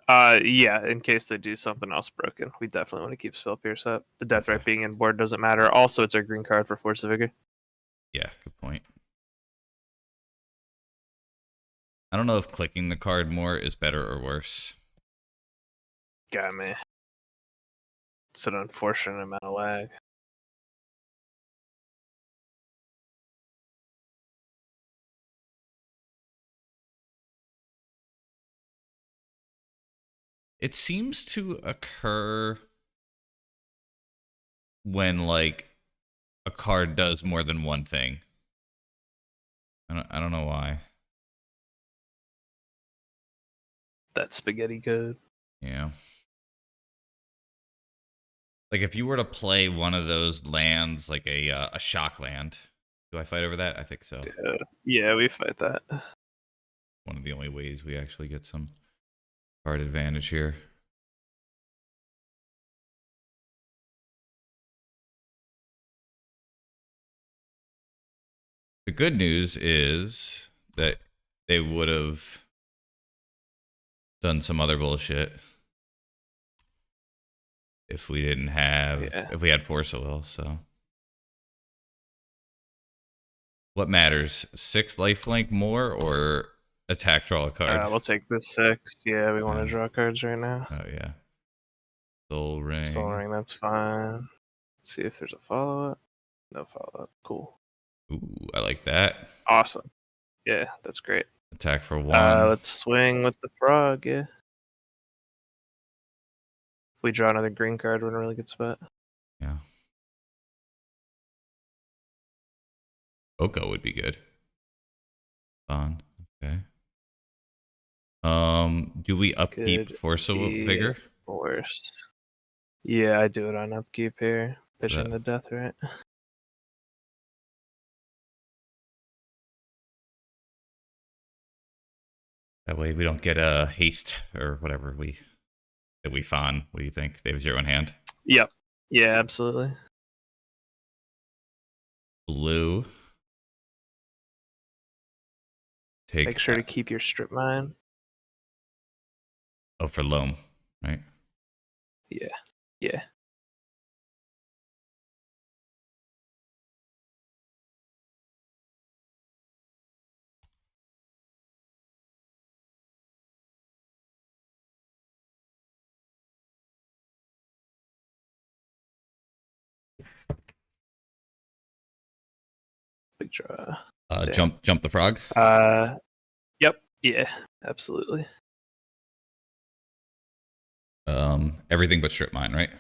Speaker 2: Yeah, in case they do something else broken. We definitely want to keep Spell Pierce up. The Death Rate being in board doesn't matter. Also, it's our green card for Force of Vigor.
Speaker 1: Yeah, good point. I don't know if clicking the card more is better or worse.
Speaker 2: Got me. It's an unfortunate amount of lag.
Speaker 1: It seems to occur when, like, a card does more than one thing. I don't know why.
Speaker 2: That spaghetti code.
Speaker 1: Yeah. Like, if you were to play one of those lands, like a shock land, do I fight over that? I think so.
Speaker 2: Yeah, we fight that.
Speaker 1: One of the only ways we actually get some card advantage here. The good news is that they would have done some other bullshit if we didn't have, if we had Force of Will, so. What matters? 6 lifelink more or attack, draw a card?
Speaker 2: We'll take this 6. Yeah, we want to draw cards right now.
Speaker 1: Oh, yeah. Soul Ring.
Speaker 2: Soul Ring, that's fine. Let's see if there's a follow-up. No follow-up. Cool.
Speaker 1: Ooh, I like that.
Speaker 2: Awesome. Yeah, that's great.
Speaker 1: Attack for 1.
Speaker 2: Let's swing with the frog, yeah. If we draw another green card, we're in a really good spot.
Speaker 1: Yeah. Oko would be good. Fun. Okay. Do we upkeep Force of Vigor?
Speaker 2: Worse. Yeah, I do it on upkeep here. Fishing to death, right?
Speaker 1: That way we don't get a haste or whatever we fawn. What do you think? They have 0 in hand.
Speaker 2: Yep. Yeah, absolutely.
Speaker 1: Blue.
Speaker 2: Make sure to keep your strip mine.
Speaker 1: Oh, for loam, right?
Speaker 2: Yeah. Yeah. Big draw.
Speaker 1: Jump the frog.
Speaker 2: Yep. Yeah. Absolutely.
Speaker 1: Everything but strip mine, right?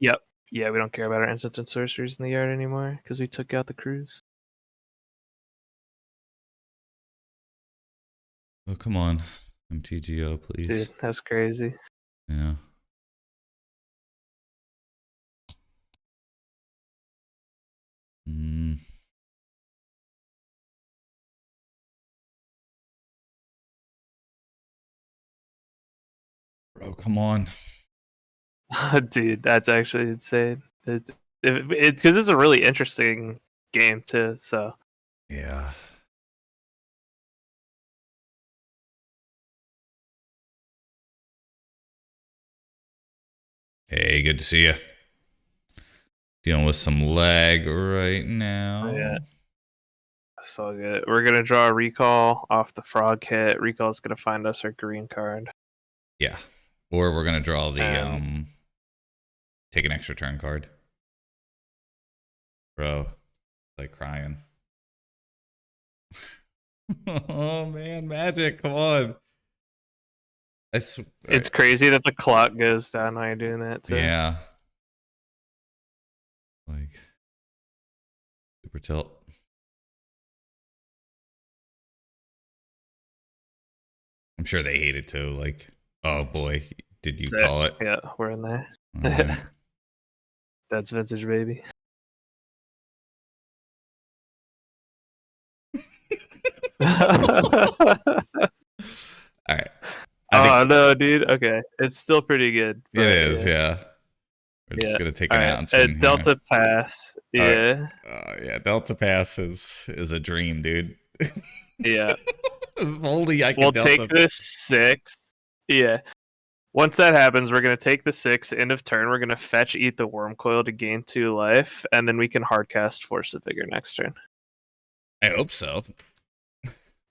Speaker 2: Yep. Yeah, we don't care about our instants and sorceries in the yard anymore because we took out the crews.
Speaker 1: Oh, come on. MTGO, please.
Speaker 2: Dude, that's crazy.
Speaker 1: Yeah. Mm. Bro, come on.
Speaker 2: Dude, that's actually insane. It's because it's a really interesting game too. So
Speaker 1: Yeah. Hey, good to see you. Dealing with some lag right now.
Speaker 2: yeah, so good. We're gonna draw a recall off the frog hit. Recall's gonna find us our green card.
Speaker 1: Yeah. Or we're gonna draw the
Speaker 2: And
Speaker 1: take an extra turn card. Bro, like crying. Oh man, magic! Come on.
Speaker 2: it's crazy that the clock goes down while you're doing that too.
Speaker 1: Yeah. Like super tilt. I'm sure they hate it too. Like, oh boy, did you call it?
Speaker 2: Yeah, we're in there.
Speaker 1: Right.
Speaker 2: That's vintage, baby.
Speaker 1: All right.
Speaker 2: Oh no, dude. Okay, it's still pretty good.
Speaker 1: It is, yeah. We're just gonna take an ounce in here.
Speaker 2: Delta Pass. Yeah.
Speaker 1: Yeah, Delta Pass is a dream, dude.
Speaker 2: Yeah.
Speaker 1: If only I could
Speaker 2: We'll
Speaker 1: Delta
Speaker 2: take this 6. Yeah. Once that happens, we're going to take the 6. End of turn, we're going to fetch Eat the Worm Coil to gain 2 life, and then we can hardcast Force of Vigor next turn.
Speaker 1: I hope so.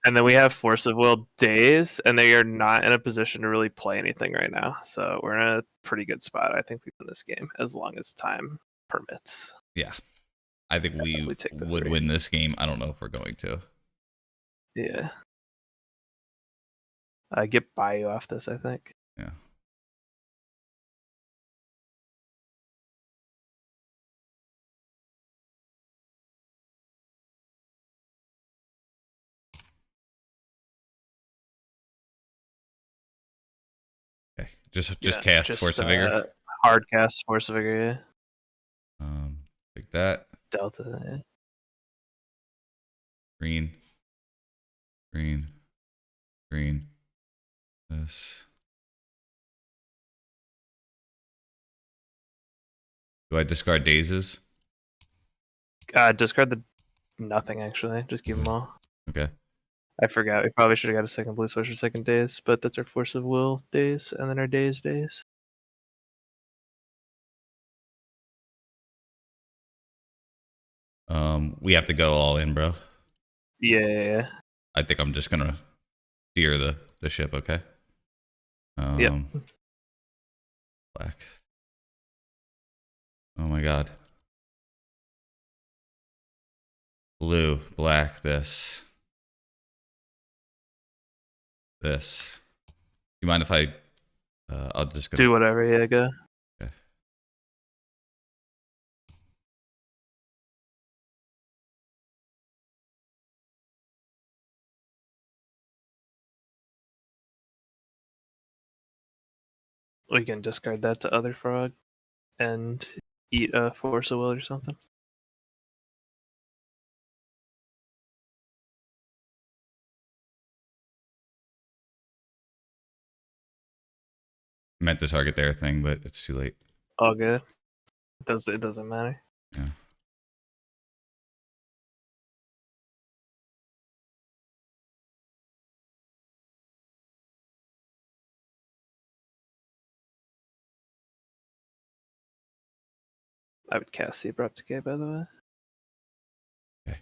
Speaker 2: And then we have Force of Will Daze, and they are not in a position to really play anything right now. So we're in a pretty good spot, I think, we win this game, as long as time permits.
Speaker 1: Yeah. I think we would win this game. I don't know if we're going to.
Speaker 2: Yeah. I get Bayou off this, I think.
Speaker 1: Yeah. Okay. Just cast Force of Vigor.
Speaker 2: Hard cast Force of Vigor, yeah.
Speaker 1: Like that.
Speaker 2: Delta, yeah.
Speaker 1: Green. This. Do I discard Dazes?
Speaker 2: Discard the nothing, actually. Just keep them all.
Speaker 1: Okay.
Speaker 2: I forgot. We probably should have got a second Blue Switch or second Daze, but that's our Force of Will days, and then our Daze.
Speaker 1: We have to go all in, bro.
Speaker 2: Yeah.
Speaker 1: I think I'm just gonna steer the ship, okay?
Speaker 2: Yep.
Speaker 1: Black. Oh my god. Blue, black, this. You mind if I I'll just go
Speaker 2: do whatever, yeah, go.
Speaker 1: Okay.
Speaker 2: We can discard that to other frog and eat a Force of Will or something.
Speaker 1: Meant to target their thing, but it's too late.
Speaker 2: All good. It doesn't matter.
Speaker 1: Yeah.
Speaker 2: I would cast the Abrupt Decay, by the way.
Speaker 1: Okay.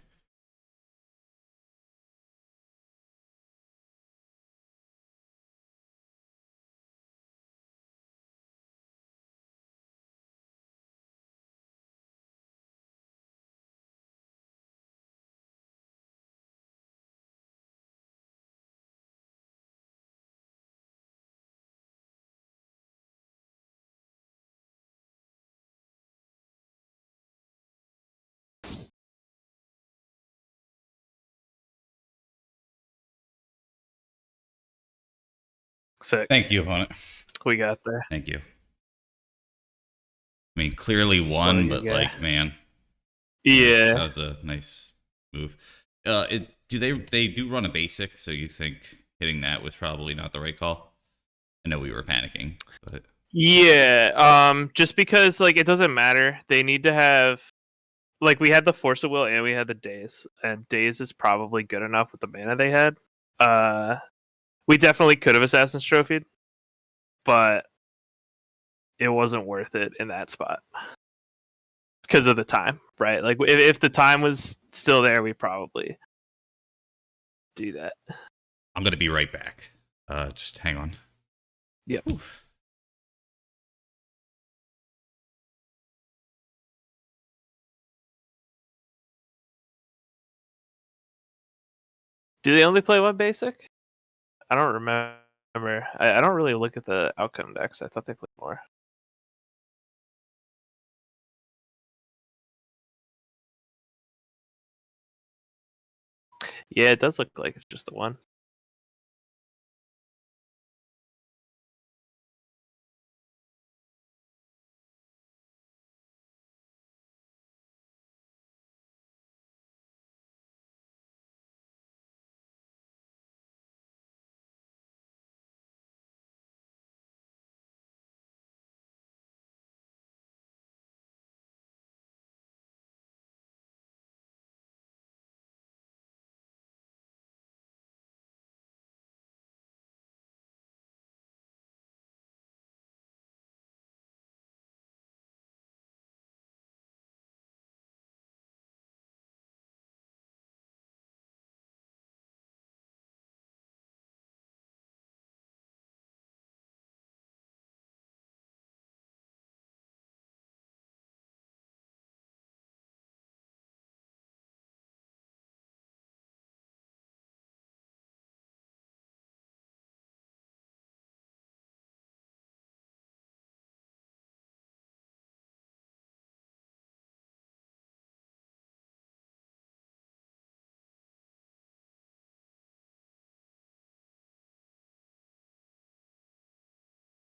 Speaker 2: Sick.
Speaker 1: Thank you, opponent.
Speaker 2: We got there.
Speaker 1: Thank you. I mean, clearly won, but like, man.
Speaker 2: Yeah.
Speaker 1: That was a nice move. They do run a basic, so you think hitting that was probably not the right call? I know we were panicking, but
Speaker 2: Yeah. Just because like it doesn't matter. They need to have like we had the Force of Will and we had the Daze, and Daze is probably good enough with the mana they had. We definitely could have Assassin's Trophied, but it wasn't worth it in that spot because of the time, right? Like if the time was still there, we probably do that.
Speaker 1: I'm gonna be right back. Just hang on.
Speaker 2: Yep.
Speaker 1: Oof.
Speaker 2: Do they only play one basic? I don't remember. I don't really look at the outcome decks. I thought they played more. Yeah, it does look like it's just the one.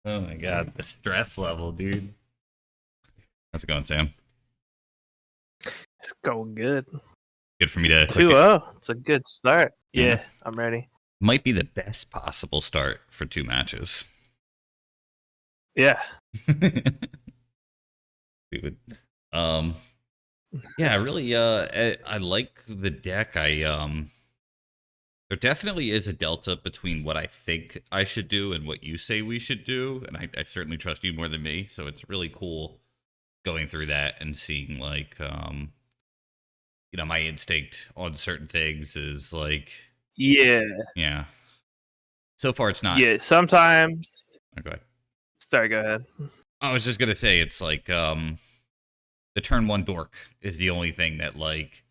Speaker 1: Oh my god, the stress level, dude. How's it going, Sam?
Speaker 2: It's going good.
Speaker 1: Good for me to click it.
Speaker 2: 2-0. It's a good start.
Speaker 1: Yeah.
Speaker 2: Yeah, I'm ready.
Speaker 1: Might be the best possible start for 2 matches.
Speaker 2: Yeah.
Speaker 1: Stupid. Yeah, really I like the deck. There definitely is a delta between what I think I should do and what you say we should do, and I certainly trust you more than me, so it's really cool going through that and seeing like my instinct on certain things is like
Speaker 2: Yeah.
Speaker 1: So far it's not.
Speaker 2: Yeah, sometimes.
Speaker 1: Oh, go ahead.
Speaker 2: Sorry, go ahead.
Speaker 1: I was just gonna say it's like the turn 1 dork is the only thing that like,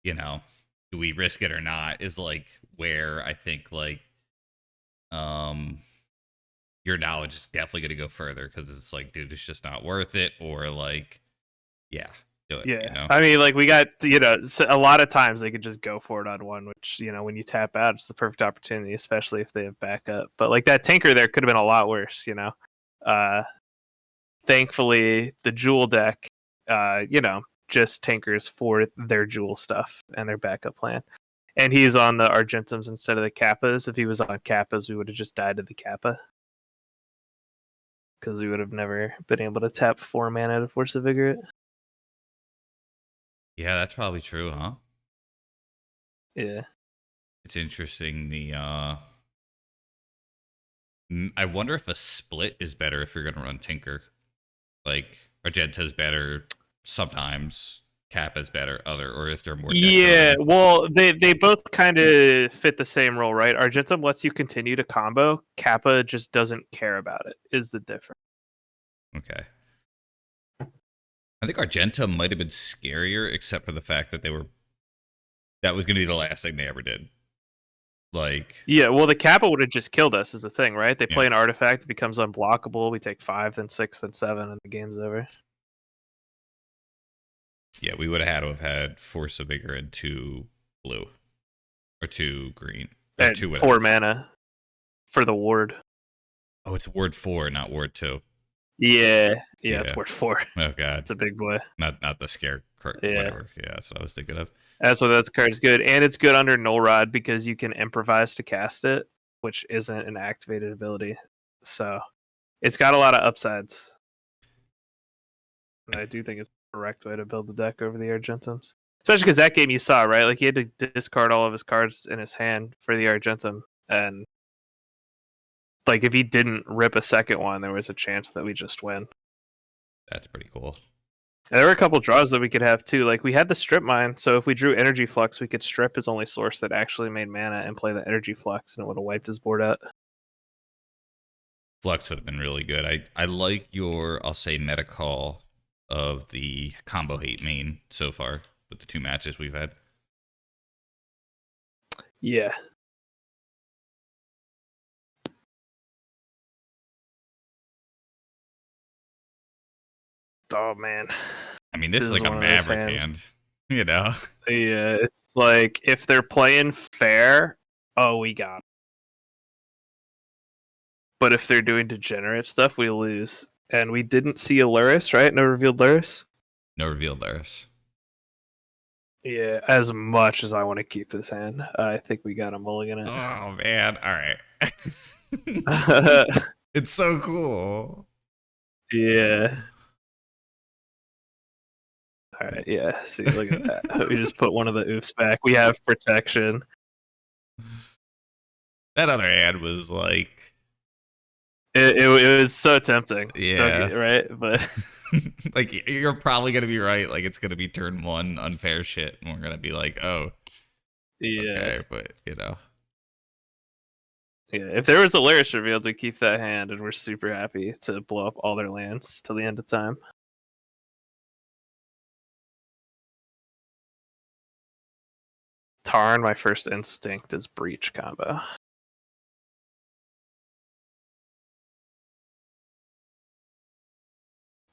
Speaker 1: do we risk it or not is like where I think like your knowledge is definitely gonna go further because it's like, dude, it's just not worth it, or like, yeah, do it.
Speaker 2: Yeah. I mean, like we got, a lot of times they could just go for it on one, which, when you tap out, it's the perfect opportunity, especially if they have backup. But like that Tinker there could have been a lot worse, thankfully, the Jewel deck, just tinkers for their Jewel stuff and their backup plan. And he's on the Argentums instead of the Kappas. If he was on Kappas, we would have just died to the Kappa. Because we would have never been able to tap 4 mana to Force of Vigor it.
Speaker 1: Yeah, that's probably true, huh?
Speaker 2: Yeah.
Speaker 1: It's interesting. I wonder if a split is better if you're going to run Tinker. Like, Argenta's better sometimes, Kappa's better or if they're more deck
Speaker 2: Yeah,
Speaker 1: driven.
Speaker 2: well, they both kind of fit the same role, right? Argentum lets you continue to combo. Kappa just doesn't care about it, is the difference.
Speaker 1: Okay. I think Argenta might have been scarier, except for the fact that that was going to be the last thing they ever did. Like,
Speaker 2: yeah, well, the Kappa would have just killed us, is the thing, right? They play
Speaker 1: yeah.
Speaker 2: an artifact, it becomes unblockable. We take 5, then 6, then 7, and the game's over.
Speaker 1: Yeah, we would have had to have had Force of Vigor and 2 blue. Or 2 green. Or
Speaker 2: And
Speaker 1: 2
Speaker 2: 4
Speaker 1: whatever.
Speaker 2: mana for the ward.
Speaker 1: Oh, it's Ward 4, not Ward 2.
Speaker 2: Yeah, it's ward 4.
Speaker 1: Oh, God.
Speaker 2: It's a big boy.
Speaker 1: Not the scare, whatever. Yeah, that's what I was thinking of.
Speaker 2: That's what that card's good. And it's good under Null Rod because you can improvise to cast it, which isn't an activated ability. So it's got a lot of upsides. And I do think it's the correct way to build the deck over the Argentums. Especially because that game you saw, right? Like he had to discard all of his cards in his hand for the Argentum. And like if he didn't rip a second one, there was a chance that we just win.
Speaker 1: That's pretty cool.
Speaker 2: And there were a couple draws that we could have too. Like we had the strip mine, so if we drew Energy Flux, we could strip his only source that actually made mana and play the Energy Flux, and it would have wiped his board out.
Speaker 1: Flux would have been really good. I like your, I'll say, meta call of the combo hate main so far with the 2 matches we've had.
Speaker 2: Yeah. Oh man.
Speaker 1: I mean, this is like a
Speaker 2: one of those
Speaker 1: Maverick
Speaker 2: hands.
Speaker 1: hand, you know?
Speaker 2: Yeah, it's like if they're playing fair, we got 'em. But if they're doing degenerate stuff, we lose. And we didn't see a Luris, right? No revealed Luris?
Speaker 1: No revealed theirs.
Speaker 2: Yeah, as much as I want to keep this hand, I think we got a mulligan it.
Speaker 1: Oh, man. All right. It's so cool.
Speaker 2: Yeah. All right, yeah. See, look at that. We just put one of the oofs back. We have protection.
Speaker 1: That other hand was like...
Speaker 2: It was so tempting.
Speaker 1: Yeah.
Speaker 2: Right? But
Speaker 1: like, you're probably going to be right. Like, it's going to be turn 1 unfair shit. And we're going to be like, oh,
Speaker 2: yeah.
Speaker 1: okay. But, you know.
Speaker 2: Yeah, if there was a Luris revealed, we keep that hand, and we're super happy to blow up all their lands till the end of time. Tarn, my first instinct is Breach combo.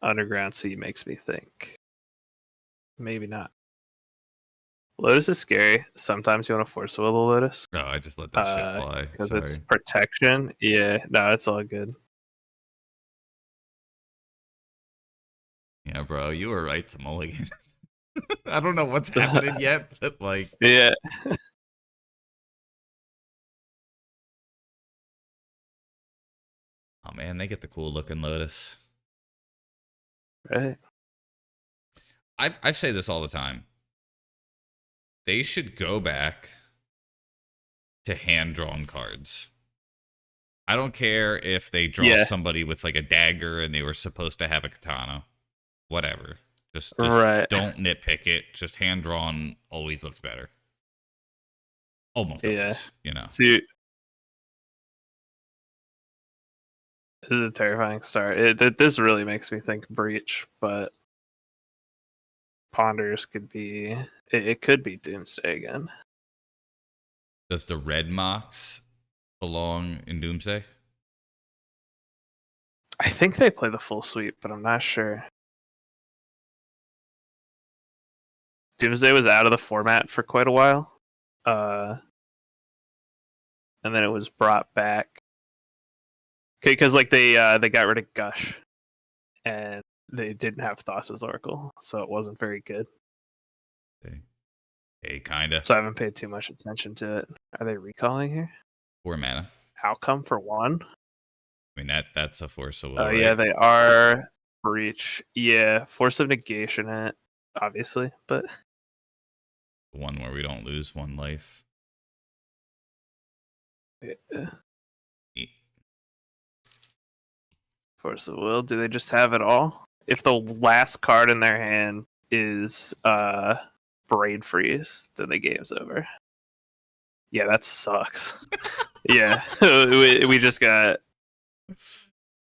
Speaker 2: Underground Sea makes me think. Maybe not. Lotus is scary. Sometimes you want to force will the Lotus.
Speaker 1: No, I just let that shit fly.
Speaker 2: Because
Speaker 1: Sorry.
Speaker 2: it's protection. Yeah, no, it's all good.
Speaker 1: Yeah, bro, you were right to mulligan. I don't know what's happening yet, but like...
Speaker 2: Yeah.
Speaker 1: Oh, man, they get the cool looking Lotus.
Speaker 2: Right.
Speaker 1: I say this all the time. They should go back to hand-drawn cards. I don't care if they draw somebody with like a dagger and they were supposed to have a katana. Whatever. Just
Speaker 2: right.
Speaker 1: Don't nitpick it. Just hand-drawn always looks better. Almost always, you know.
Speaker 2: See, this is a terrifying start. This really makes me think Breach, but Ponders could be... It could be Doomsday again.
Speaker 1: Does the red Mox belong in Doomsday?
Speaker 2: I think they play the full sweep, but I'm not sure. Doomsday was out of the format for quite a while. And then it was brought back. Because like they got rid of Gush. and they didn't have Thassa's Oracle, so it wasn't very good.
Speaker 1: Hey, kinda.
Speaker 2: So I haven't paid too much attention to it. Are they recalling here?
Speaker 1: 4 mana.
Speaker 2: Outcome for 1?
Speaker 1: I mean, that's a force of will,
Speaker 2: Oh
Speaker 1: right?
Speaker 2: yeah, they are breach. Yeah, force of negation it, obviously, but
Speaker 1: The one where we don't lose 1 life.
Speaker 2: yeah.
Speaker 1: Neat.
Speaker 2: Force of will. Do they just have it all? If the last card in their hand is Braid Freeze, then the game's over. Yeah, that sucks. Yeah, we just got.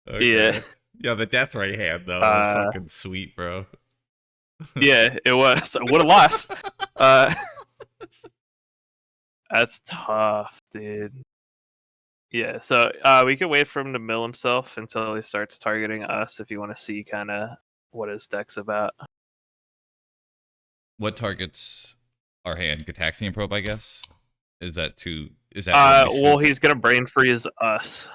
Speaker 1: Okay.
Speaker 2: Yeah.
Speaker 1: Yeah, the death ray hand though was fucking sweet, bro.
Speaker 2: Yeah, it was. I would have lost. That's tough, dude. Yeah, so we could wait for him to mill himself until he starts targeting us if you want to see kind of what his deck's about.
Speaker 1: What targets our hand? Gataxian probe, I guess. Is that too? Is that what we
Speaker 2: Well, he's gonna brain freeze us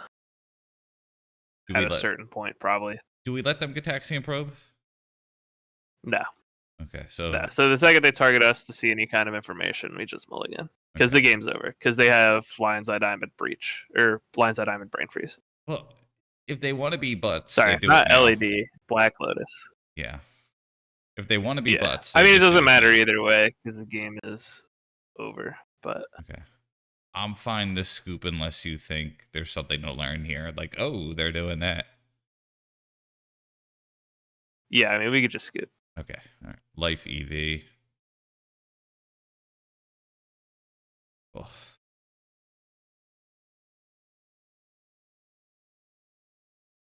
Speaker 1: do
Speaker 2: at
Speaker 1: we
Speaker 2: a
Speaker 1: let?
Speaker 2: certain point, probably.
Speaker 1: Do we let them Gataxian probe?
Speaker 2: No,
Speaker 1: Okay, so
Speaker 2: no. So the second they target us to see any kind of information, we just mulligan because
Speaker 1: okay.
Speaker 2: the game's over. Because they have Lion's Eye Diamond breach or Lion's Eye Diamond brain freeze.
Speaker 1: Well, if they want to be butts, they
Speaker 2: Sorry,
Speaker 1: do it
Speaker 2: not
Speaker 1: now.
Speaker 2: LED. Black Lotus.
Speaker 1: Yeah. If they want to be
Speaker 2: Yeah,
Speaker 1: butts,
Speaker 2: I
Speaker 1: they
Speaker 2: mean it
Speaker 1: just do
Speaker 2: doesn't
Speaker 1: it
Speaker 2: matter
Speaker 1: now.
Speaker 2: either way because the game is over. But
Speaker 1: Okay. I'm fine to scoop unless you think there's something to learn here. Like, oh, they're doing that.
Speaker 2: yeah, I mean we could just skip.
Speaker 1: Okay. All right. Life EV. Oh.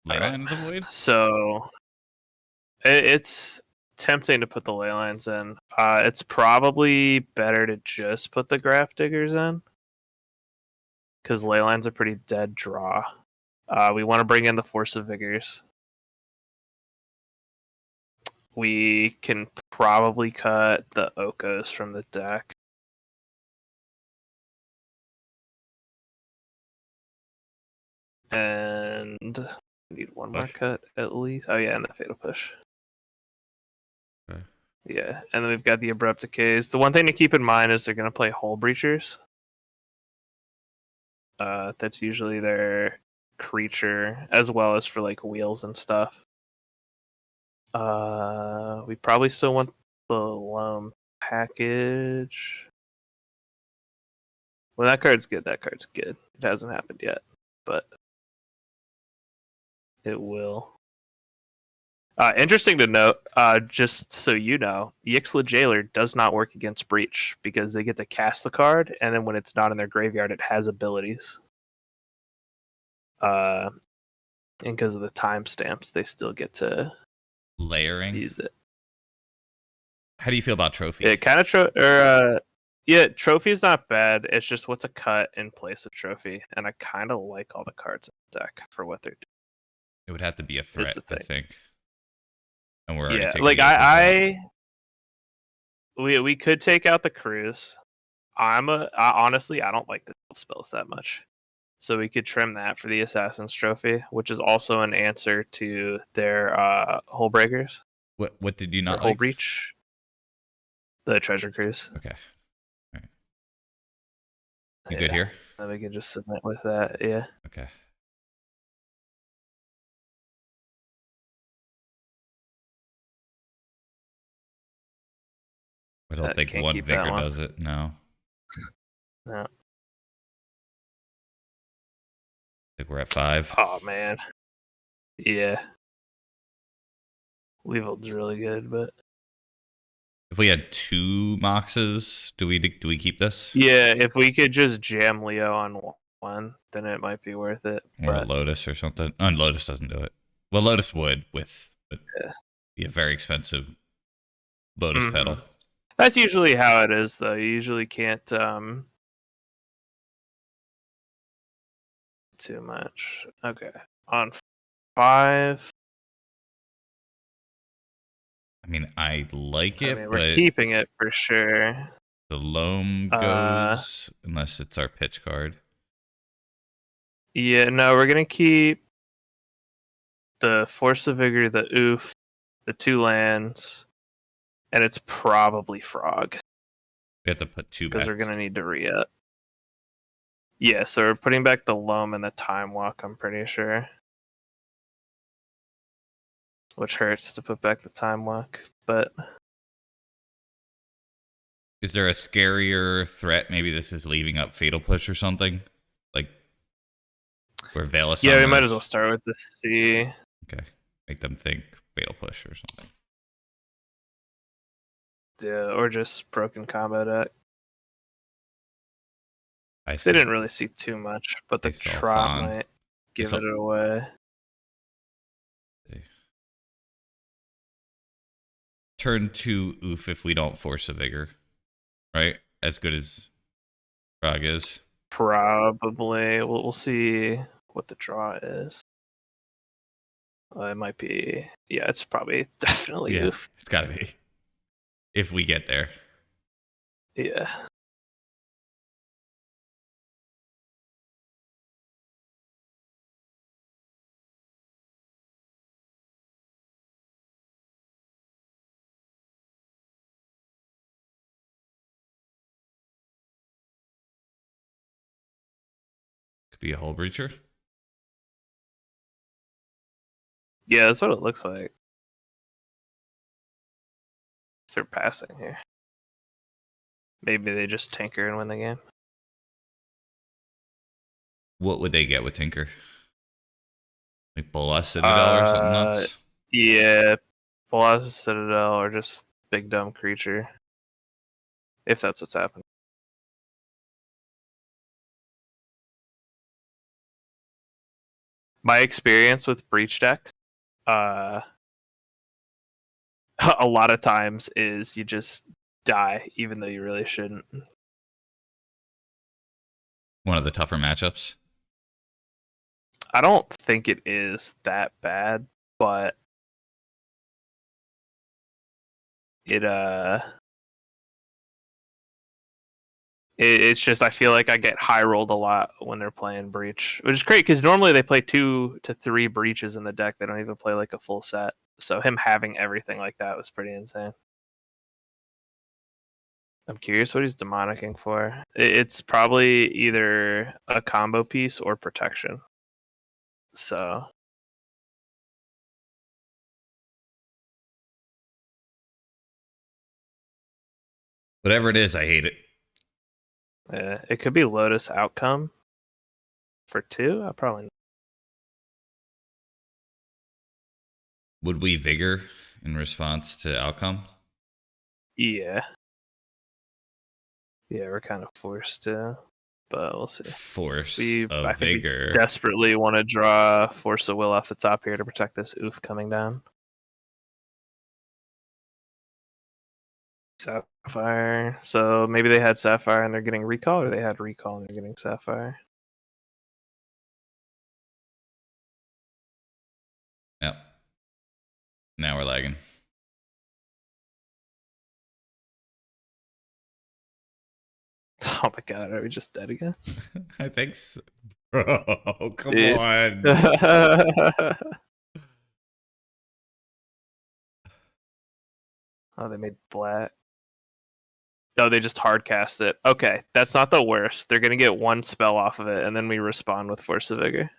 Speaker 1: Leyline of the Void?
Speaker 2: So it's tempting to put the ley lines in. It's probably better to just put the graph diggers in because ley lines are pretty dead draw. We want to bring in the force of vigors. We can probably cut the Okos from the deck. And need one more
Speaker 1: Push.
Speaker 2: cut at least. Oh yeah, and the fatal push.
Speaker 1: Okay.
Speaker 2: Yeah, and then we've got the abrupt decays. The one thing to keep in mind is they're going to play hull breachers. That's usually their creature, as well as for like wheels and stuff. We probably still want the loam package. When that card's good, that card's good. It hasn't happened yet, but it will. Interesting to note, just so you know, Yixla Jailer does not work against Breach because they get to cast the card, and then when it's not in their graveyard, it has abilities. And because of the timestamps, they still get to
Speaker 1: Layering.
Speaker 2: use it.
Speaker 1: How do you feel about Trophy?
Speaker 2: It kind of yeah, Trophy's not bad. It's just what's a cut in place of Trophy, and I kind of like all the cards in the deck for what they're doing.
Speaker 1: It would have to be a threat,
Speaker 2: the
Speaker 1: I
Speaker 2: thing.
Speaker 1: think. And we're already
Speaker 2: Yeah,
Speaker 1: taking
Speaker 2: like
Speaker 1: the
Speaker 2: we could take out the cruise. Honestly, I don't like the spells that much, so we could trim that for the Assassin's Trophy, which is also an answer to their Hull Breakers
Speaker 1: What did you
Speaker 2: or
Speaker 1: not
Speaker 2: Hull
Speaker 1: like?
Speaker 2: Breach, the Treasure Cruise.
Speaker 1: Okay. All right. You good here?
Speaker 2: And we can just submit with that. Yeah.
Speaker 1: Okay. I don't think
Speaker 2: Can't
Speaker 1: one
Speaker 2: keep that
Speaker 1: vigor
Speaker 2: one.
Speaker 1: does it. No.
Speaker 2: No.
Speaker 1: I think we're at 5.
Speaker 2: Oh man. Yeah. Weevil's really good, but
Speaker 1: If we had 2 Moxes, do we keep this?
Speaker 2: yeah, if we could just jam Leo on one, then it might be worth it.
Speaker 1: Or a
Speaker 2: But
Speaker 1: Lotus or something? Oh, Lotus doesn't do it. Well, Lotus would but
Speaker 2: yeah.
Speaker 1: be a very expensive Lotus pedal.
Speaker 2: That's usually how it is, though. You usually can't too much. Okay, on 5.
Speaker 1: I mean, I like it,
Speaker 2: I mean, we're
Speaker 1: but
Speaker 2: keeping it for sure.
Speaker 1: the loam goes unless it's our pitch card.
Speaker 2: Yeah, no, we're gonna keep the Force of Vigor, the Ouphed, the 2 lands, and it's probably Frog
Speaker 1: We have to put 2
Speaker 2: because
Speaker 1: back.
Speaker 2: they're gonna need to re-up. Yeah, so we're putting back the Loam and the Time Walk, I'm pretty sure. Which hurts to put back the Time Walk, but
Speaker 1: Is there a scarier threat? Maybe this is leaving up Fatal Push or something? Like, where Veil of
Speaker 2: yeah, we
Speaker 1: Summer
Speaker 2: might as well start with the C.
Speaker 1: Okay. Make them think Fatal Push or something.
Speaker 2: Yeah, or just Broken Combo deck.
Speaker 1: I
Speaker 2: They
Speaker 1: see.
Speaker 2: didn't really see too much, but the
Speaker 1: They saw
Speaker 2: Trot
Speaker 1: Fond.
Speaker 2: might give
Speaker 1: saw-
Speaker 2: it away.
Speaker 1: Turn 2 Oof if we don't Force a Vigor. Right? As good as Frog is.
Speaker 2: Probably. We'll see what the draw is. It might be. Yeah, it's probably definitely
Speaker 1: Yeah,
Speaker 2: Oof.
Speaker 1: it's gotta be. If we get there.
Speaker 2: Yeah.
Speaker 1: Could be a Hull Breacher.
Speaker 2: Yeah, that's what it looks like. If they're passing here. Maybe they just tinker and win the game.
Speaker 1: What would they get with Tinker? Like Bolas Citadel or something nuts?
Speaker 2: Yeah, Colossus Citadel or just big dumb creature. If that's what's happening. My experience with breach decks, uh, a lot of times is you just die even though you really shouldn't.
Speaker 1: One of the tougher matchups.
Speaker 2: I don't think it is that bad, but it's just I feel like I get high rolled a lot when they're playing breach, which is great because normally they play 2 to 3 breaches in the deck. They don't even play like a full set. So him having everything like that was pretty insane. I'm curious what he's demonicking for. It's probably either a combo piece or protection. So
Speaker 1: Whatever it is, I hate it.
Speaker 2: it could be Lotus Outcome for 2. I probably.
Speaker 1: Would we Vigor in response to Outcome?
Speaker 2: Yeah. Yeah, we're kind of forced to, but we'll see.
Speaker 1: Force
Speaker 2: I
Speaker 1: of
Speaker 2: think we
Speaker 1: Vigor.
Speaker 2: desperately want to draw Force of Will off the top here to protect this Oof coming down. Sapphire. So maybe they had Sapphire and they're getting Recall, or they had Recall and they're getting Sapphire.
Speaker 1: Yep. Now we're lagging.
Speaker 2: Oh my god, are we just dead again?
Speaker 1: I think so. Bro, come
Speaker 2: Yeah.
Speaker 1: on.
Speaker 2: Oh, they made black. Oh, they just hard cast it. Okay, that's not the worst. They're gonna get 1 spell off of it, and then we respond with Force of Vigor.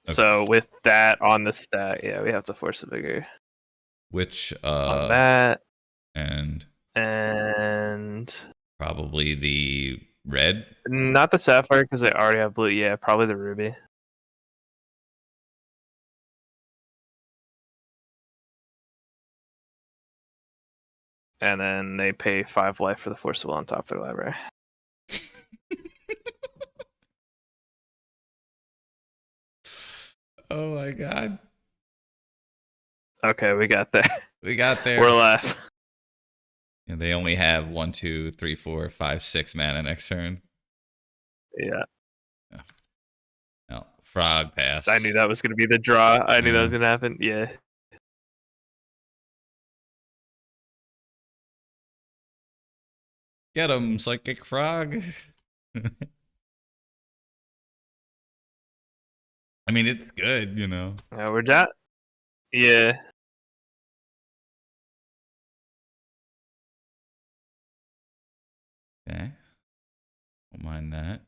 Speaker 1: Okay.
Speaker 2: So with that on the stat, yeah, we have to Force of Vigor
Speaker 1: Which
Speaker 2: on that,
Speaker 1: and
Speaker 2: and
Speaker 1: probably the red.
Speaker 2: not the Sapphire because they already have blue. Yeah, probably the Ruby. And then they pay 5 life for the Force of Will on top of their library.
Speaker 1: Oh my god.
Speaker 2: Okay, we got that.
Speaker 1: We got there.
Speaker 2: We're live.
Speaker 1: And they only have 1, 2, 3, 4, 5, 6 mana next turn.
Speaker 2: Yeah.
Speaker 1: No. Frog pass.
Speaker 2: I knew that was going to be the draw. I knew that was going to happen. Yeah.
Speaker 1: Get him, Psychic Frog. I mean, it's good, you know.
Speaker 2: We're down. Yeah.
Speaker 1: Okay, don't mind that.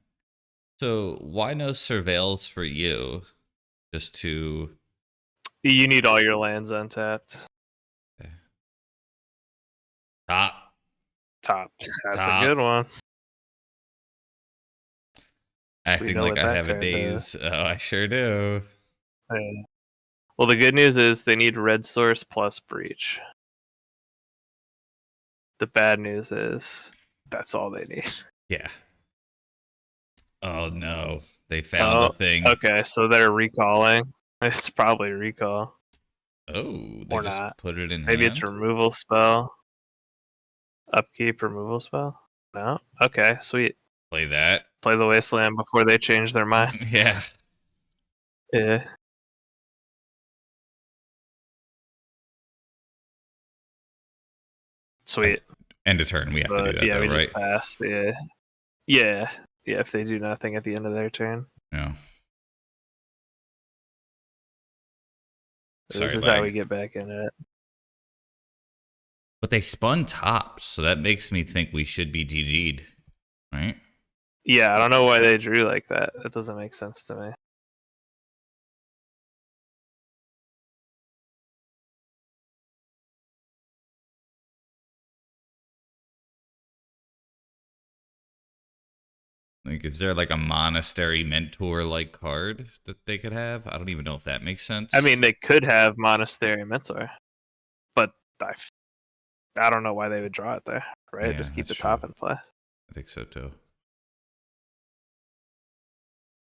Speaker 1: So why no surveils for you? Just to
Speaker 2: You need all your lands untapped.
Speaker 1: okay. Top,
Speaker 2: Top. That's a
Speaker 1: top.
Speaker 2: good one. We
Speaker 1: Acting
Speaker 2: know
Speaker 1: like
Speaker 2: what
Speaker 1: I
Speaker 2: that
Speaker 1: have a
Speaker 2: card
Speaker 1: daze.
Speaker 2: does.
Speaker 1: Oh, I sure do.
Speaker 2: Yeah. Well, the good news is they need red source plus breach. The bad news is that's all they need.
Speaker 1: Yeah. Oh no, they found a
Speaker 2: Oh,
Speaker 1: thing.
Speaker 2: okay. So they're recalling. It's probably recall
Speaker 1: Oh, they
Speaker 2: or
Speaker 1: just
Speaker 2: not.
Speaker 1: put it in
Speaker 2: Maybe it's
Speaker 1: hand.
Speaker 2: removal spell. Upkeep removal spell. No. Okay. Sweet.
Speaker 1: Play that.
Speaker 2: Play the wasteland before they change their mind.
Speaker 1: Yeah.
Speaker 2: Yeah. Sweet.
Speaker 1: End of turn. We have to do
Speaker 2: But
Speaker 1: that
Speaker 2: yeah,
Speaker 1: though,
Speaker 2: we just
Speaker 1: right?
Speaker 2: passed. Yeah. Yeah. Yeah. If they do nothing at the end of their turn,
Speaker 1: No.
Speaker 2: this
Speaker 1: Sorry,
Speaker 2: is how
Speaker 1: lag.
Speaker 2: we get back into it.
Speaker 1: But they spun tops, so that makes me think we should be GG'd, right?
Speaker 2: Yeah, I don't know why they drew like that. That doesn't make sense to me.
Speaker 1: Like, is there like a monastery mentor like card that they could have? I don't even know if that makes
Speaker 2: I mean,
Speaker 1: sense.
Speaker 2: they could have Monastery Mentor, but I don't know why they would draw it there, right?
Speaker 1: Yeah,
Speaker 2: Just keep
Speaker 1: that's
Speaker 2: the
Speaker 1: true.
Speaker 2: top in play.
Speaker 1: I think so too.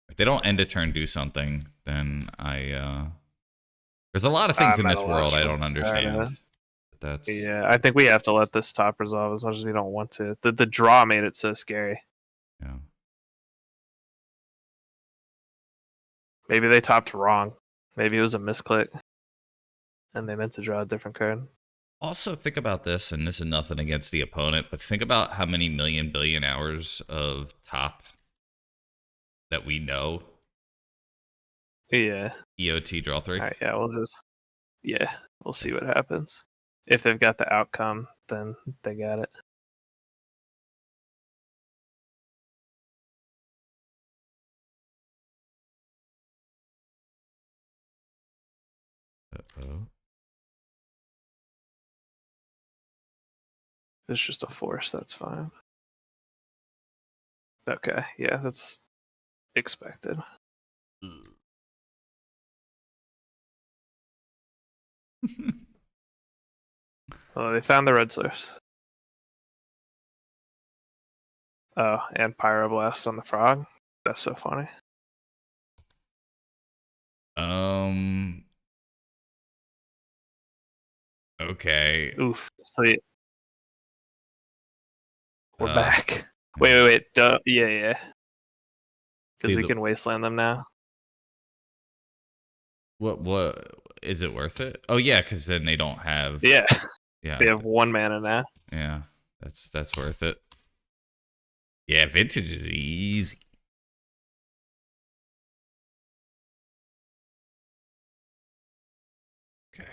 Speaker 1: If they don't end a turn do something, then there's a lot of things
Speaker 2: I'm
Speaker 1: in
Speaker 2: at a
Speaker 1: this world
Speaker 2: loss
Speaker 1: I
Speaker 2: for
Speaker 1: don't understand.
Speaker 2: this.
Speaker 1: But that's
Speaker 2: Yeah, I think we have to let this top resolve as much as we don't want to. The draw made it so scary.
Speaker 1: yeah.
Speaker 2: Maybe they topped wrong. Maybe it was a misclick, and they meant to draw a different card.
Speaker 1: Also think about this, and this is nothing against the opponent, but think about how many million billion hours of top that we know.
Speaker 2: Yeah.
Speaker 1: EOT draw
Speaker 2: All
Speaker 1: 3.
Speaker 2: right. Yeah. We'll see what happens. If they've got the outcome, then they got it.
Speaker 1: Uh-oh.
Speaker 2: It's just a force. That's fine. Okay. Yeah, that's expected. Oh, they found the red source. Oh, and Pyroblast on the frog. That's so funny.
Speaker 1: um. Okay.
Speaker 2: Oof. Sweet. We're
Speaker 1: Uh.
Speaker 2: back. Wait. Duh. Yeah. Because we
Speaker 1: The,
Speaker 2: can wasteland them now.
Speaker 1: what is it worth it? Oh yeah, because then they don't have.
Speaker 2: Yeah.
Speaker 1: Yeah.
Speaker 2: They have 1 mana now.
Speaker 1: Yeah. That's worth it. Yeah, vintage is easy. Okay.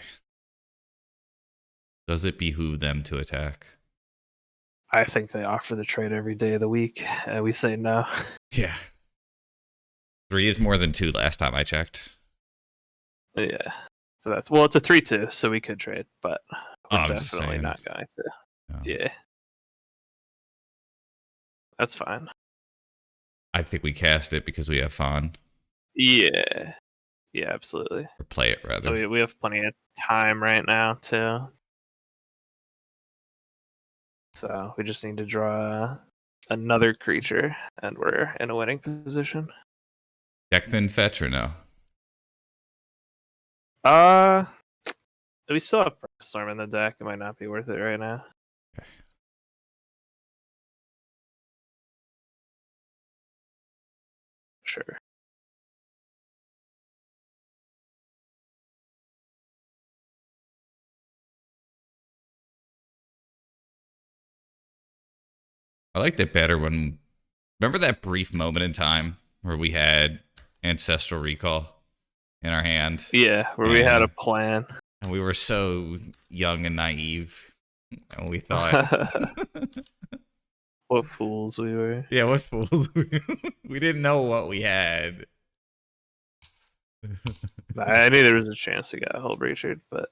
Speaker 1: Does it behoove them to attack?
Speaker 2: I think they offer the trade every day of the week, and we say no.
Speaker 1: Yeah. 3 is more than 2 last time I checked.
Speaker 2: Yeah. So it's a 3/2, so we could trade, but
Speaker 1: Oh,
Speaker 2: we're
Speaker 1: I'm just
Speaker 2: definitely
Speaker 1: saying.
Speaker 2: not going to.
Speaker 1: No.
Speaker 2: Yeah. That's fine.
Speaker 1: I think we cast it because we have Fawn.
Speaker 2: Yeah. Yeah, absolutely.
Speaker 1: Or play it, rather.
Speaker 2: We have plenty of time right now, too. So we just need to draw another creature, and we're in a winning position.
Speaker 1: Deck then fetch or no?
Speaker 2: We still have Storm in the deck. It might not be worth it right now.
Speaker 1: Okay.
Speaker 2: Sure.
Speaker 1: I liked it better when. Remember that brief moment in time where we had Ancestral Recall? in our hand.
Speaker 2: Yeah, where we had a plan.
Speaker 1: And we were so young and naive. And we thought,
Speaker 2: What fools we were.
Speaker 1: yeah, what fools. We didn't know what we had.
Speaker 2: I knew there was a chance we got a Hull Breacher, but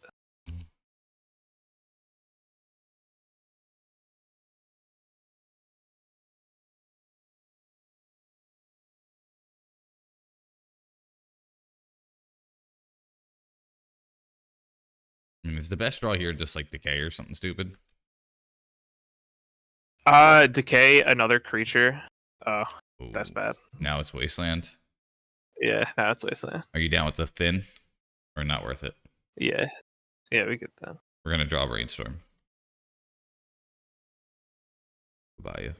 Speaker 1: I mean, is the best draw here just like Decay or something stupid?
Speaker 2: Decay, another creature. Oh,
Speaker 1: Ooh,
Speaker 2: that's bad.
Speaker 1: now it's Wasteland.
Speaker 2: Yeah, now it's Wasteland.
Speaker 1: Are you down with the thin? Or not worth it?
Speaker 2: Yeah. Yeah, we get that.
Speaker 1: We're going to draw Brainstorm. Buy you.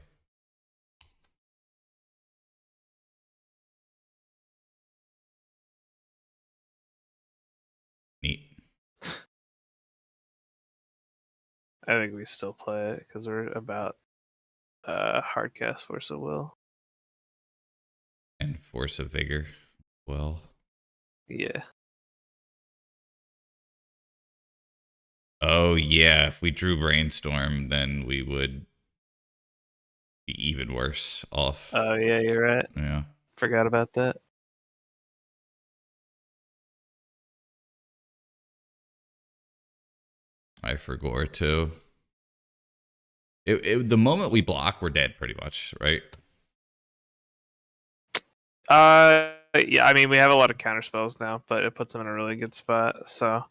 Speaker 1: Neat.
Speaker 2: I think we still play it because we're about hardcast Force of Will.
Speaker 1: And Force of Vigor. Well.
Speaker 2: Yeah.
Speaker 1: Oh, yeah. If we drew Brainstorm, then we would be even worse off.
Speaker 2: Oh, yeah, you're right.
Speaker 1: Yeah.
Speaker 2: Forgot about that.
Speaker 1: I forgot too. The moment we block, we're dead pretty much, right?
Speaker 2: Yeah, I mean, we have a lot of counter spells now, but it puts them in a really good spot. So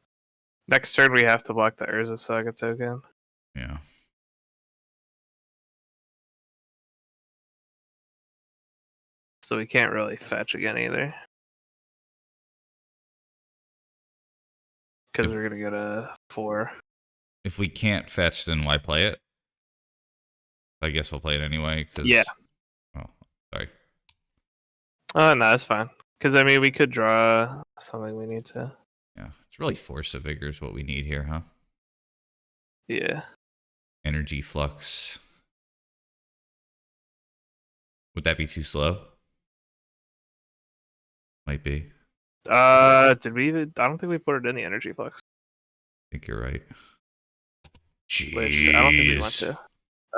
Speaker 2: next turn we have to block the Urza Saga token.
Speaker 1: Yeah.
Speaker 2: So we can't really fetch again either. Because we're going to go to 4.
Speaker 1: If we can't fetch, then why play it? I guess we'll play it anyway. Cause,
Speaker 2: yeah.
Speaker 1: Oh, sorry.
Speaker 2: Oh, no, that's fine. Because, I mean, we could draw something we need to.
Speaker 1: Yeah. It's really Force of Vigor is what we need here, huh?
Speaker 2: Yeah.
Speaker 1: Energy Flux. Would that be too slow? Might be.
Speaker 2: Did we even? I don't think we put it in the energy flux.
Speaker 1: I think you're right. Jeez.
Speaker 2: Which I don't think we want to.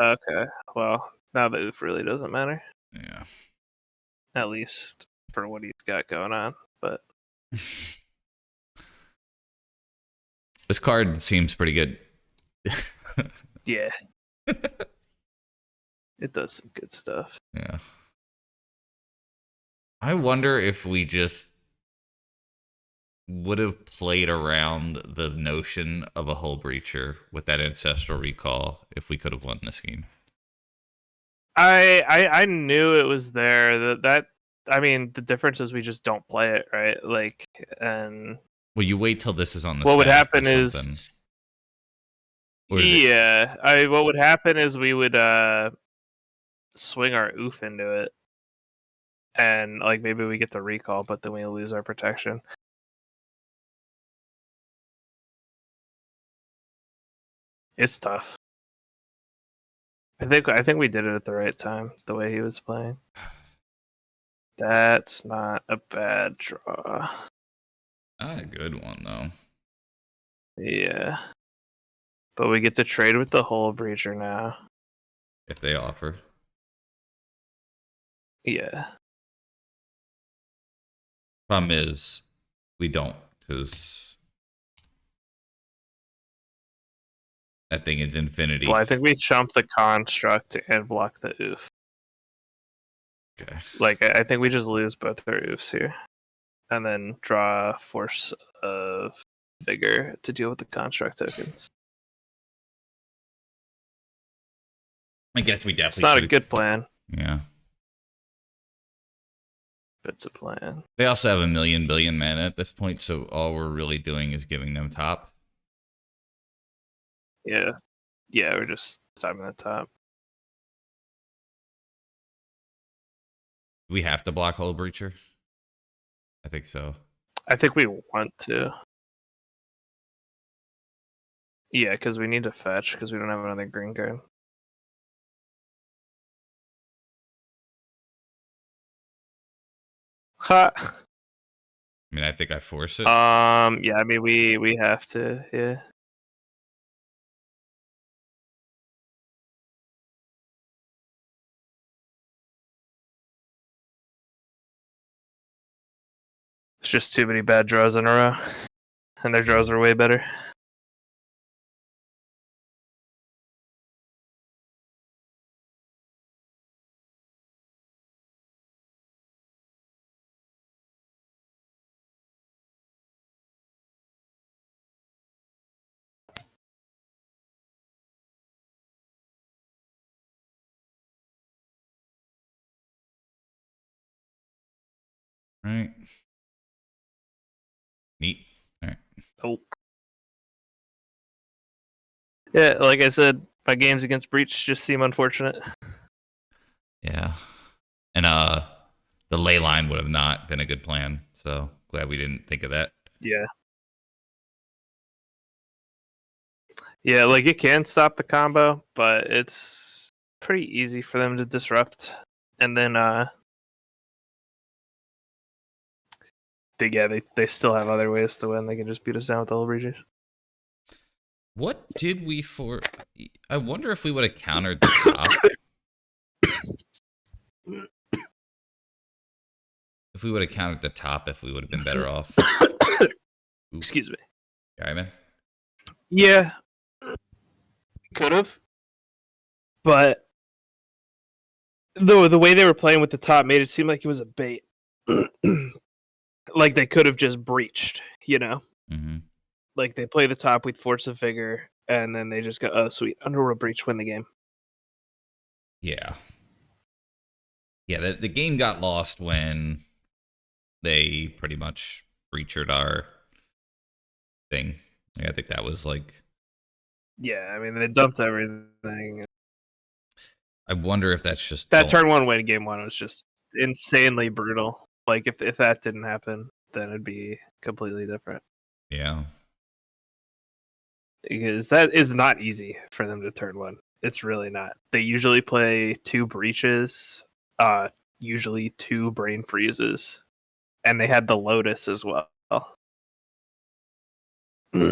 Speaker 2: Okay. Well, now the Ouphed really doesn't matter.
Speaker 1: Yeah.
Speaker 2: At least for what he's got going on. But
Speaker 1: This card seems pretty good.
Speaker 2: yeah. It does some good stuff.
Speaker 1: Yeah. I wonder if we just would have played around the notion of a Hull Breacher with that Ancestral Recall if we could have won this game.
Speaker 2: I knew it was there. That I mean, the difference is we just don't play it, right? Like, and
Speaker 1: Well, you wait till this is on the
Speaker 2: what would
Speaker 1: stack
Speaker 2: happen
Speaker 1: or
Speaker 2: is,
Speaker 1: something.
Speaker 2: what would happen is we would swing our Ouphed into it, and like maybe we get the recall, but then we lose our protection. It's tough. I think we did it at the right time, the way he was playing. That's not a bad draw.
Speaker 1: Not a good one, though.
Speaker 2: Yeah. But we get to trade with the Hull Breacher now.
Speaker 1: If they offer.
Speaker 2: Yeah.
Speaker 1: Problem is, we don't, because that thing is infinity.
Speaker 2: Well, I think we chump the construct and block the Ouphed.
Speaker 1: Okay.
Speaker 2: Like, I think we just lose both our Oufs here. And then draw Force of Vigor to deal with the construct tokens.
Speaker 1: I guess we definitely
Speaker 2: It's not
Speaker 1: should.
Speaker 2: a good plan.
Speaker 1: Yeah.
Speaker 2: But it's a plan.
Speaker 1: They also have a billion mana at this point, so all we're really doing is giving them top.
Speaker 2: Yeah. Yeah, we're just stopping the top.
Speaker 1: Do we have to block Hull Breacher? I think so.
Speaker 2: I think we want to. Yeah, because we need to fetch because we don't have another green card. Ha!
Speaker 1: mean, I think I force it.
Speaker 2: Yeah, I mean we have to, yeah. It's just too many bad draws in a row, and their draws are way better.
Speaker 1: Right. Neat. All right.
Speaker 2: Oh. Yeah, like I said, my games against Breach just seem unfortunate.
Speaker 1: Yeah. And the ley line would have not been a good plan. So glad we didn't think of that.
Speaker 2: Yeah. Yeah, like it can stop the combo, but it's pretty easy for them to disrupt. And then they still have other ways to win. They can just beat us down with all breaches.
Speaker 1: What did we for? I wonder if we would have countered the top. If we would have countered the top, if we would have been better off.
Speaker 2: Excuse me.
Speaker 1: All right, man.
Speaker 2: Yeah, could have, but the way they were playing with the top made it seem like it was a bait. Like they could have just breached, you know.
Speaker 1: Mm-hmm.
Speaker 2: Like they play the top, we'd force a vigor, and then they just go, oh sweet, underworld breach, win the game.
Speaker 1: Yeah. Yeah, the game got lost when they pretty much breached our thing. I think that was like.
Speaker 2: Yeah, I mean they dumped everything.
Speaker 1: I wonder if that's just
Speaker 2: That turn one win game one was just insanely brutal. Like if that didn't happen, then it'd be completely different.
Speaker 1: Yeah.
Speaker 2: Because that is not easy for them to turn one. It's really not. They usually play 2 breaches, usually 2 brain freezes, and they had the Lotus as well. So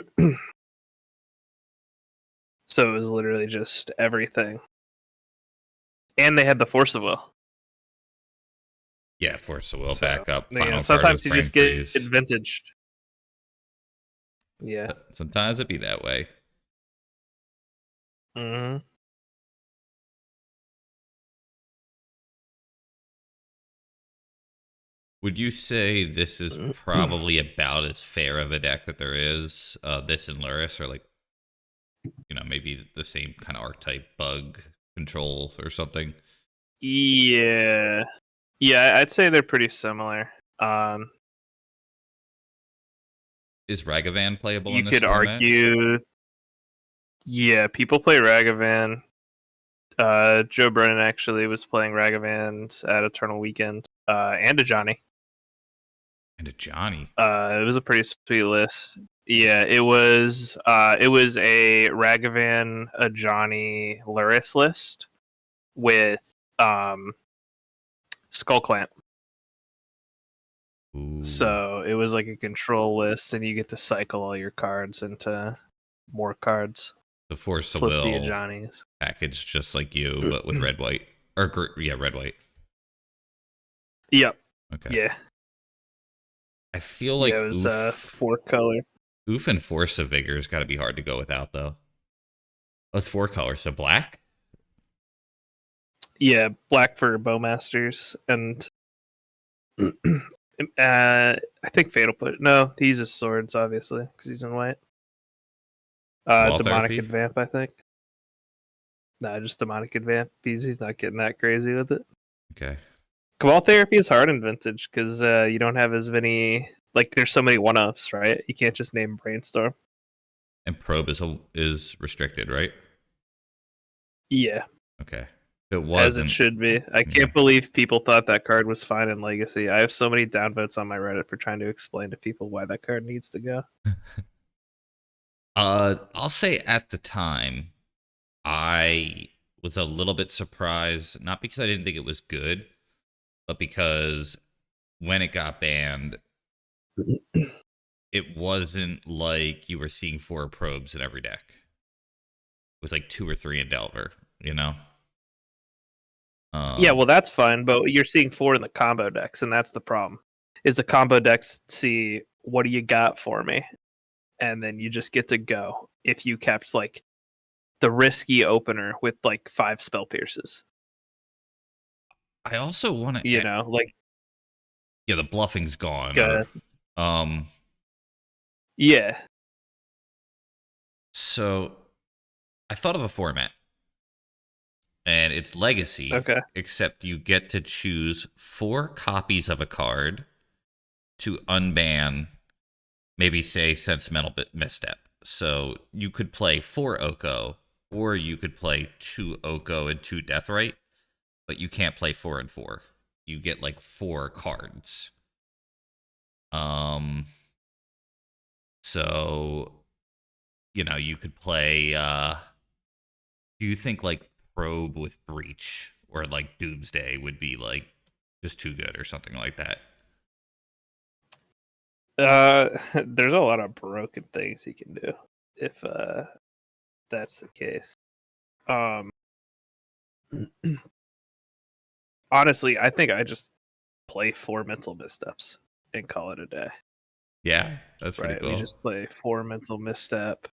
Speaker 2: it was literally just everything. And they had the Force of Will.
Speaker 1: Yeah, Force of Will back up.
Speaker 2: You know,
Speaker 1: Final
Speaker 2: sometimes
Speaker 1: card
Speaker 2: you
Speaker 1: with
Speaker 2: just
Speaker 1: brain
Speaker 2: get
Speaker 1: freeze.
Speaker 2: vintaged. Yeah.
Speaker 1: But sometimes it be that way.
Speaker 2: Mm-hmm.
Speaker 1: Would you say this is probably about as fair of a deck that there is? This and Luris are like, maybe the same kind of archetype, bug control or something.
Speaker 2: Yeah. Yeah, I'd say they're pretty similar.
Speaker 1: Is Ragavan playable
Speaker 2: You
Speaker 1: in this
Speaker 2: could
Speaker 1: format?
Speaker 2: argue. Yeah, people play Ragavan. Joe Brennan actually was playing Ragavans at Eternal Weekend, and a Johnny.
Speaker 1: And a Johnny.
Speaker 2: It was a pretty sweet list. Yeah, it was. It was a Ragavan, a Johnny, Luris list with Skull Clamp.
Speaker 1: Ooh.
Speaker 2: So it was like a control list, and you get to cycle all your cards into more cards.
Speaker 1: The Force of
Speaker 2: Flip the
Speaker 1: Will
Speaker 2: Johnnies.
Speaker 1: package, just like you, but with red white or red white.
Speaker 2: Yep.
Speaker 1: Okay.
Speaker 2: Yeah.
Speaker 1: I feel like
Speaker 2: it was
Speaker 1: Ouphed
Speaker 2: 4 color.
Speaker 1: and Force of Vigor's got to be hard to go without, though. Oh, it's 4 colors, so black.
Speaker 2: Yeah, black for Bowmasters, and I think Fatal put no. He uses swords, obviously, because he's in white.
Speaker 1: Wall
Speaker 2: Demonic
Speaker 1: therapy?
Speaker 2: Advamp, I think. Nah, just Demonic Advamp. He's not getting that crazy with it.
Speaker 1: Okay.
Speaker 2: Cabal Therapy is hard in Vintage because you don't have as many. Like, there's so many one-ups, right? You can't just name Brainstorm.
Speaker 1: And Probe is restricted, right?
Speaker 2: Yeah,
Speaker 1: Okay. If it wasn't,
Speaker 2: as it should be. I can't believe people thought that card was fine in Legacy. I have so many downvotes on my Reddit for trying to explain to people why that card needs to go.
Speaker 1: I'll say at the time, I was a little bit surprised, not because I didn't think it was good, but because when it got banned, it wasn't like you were seeing 4 probes in every deck. It was like 2 or 3 in Delver, you know?
Speaker 2: Yeah,
Speaker 1: Um,
Speaker 2: well, that's fine, but you're seeing 4 in the combo decks, and that's the problem. Is the combo decks see what do you got for me, and then you just get to go. If you kept like the risky opener with like 5 spell pierces,
Speaker 1: I also want to,
Speaker 2: like
Speaker 1: yeah, the bluffing's gone, or,
Speaker 2: uh,
Speaker 1: um,
Speaker 2: yeah,
Speaker 1: so I thought of a format, and it's Legacy,
Speaker 2: okay,
Speaker 1: except you get to choose 4 copies of a card to unban, maybe say Sentimental Misstep. So you could play 4 Oko, or you could play 2 Oko and 2 Deathrite, but you can't play 4 and 4. You get like 4 cards. Um, so you could play. Do you think like Probe with Breach or like Doomsday would be like just too good or something like that?
Speaker 2: there's a lot of broken things you can do if that's the case. Um, honestly, I think I just play 4 mental missteps and call it a day.
Speaker 1: Yeah, that's pretty
Speaker 2: Right, we
Speaker 1: cool.
Speaker 2: just play 4 mental misstep.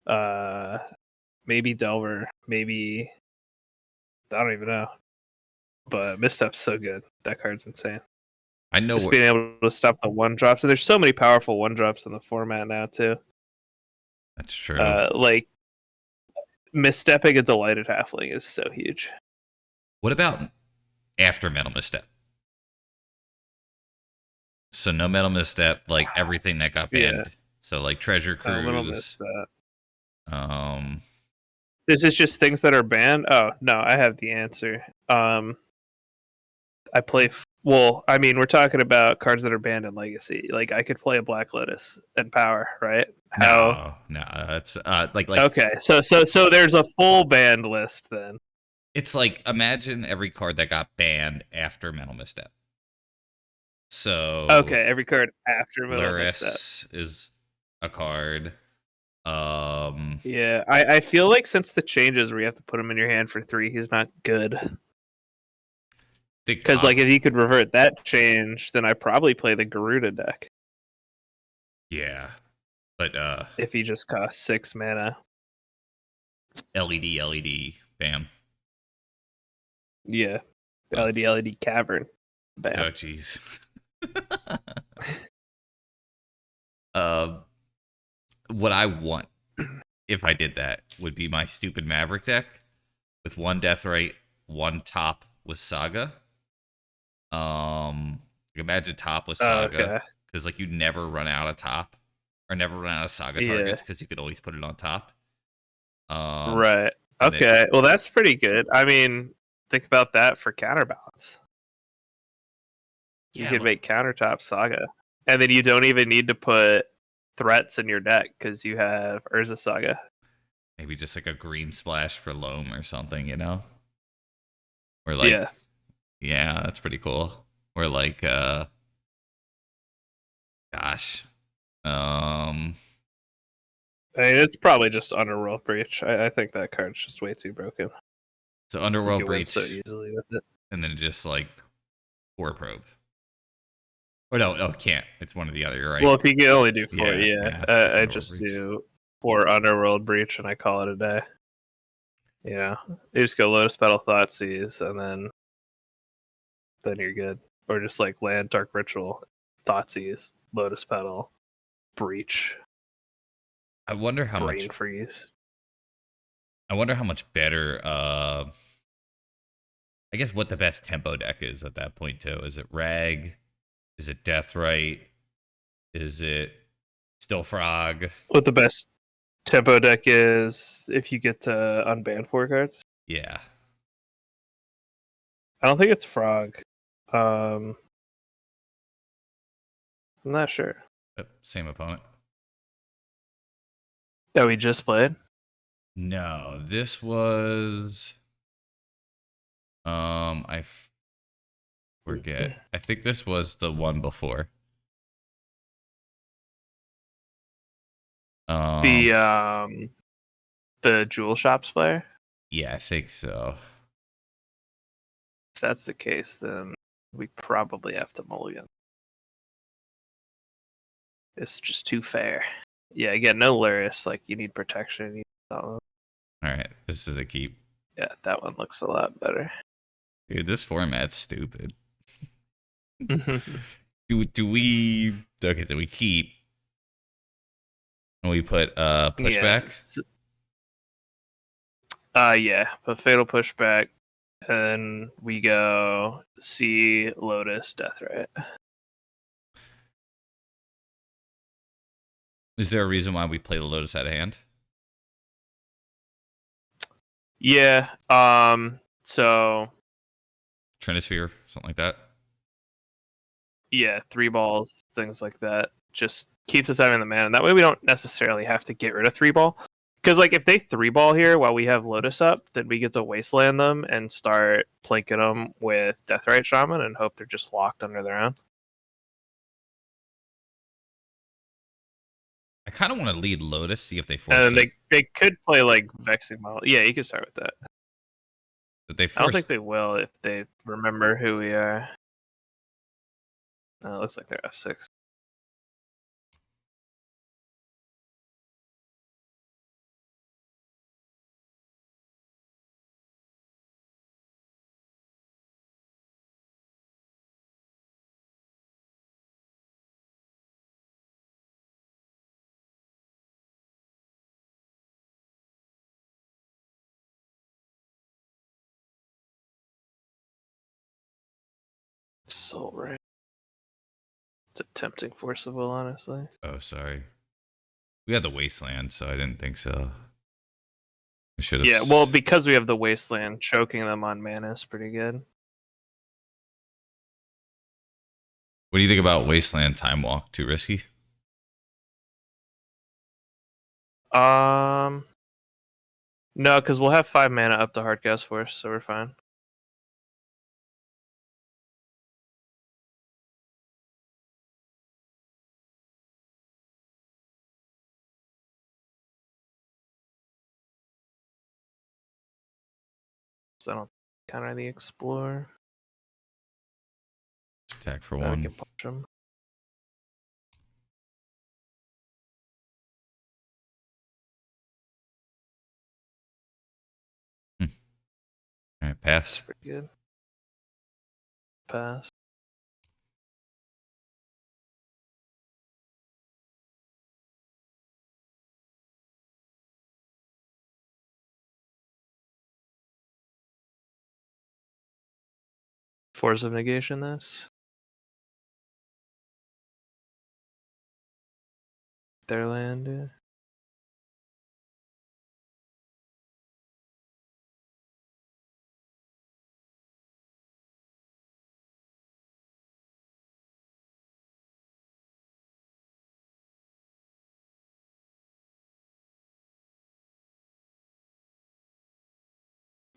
Speaker 2: Uh, maybe Delver, maybe I don't even know. But misstep's so good. That card's insane.
Speaker 1: I know
Speaker 2: Just
Speaker 1: what
Speaker 2: being able to stop the 1-drops, and there's so many powerful 1-drops in the format now too.
Speaker 1: that's true.
Speaker 2: Like misstepping a delighted halfling is so huge.
Speaker 1: What about after Metal Misstep? So no Metal Misstep, like everything that got
Speaker 2: Yeah,
Speaker 1: banned. So like Treasure
Speaker 2: elemental
Speaker 1: Cruise.
Speaker 2: misstep.
Speaker 1: Um,
Speaker 2: This is just things that are banned. Oh no, I have the answer. I play. Well, I mean, we're talking about cards that are banned in Legacy. Like, I could play a Black Lotus and Power, right? How?
Speaker 1: no, that's like
Speaker 2: Okay, so there's a full banned list then.
Speaker 1: it's like imagine every card that got banned after Metal Misstep. So
Speaker 2: Okay, every card after middle misstep.
Speaker 1: Luris is a card. Um,
Speaker 2: Yeah, I feel like since the changes where you have to put him in your hand for 3, he's not good.
Speaker 1: the
Speaker 2: Because like
Speaker 1: cost,
Speaker 2: if you could revert that change, then I probably play the Garuda deck
Speaker 1: yeah, but
Speaker 2: if he just costs 6 mana.
Speaker 1: LED, bam.
Speaker 2: Yeah,
Speaker 1: Nuts.
Speaker 2: LED Cavern, bam.
Speaker 1: Oh jeez. uh, what I want if I did that would be my stupid Maverick deck with 1 Deathrite, 1 top with Saga. Imagine top with Saga
Speaker 2: Okay,
Speaker 1: because like you never run out of top or never run out of Saga
Speaker 2: yeah,
Speaker 1: targets because you could always put it on top. Um,
Speaker 2: right.
Speaker 1: and then
Speaker 2: Okay, well that's pretty good. I mean, think about that for counterbalance. You
Speaker 1: yeah,
Speaker 2: could make countertop Saga, and then you don't even need to put threats in your deck because you have Urza Saga.
Speaker 1: maybe just like a green splash for Loam or something, or like
Speaker 2: Yeah,
Speaker 1: yeah, that's pretty cool. Or like gosh, um,
Speaker 2: I mean it's probably just Underworld Breach. I think that card's just way too broken.
Speaker 1: so
Speaker 2: You
Speaker 1: Underworld
Speaker 2: can win so
Speaker 1: Breach,
Speaker 2: easily with it.
Speaker 1: and then just like 4 probe. Or no, can't. It's one or the other. You're right.
Speaker 2: Well, if you can only do 4,
Speaker 1: Yeah,
Speaker 2: yeah,
Speaker 1: yeah. It's just
Speaker 2: I
Speaker 1: Underworld
Speaker 2: just
Speaker 1: Breach.
Speaker 2: do 4 Underworld Breach and I call it a day. Yeah, you just go Lotus Petal Thoughtseize and then you're good. Or just like land Dark Ritual, Thoughtseize, Lotus Petal, Breach,
Speaker 1: I wonder how
Speaker 2: Brain
Speaker 1: much.
Speaker 2: Freeze.
Speaker 1: I wonder how much better. I guess what the best tempo deck is at that point too. Is it Rag? Is it Deathrite? Is it Still Frog?
Speaker 2: What the best tempo deck is if you get to unban 4 cards.
Speaker 1: Yeah.
Speaker 2: I don't think it's Frog. I'm not sure.
Speaker 1: Same opponent.
Speaker 2: That we just played.
Speaker 1: No, this was. I forget. I think this was the one before.
Speaker 2: The Jewel Shops player.
Speaker 1: Yeah, I think so.
Speaker 2: If that's the case, then we probably have to mulligan. It's just too fair. Yeah, again, no Luris. Like, you need protection. You need
Speaker 1: All right, this is a keep.
Speaker 2: Yeah, that one looks a lot better.
Speaker 1: Dude, this format's stupid. do we okay? Do we keep? And we put pushback.
Speaker 2: Yeah, but fatal pushback, and then we go see Lotus Deathrite.
Speaker 1: Is there a reason why we play the Lotus out of hand?
Speaker 2: Yeah. So
Speaker 1: Trinisphere, something like that.
Speaker 2: yeah, 3 balls, things like that. Just keeps us having the mana. And that way we don't necessarily have to get rid of 3 ball. Because like if they 3 ball here while we have Lotus up, then we get to wasteland them and start plinking them with Deathrite Shaman and hope they're just locked under their own.
Speaker 1: I kind of want to lead Lotus, see if they force
Speaker 2: And
Speaker 1: it.
Speaker 2: they could play like Vexing Model. Yeah, you can start with that.
Speaker 1: But they
Speaker 2: I don't think they will if they remember who we are. No, it looks like they're F6. Soul Ray. It's a tempting force of will, honestly.
Speaker 1: Oh, sorry. We had the Wasteland, so I didn't think so. I should have.
Speaker 2: Yeah, well, because we have the Wasteland, choking them on mana is pretty good.
Speaker 1: What do you think about Wasteland Time Walk? Too risky?
Speaker 2: No, because we'll have 5 mana up to Hardcast Force, so we're fine. So I don't counter the Explorer.
Speaker 1: Attack for
Speaker 2: Then we
Speaker 1: one.
Speaker 2: can punch him.
Speaker 1: All right, pass.
Speaker 2: Pretty good. Pass. Force of Negation this. Their land. Yeah.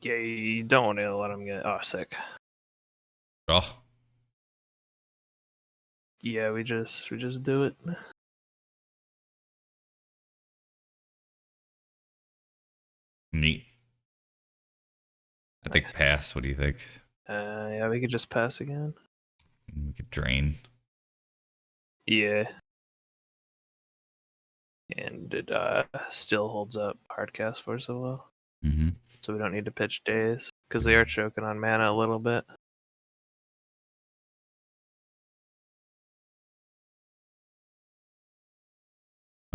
Speaker 2: Yeah, you don't want to let him get. Oh, sick.
Speaker 1: Draw.
Speaker 2: Yeah, we just do it.
Speaker 1: Neat. I think pass. What do you think?
Speaker 2: Yeah, we could just pass again.
Speaker 1: We could drain.
Speaker 2: Yeah. And it still holds up Hardcast Force of Will.
Speaker 1: Mm-hmm.
Speaker 2: So we don't need to pitch Daze. Because they are choking on mana a little bit.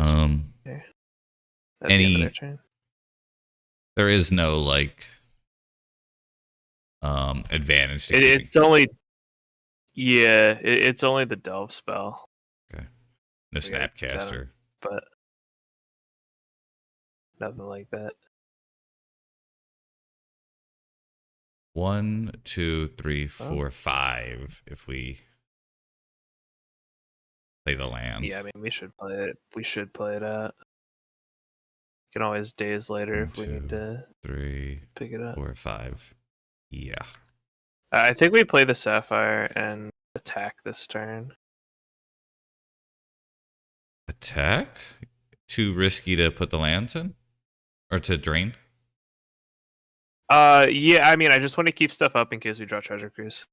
Speaker 2: Okay. That's the end of their turn.
Speaker 1: There is no like advantage to
Speaker 2: It's only it's only the Delve spell.
Speaker 1: Okay. No Snapcaster.
Speaker 2: But nothing like that.
Speaker 1: 1, 2, 3, 4, 5. If we play the land.
Speaker 2: Yeah, I mean we should play it. We should play it out. You can always daze later
Speaker 1: 1,
Speaker 2: if we
Speaker 1: 2,
Speaker 2: need to
Speaker 1: 3,
Speaker 2: pick it up.
Speaker 1: 4, 5. Yeah.
Speaker 2: I think we play the Sapphire and attack this turn.
Speaker 1: Attack? too risky to put the lands in? Or to drain?
Speaker 2: Yeah, I mean, I just want to keep stuff up in case we draw Treasure Cruise.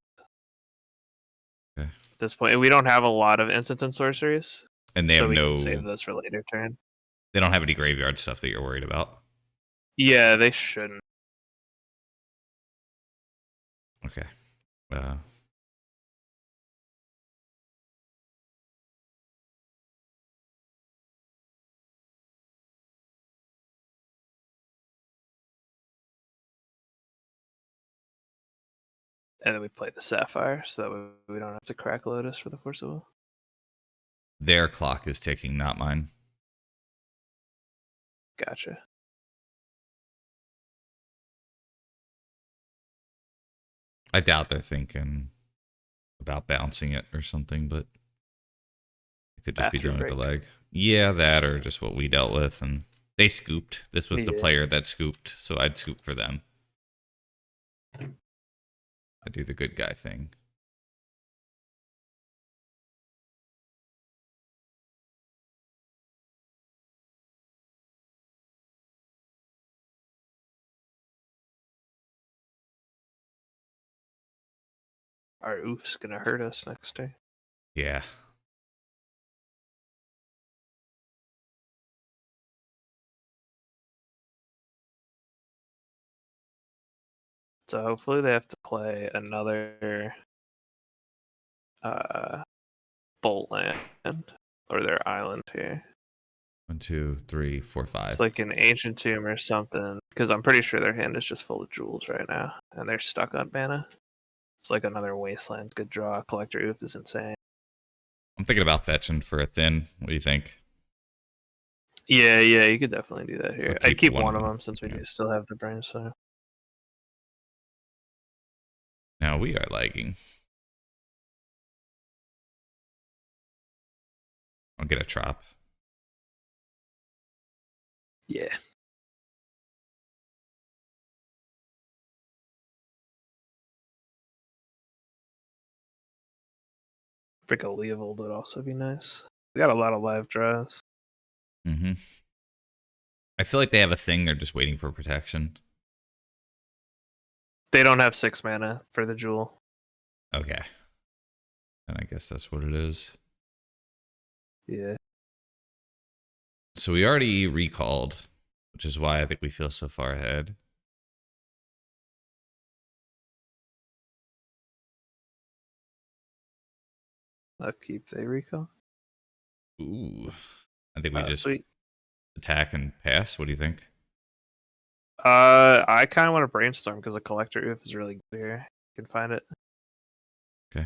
Speaker 1: Okay.
Speaker 2: At this point, we don't have a lot of instant and sorceries,
Speaker 1: And they
Speaker 2: so
Speaker 1: have
Speaker 2: we
Speaker 1: no...
Speaker 2: can save those for later turn.
Speaker 1: They don't have any graveyard stuff that you're worried about?
Speaker 2: Yeah, they shouldn't.
Speaker 1: Okay.
Speaker 2: And then we play the Sapphire, so that we don't have to crack Lotus for the Force of Will.
Speaker 1: Their clock is ticking, not mine.
Speaker 2: Gotcha.
Speaker 1: I doubt they're thinking about bouncing it or something, but it could just be
Speaker 2: Bathroom
Speaker 1: doing it
Speaker 2: break.
Speaker 1: the leg. Yeah, that or just what we dealt with. And they scooped. This was the
Speaker 2: Yeah.
Speaker 1: player that scooped, so I'd scoop for them. I do the good guy thing.
Speaker 2: Our Ouphd's gonna hurt us next turn.
Speaker 1: Yeah.
Speaker 2: So hopefully they have to play another bolt land or their island here.
Speaker 1: 1, 2, 3, 4, 5.
Speaker 2: It's like an ancient tomb or something, because I'm pretty sure their hand is just full of jewels right now, and they're stuck on mana. It's like another wasteland. Good draw. Collector Ouphed is insane.
Speaker 1: I'm thinking about fetching for a thin. What do you think?
Speaker 2: Yeah, you could definitely do that here.
Speaker 1: I'll
Speaker 2: I'd keep one of them since we
Speaker 1: yeah.
Speaker 2: do still have the brainstorm.
Speaker 1: Now we are lagging. I'll get a trap.
Speaker 2: Yeah. Brick of Leovold would also be nice. We got a lot of live draws.
Speaker 1: Mm-hmm. I feel like they have a thing. They're just waiting for protection.
Speaker 2: They don't have 6 mana for the jewel.
Speaker 1: Okay. And I guess that's what it is.
Speaker 2: Yeah.
Speaker 1: So we already recalled, which is why I think we feel so far ahead.
Speaker 2: Upkeep, they recall.
Speaker 1: Ooh. I think we just
Speaker 2: Sweet.
Speaker 1: attack and pass. What do you think?
Speaker 2: I kind of want to brainstorm because the Collector Ouphed is really good here. You can find it.
Speaker 1: Okay.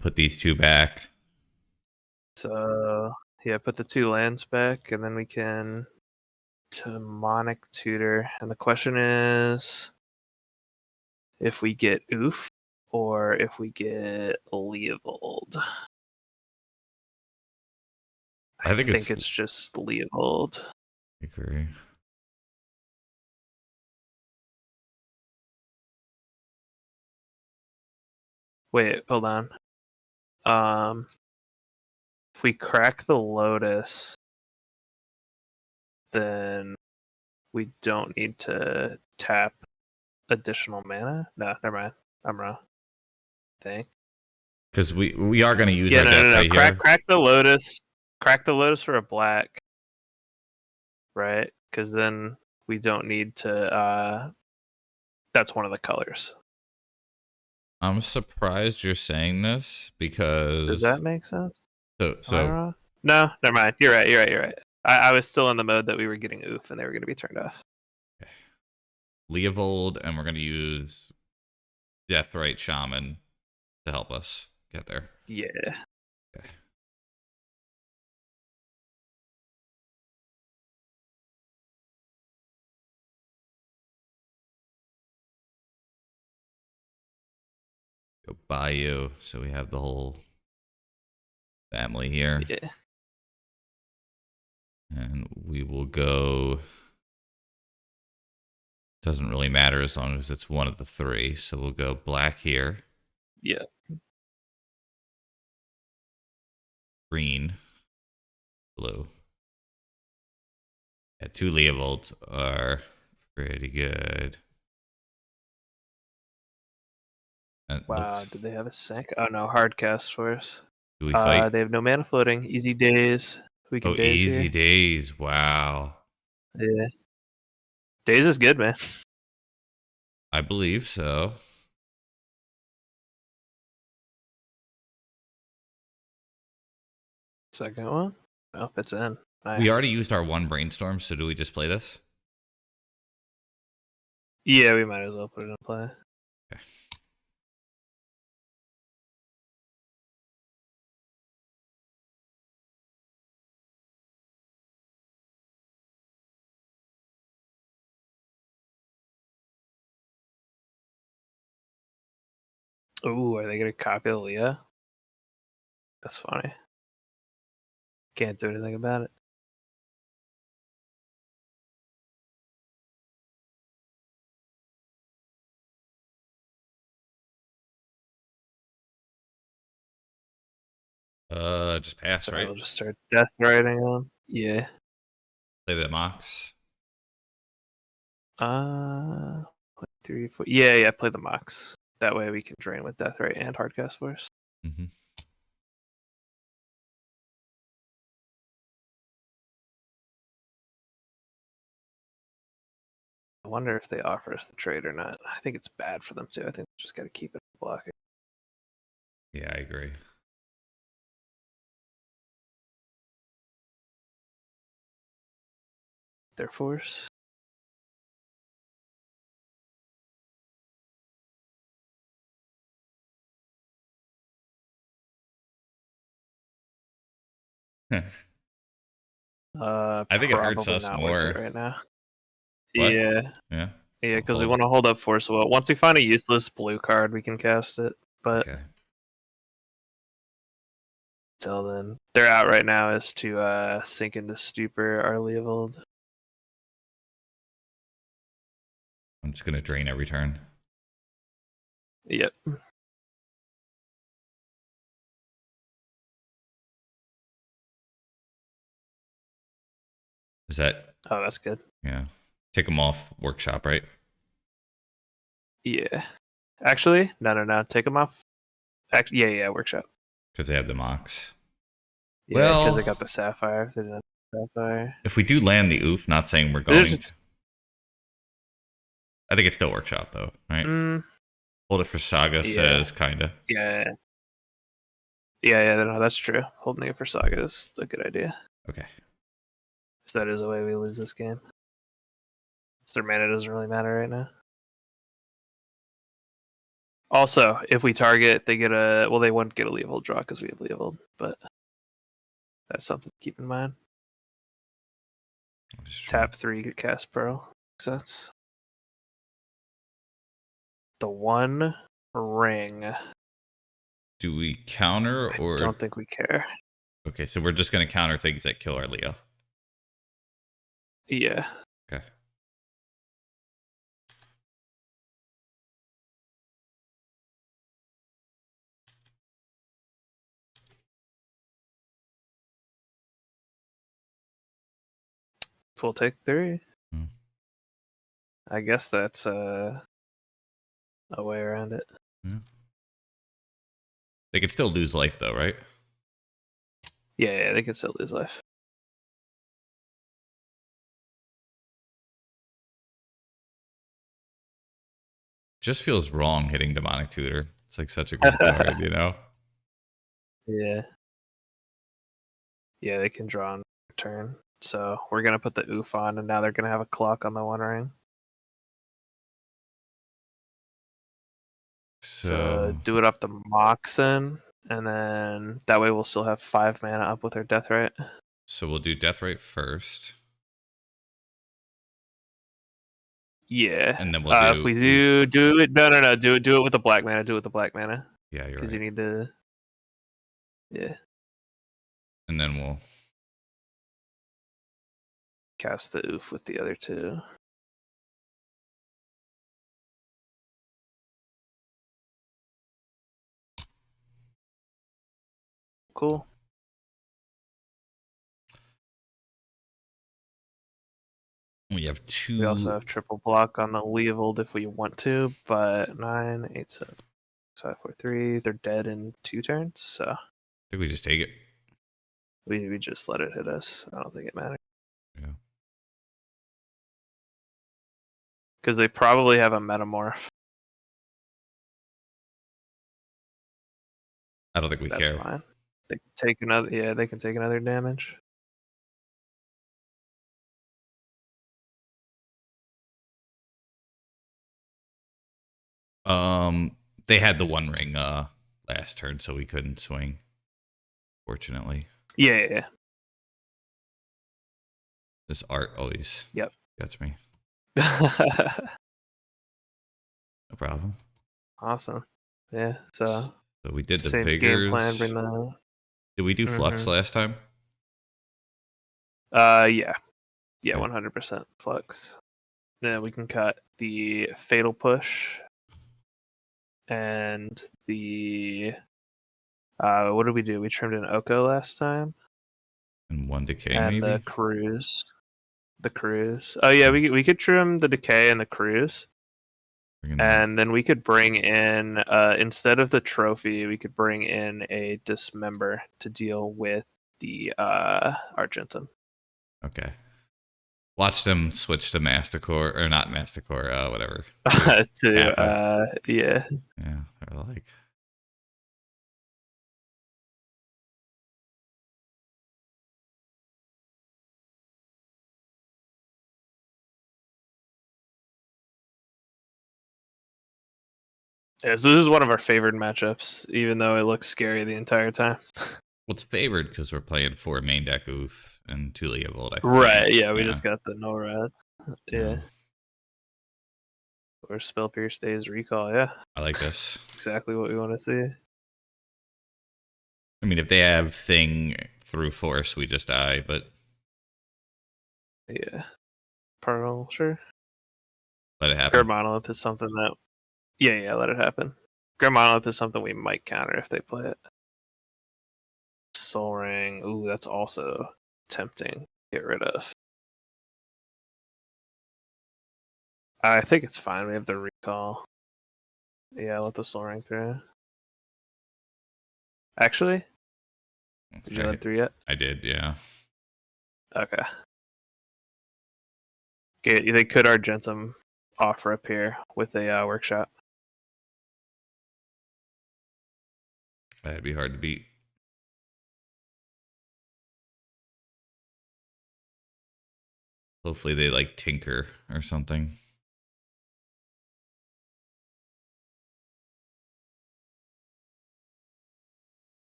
Speaker 1: Put these two back.
Speaker 2: So yeah, put the 2 lands back, and then we can Demonic Tutor. And the question is, if we get Ouphed or if we get Leovold.
Speaker 1: I think
Speaker 2: it's just Leovold.
Speaker 1: I agree.
Speaker 2: Wait, hold on. If we crack the Lotus, then we don't need to tap additional mana. No, never mind. I'm wrong. Think.
Speaker 1: Because we are going to use our death right here.
Speaker 2: Crack the Lotus. Crack the Lotus for a black. Right? Because then we don't need to. That's one of the colors.
Speaker 1: I'm surprised you're saying this because...
Speaker 2: Does that make sense?
Speaker 1: So
Speaker 2: no, never mind. You're right. I was still in the mode that we were getting Ouphed and they were going to be turned off.
Speaker 1: Okay. Leovold, and we're going to use Deathrite Shaman to help us get there.
Speaker 2: Yeah.
Speaker 1: Okay. Go Bayou, so we have the whole family here.
Speaker 2: Yeah.
Speaker 1: And we will go... Doesn't really matter as long as it's one of the 3. So we'll go black here.
Speaker 2: Yeah.
Speaker 1: Green, blue. Yeah, 2 Leovolds are pretty good. It
Speaker 2: Wow,
Speaker 1: looks.
Speaker 2: did they have a sync? Oh no, hard cast for us.
Speaker 1: Do we fight?
Speaker 2: They have no mana floating. Easy days. We can
Speaker 1: Oh,
Speaker 2: daze
Speaker 1: easy
Speaker 2: here.
Speaker 1: days. Wow.
Speaker 2: Yeah. Days is good, man.
Speaker 1: I believe so.
Speaker 2: Second one. Oh, it's in.
Speaker 1: We
Speaker 2: Nice.
Speaker 1: already used our 1 brainstorm, so do we just play this?
Speaker 2: Yeah, we might as well put it in play.
Speaker 1: Okay.
Speaker 2: Ooh, are they gonna copy Leah? That's funny. Can't do anything about it.
Speaker 1: Just pass,
Speaker 2: So
Speaker 1: right?
Speaker 2: we'll just start death riding on. Yeah.
Speaker 1: Play the Mox.
Speaker 2: Play 3, 4. Yeah. Play the Mox. That way we can drain with death ray and hardcast force.
Speaker 1: Mm-hmm.
Speaker 2: I wonder if they offer us the trade or not. I think it's bad for them too. I think they just got to keep it blocking.
Speaker 1: Yeah, I agree.
Speaker 2: Their force.
Speaker 1: I think it hurts
Speaker 2: Probably
Speaker 1: us
Speaker 2: not worth it
Speaker 1: more.
Speaker 2: right now.
Speaker 1: What?
Speaker 2: Yeah.
Speaker 1: Yeah.
Speaker 2: Yeah,
Speaker 1: I'll
Speaker 2: because we
Speaker 1: hold.
Speaker 2: want to hold up force. Well, once we find a useless blue card, we can cast it. But
Speaker 1: Okay.
Speaker 2: till then, they're out right now is to sink into stupor our Leovold.
Speaker 1: I'm just gonna drain every turn.
Speaker 2: Yep.
Speaker 1: Is that?
Speaker 2: Oh, that's good.
Speaker 1: Yeah. Take them off workshop, right?
Speaker 2: Yeah. Actually, no. Take them off. Actually, yeah. Workshop.
Speaker 1: Because they have the Mox.
Speaker 2: Yeah, because they
Speaker 1: Well,
Speaker 2: got the sapphire. If they didn't have the sapphire.
Speaker 1: if we do land the Ouphed, not saying we're
Speaker 2: There's
Speaker 1: going to.
Speaker 2: just,
Speaker 1: I think it's still workshop though, right? Hold it for Saga
Speaker 2: yeah,
Speaker 1: says kinda.
Speaker 2: yeah. No, that's true. Holding it for Saga is a good idea.
Speaker 1: Okay.
Speaker 2: So that is the way we lose this game. So their mana doesn't really matter right now. Also, if we target, they get a. Well, they won't get a Leovold draw because we have Leovold, but that's something to keep in mind. Tap 3, get cast Pearl. Makes sense. The One Ring.
Speaker 1: Do we counter
Speaker 2: I
Speaker 1: or
Speaker 2: don't think we care.
Speaker 1: okay? So we're just gonna counter things that kill our Leo.
Speaker 2: Yeah.
Speaker 1: Okay.
Speaker 2: Full take 3.
Speaker 1: Hmm.
Speaker 2: I guess that's a way around it.
Speaker 1: Yeah. They could still lose life though, right?
Speaker 2: Yeah, they can still lose life.
Speaker 1: Just feels wrong hitting Demonic Tutor. It's like such a good card, you know?
Speaker 2: Yeah. Yeah, they can draw on turn. So we're gonna put the Ouphed on, and now they're gonna have a clock on the One Ring. So
Speaker 1: So
Speaker 2: do it off the Moxen, and then that way we'll still have 5 mana up with our Death Right.
Speaker 1: so we'll do Death Right first.
Speaker 2: Yeah.
Speaker 1: And then we'll
Speaker 2: If
Speaker 1: do
Speaker 2: we
Speaker 1: Oof.
Speaker 2: do it, no, do it with the black mana. Do it with the black mana
Speaker 1: Yeah, you're
Speaker 2: because
Speaker 1: right.
Speaker 2: you need to. Yeah,
Speaker 1: And then we'll
Speaker 2: cast the Oof with the other 2. Cool.
Speaker 1: We have
Speaker 2: We also
Speaker 1: two.
Speaker 2: have triple block on the Leovold if we want to, but 9, 8, 7, 5, 4, 3. They're dead in 2 turns, so
Speaker 1: I think we just take it.
Speaker 2: we just let it hit us. I don't think it matters.
Speaker 1: Yeah.
Speaker 2: Because they probably have a metamorph.
Speaker 1: I don't think we
Speaker 2: That's
Speaker 1: care.
Speaker 2: fine. They can take another. Yeah, they can take another damage.
Speaker 1: They had the One Ring last turn, so we couldn't swing. Fortunately,
Speaker 2: Yeah.
Speaker 1: this art always
Speaker 2: Yep.
Speaker 1: gets me. No problem.
Speaker 2: Awesome. Yeah. So
Speaker 1: we did the
Speaker 2: same game plan.
Speaker 1: vigors.
Speaker 2: Bring the.
Speaker 1: Did we do flux last time?
Speaker 2: Yeah. Yeah.
Speaker 1: Okay.
Speaker 2: 100% flux. Then we can cut the fatal push and the. What did we do? We trimmed an Oko last time.
Speaker 1: And 1 decay,
Speaker 2: And
Speaker 1: maybe?
Speaker 2: the cruise. The cruise. Oh yeah, we could trim the decay and the cruise. And then we could bring in instead of the trophy, we could bring in a dismember to deal with the Argentum.
Speaker 1: Okay. Watch them switch to Masticore, or not Masticore, whatever.
Speaker 2: Yeah.
Speaker 1: Yeah, they're like.
Speaker 2: Yeah, so this is one of our favorite matchups, even though it looks scary the entire time.
Speaker 1: Well, it's favored because we're playing 4 main deck Ouphed and 2 Leovold, I think.
Speaker 2: Right, yeah, we just got the no rats. Yeah. Or Spell Pierce stays recall, yeah.
Speaker 1: I like this.
Speaker 2: Exactly what we want to see.
Speaker 1: I mean, if they have thing through force, we just die, but.
Speaker 2: Yeah. Pearl, sure.
Speaker 1: Let it happen.
Speaker 2: Grand Monolith is something that. Yeah, let it happen. Grand Monolith is something we might counter if they play it. Soul Ring. Ooh, that's also tempting. Get rid of. I think it's fine. We have the recall. Yeah, let the Soul Ring through. Actually, did you let it through yet?
Speaker 1: I did, yeah.
Speaker 2: Okay. Okay, they could Argentum offer up here with a workshop.
Speaker 1: That'd be hard to beat. Hopefully they like tinker or something.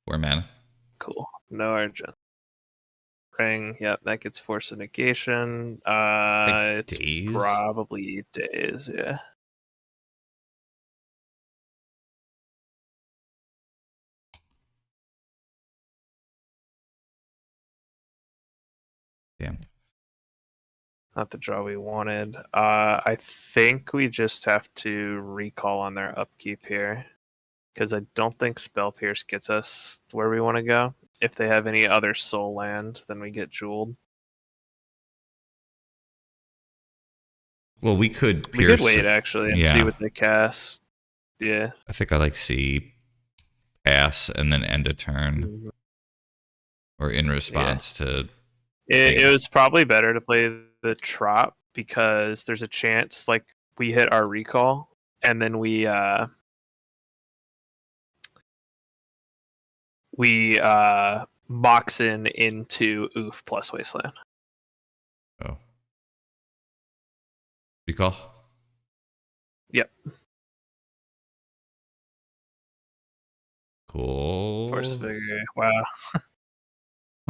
Speaker 1: Four mana.
Speaker 2: Cool. No Argent. Ring. Yep, that gets Force of Negation. It's
Speaker 1: Daze?
Speaker 2: probably Daze, yeah.
Speaker 1: Damn.
Speaker 2: Not the draw we wanted. I think we just have to recall on their upkeep here. Because I don't think Spell Pierce gets us where we want to go. If they have any other soul land, then we get jeweled.
Speaker 1: Well, we could
Speaker 2: We
Speaker 1: pierce.
Speaker 2: could wait actually and see what they cast. Yeah.
Speaker 1: I think I like see pass and then end a turn. Or in response to.
Speaker 2: It was probably better to play the Trop because there's a chance like we hit our recall and then we box into Ouphed plus Wasteland.
Speaker 1: Oh. Recall?
Speaker 2: Yep.
Speaker 1: Cool.
Speaker 2: Force Vigor. Wow.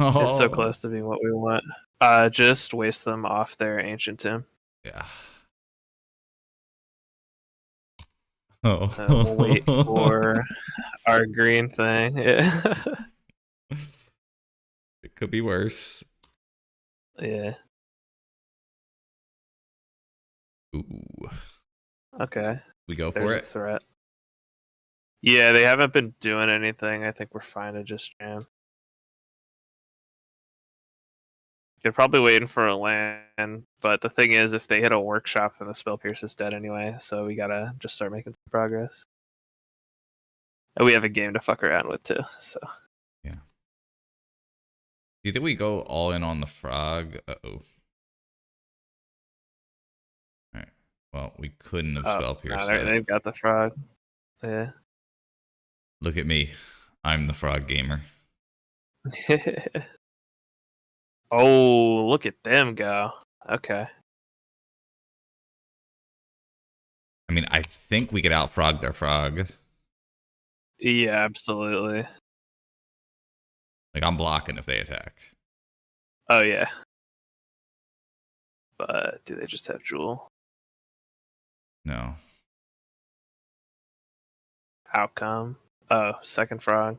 Speaker 1: Oh.
Speaker 2: It's so close to being what we want. Just waste them off their Ancient Tomb.
Speaker 1: Yeah. Oh.
Speaker 2: We'll wait for our green thing. Yeah.
Speaker 1: It could be worse.
Speaker 2: Yeah.
Speaker 1: Ooh.
Speaker 2: Okay.
Speaker 1: We go
Speaker 2: There's
Speaker 1: for
Speaker 2: a
Speaker 1: it.
Speaker 2: threat. Yeah, they haven't been doing anything. I think we're fine to just jam. They're probably waiting for a land, but the thing is, if they hit a workshop, then the spell pierce is dead anyway. So we gotta just start making progress. And we have a game to fuck around with too. So
Speaker 1: Yeah. Do you think we go all in on the frog? Uh-oh. All right. Well, we couldn't have spell
Speaker 2: no,
Speaker 1: pierced that.
Speaker 2: they've got the frog. Yeah.
Speaker 1: Look at me. I'm the frog gamer.
Speaker 2: Oh, look at them go. Okay.
Speaker 1: I mean, I think we could outfrog their frog.
Speaker 2: Yeah, absolutely.
Speaker 1: Like, I'm blocking if they attack.
Speaker 2: Oh yeah. But do they just have Jewel?
Speaker 1: No.
Speaker 2: Outcome. Oh, second frog.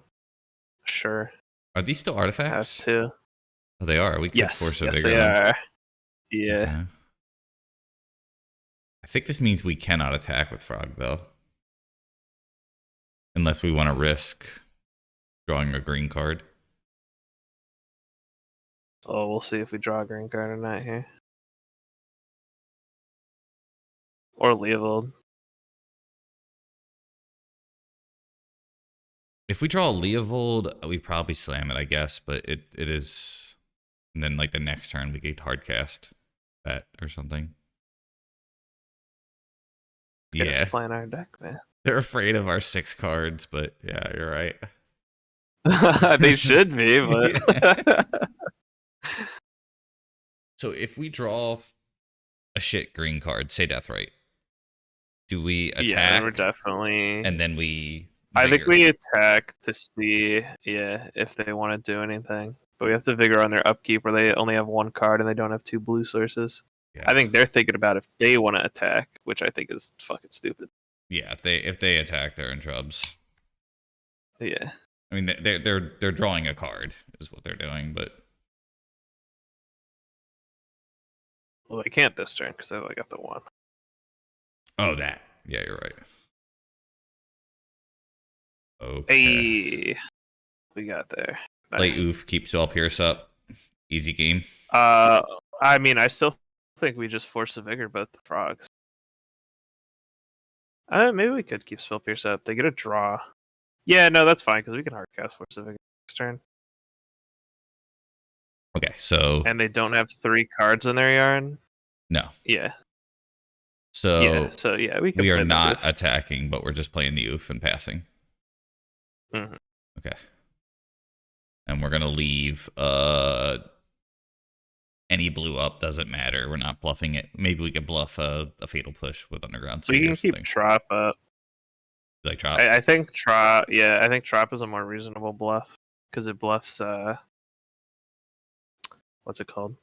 Speaker 2: Sure.
Speaker 1: Are these still
Speaker 2: Has
Speaker 1: artifacts?
Speaker 2: to.
Speaker 1: Oh, they are. We could force
Speaker 2: Yes.
Speaker 1: a
Speaker 2: Yes,
Speaker 1: vigor
Speaker 2: they
Speaker 1: them.
Speaker 2: are. Yeah.
Speaker 1: Okay. I think this means we cannot attack with frog, though. Unless we want to risk drawing a green card.
Speaker 2: Oh, we'll see if we draw a green card or not here. Or Leovold.
Speaker 1: If we draw a Leovold, we probably slam it, I guess. But it is... And then, like, the next turn, we get hard cast that or something.
Speaker 2: Get
Speaker 1: Yeah.
Speaker 2: us playing our deck, man.
Speaker 1: They're afraid of our 6 cards, but yeah, you're right.
Speaker 2: They should be, but
Speaker 1: So if we draw a shit green card, say Deathrite, do we attack?
Speaker 2: yeah, we're definitely.
Speaker 1: And then we.
Speaker 2: I think
Speaker 1: Vigor?
Speaker 2: we attack to see, if they want to do anything. But we have to vigor on their upkeep, where they only have one card and they don't have 2 blue sources.
Speaker 1: Yeah.
Speaker 2: I think they're thinking about if they want to attack, which I think is fucking stupid.
Speaker 1: Yeah, if they attack, they're in trubs.
Speaker 2: Yeah.
Speaker 1: I mean, they're drawing a card is what they're doing, but
Speaker 2: Well, they can't this turn because they only got the 1.
Speaker 1: oh, that. Yeah, you're right. Okay.
Speaker 2: Hey, we got there.
Speaker 1: Play
Speaker 2: Nice.
Speaker 1: Ouphed, keep spell pierce up. Easy game.
Speaker 2: I mean, I still think we just force the vigor both the frogs. Maybe we could keep spell pierce up. They get a draw. Yeah, no, that's fine because we can hardcast force the vigor next turn.
Speaker 1: Okay, so
Speaker 2: And they don't have 3 cards in their yard.
Speaker 1: no.
Speaker 2: Yeah.
Speaker 1: So
Speaker 2: yeah, we can.
Speaker 1: we are
Speaker 2: play the
Speaker 1: not
Speaker 2: Ouphed.
Speaker 1: attacking, but we're just playing the Ouphed and passing.
Speaker 2: Mhm.
Speaker 1: Okay. And we're gonna leave any blue up, doesn't matter. We're not bluffing it. Maybe we could bluff a fatal push with underground
Speaker 2: We
Speaker 1: sea or
Speaker 2: can keep
Speaker 1: something.
Speaker 2: Trop up.
Speaker 1: Like Trop.
Speaker 2: I think Trop. Yeah, I think Trop is a more reasonable bluff because it bluffs. What's it called?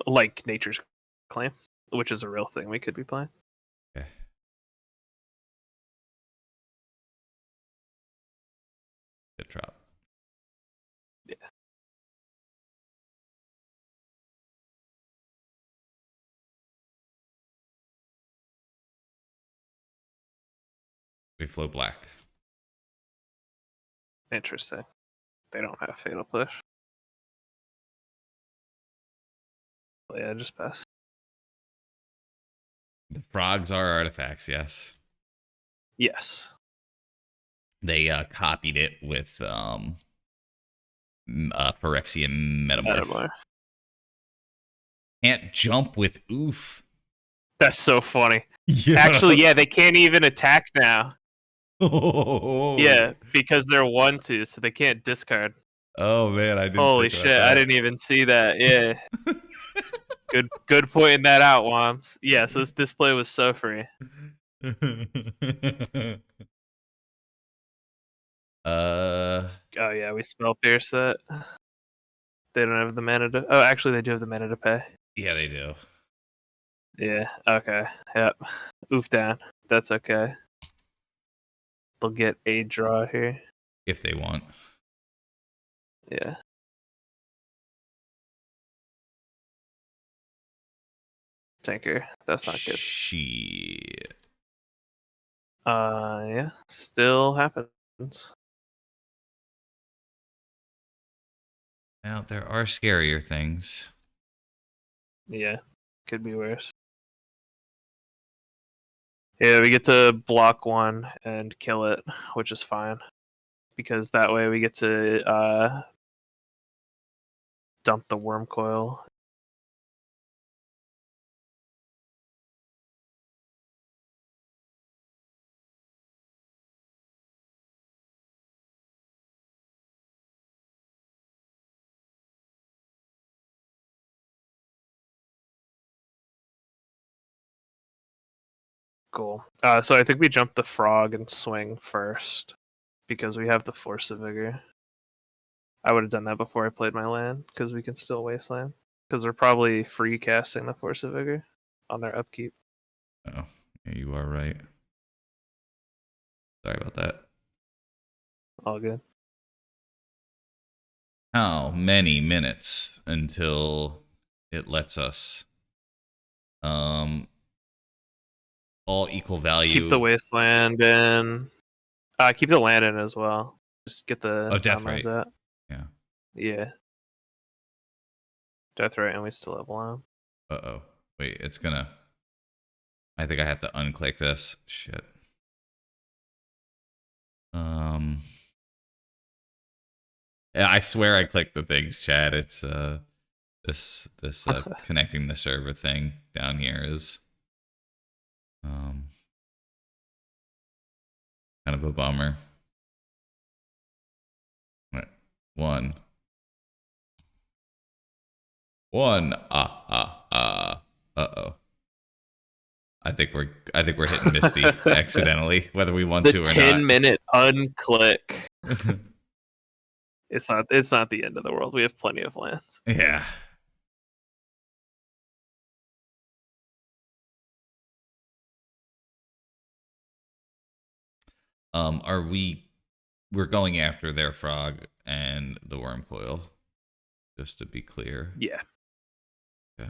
Speaker 2: Like Nature's Claim, which is a real thing we could be playing.
Speaker 1: Okay. Good Trop.
Speaker 2: Yeah.
Speaker 1: We flow black.
Speaker 2: Interesting. They don't have Fatal Push. Yeah, just pass.
Speaker 1: The frogs are artifacts, yes.
Speaker 2: Yes.
Speaker 1: They copied it with Phyrexian Metamorph. Can't jump with Ouphed.
Speaker 2: That's so funny.
Speaker 1: Yeah.
Speaker 2: Actually, yeah, they can't even attack now.
Speaker 1: Oh.
Speaker 2: Yeah, because they're 1/2, so they can't discard.
Speaker 1: Oh man, I didn't.
Speaker 2: Holy
Speaker 1: think
Speaker 2: shit,
Speaker 1: about
Speaker 2: I
Speaker 1: that.
Speaker 2: didn't even see that. Yeah. Good pointing that out, Woms. Yeah, so this play was so free. Oh yeah, we spell pierce that. They don't have the mana to. Oh, actually, they do have the mana to pay.
Speaker 1: Yeah, they do.
Speaker 2: Yeah. Okay. Yep. Oof down. That's okay. They'll get a draw here.
Speaker 1: If they want.
Speaker 2: Yeah. Tinker. That's not good.
Speaker 1: Shit.
Speaker 2: Yeah, still happens.
Speaker 1: Now, there are scarier things.
Speaker 2: Yeah, could be worse. Yeah, we get to block one and kill it, which is fine. Because that way we get to dump the worm coil. Cool. So I think we jump the frog and swing first because we have the force of vigor. I would have done that before I played my land because we can still wasteland because we're probably free casting the force of vigor on their upkeep.
Speaker 1: Oh, yeah, you are right. Sorry about that.
Speaker 2: All good.
Speaker 1: How many minutes until it lets us all equal value?
Speaker 2: Keep the wasteland in. Keep the land in as well. Just get the
Speaker 1: Death
Speaker 2: timelines
Speaker 1: rate.
Speaker 2: out.
Speaker 1: Yeah.
Speaker 2: Yeah. Death rate, and we still have one.
Speaker 1: Uh-oh. Wait, it's gonna... I think I have to unclick this. Shit. Yeah, I swear I clicked the things, Chad. It's this connecting the server thing down here is kind of a bummer. Right. One. Uh-oh. I think we're hitting Misty accidentally, whether we want
Speaker 2: The
Speaker 1: to or not.
Speaker 2: 10-minute unclick. It's not the end of the world. We have plenty of lands.
Speaker 1: Yeah. We're going after their frog and the worm coil, just to be clear.
Speaker 2: Yeah.
Speaker 1: Okay.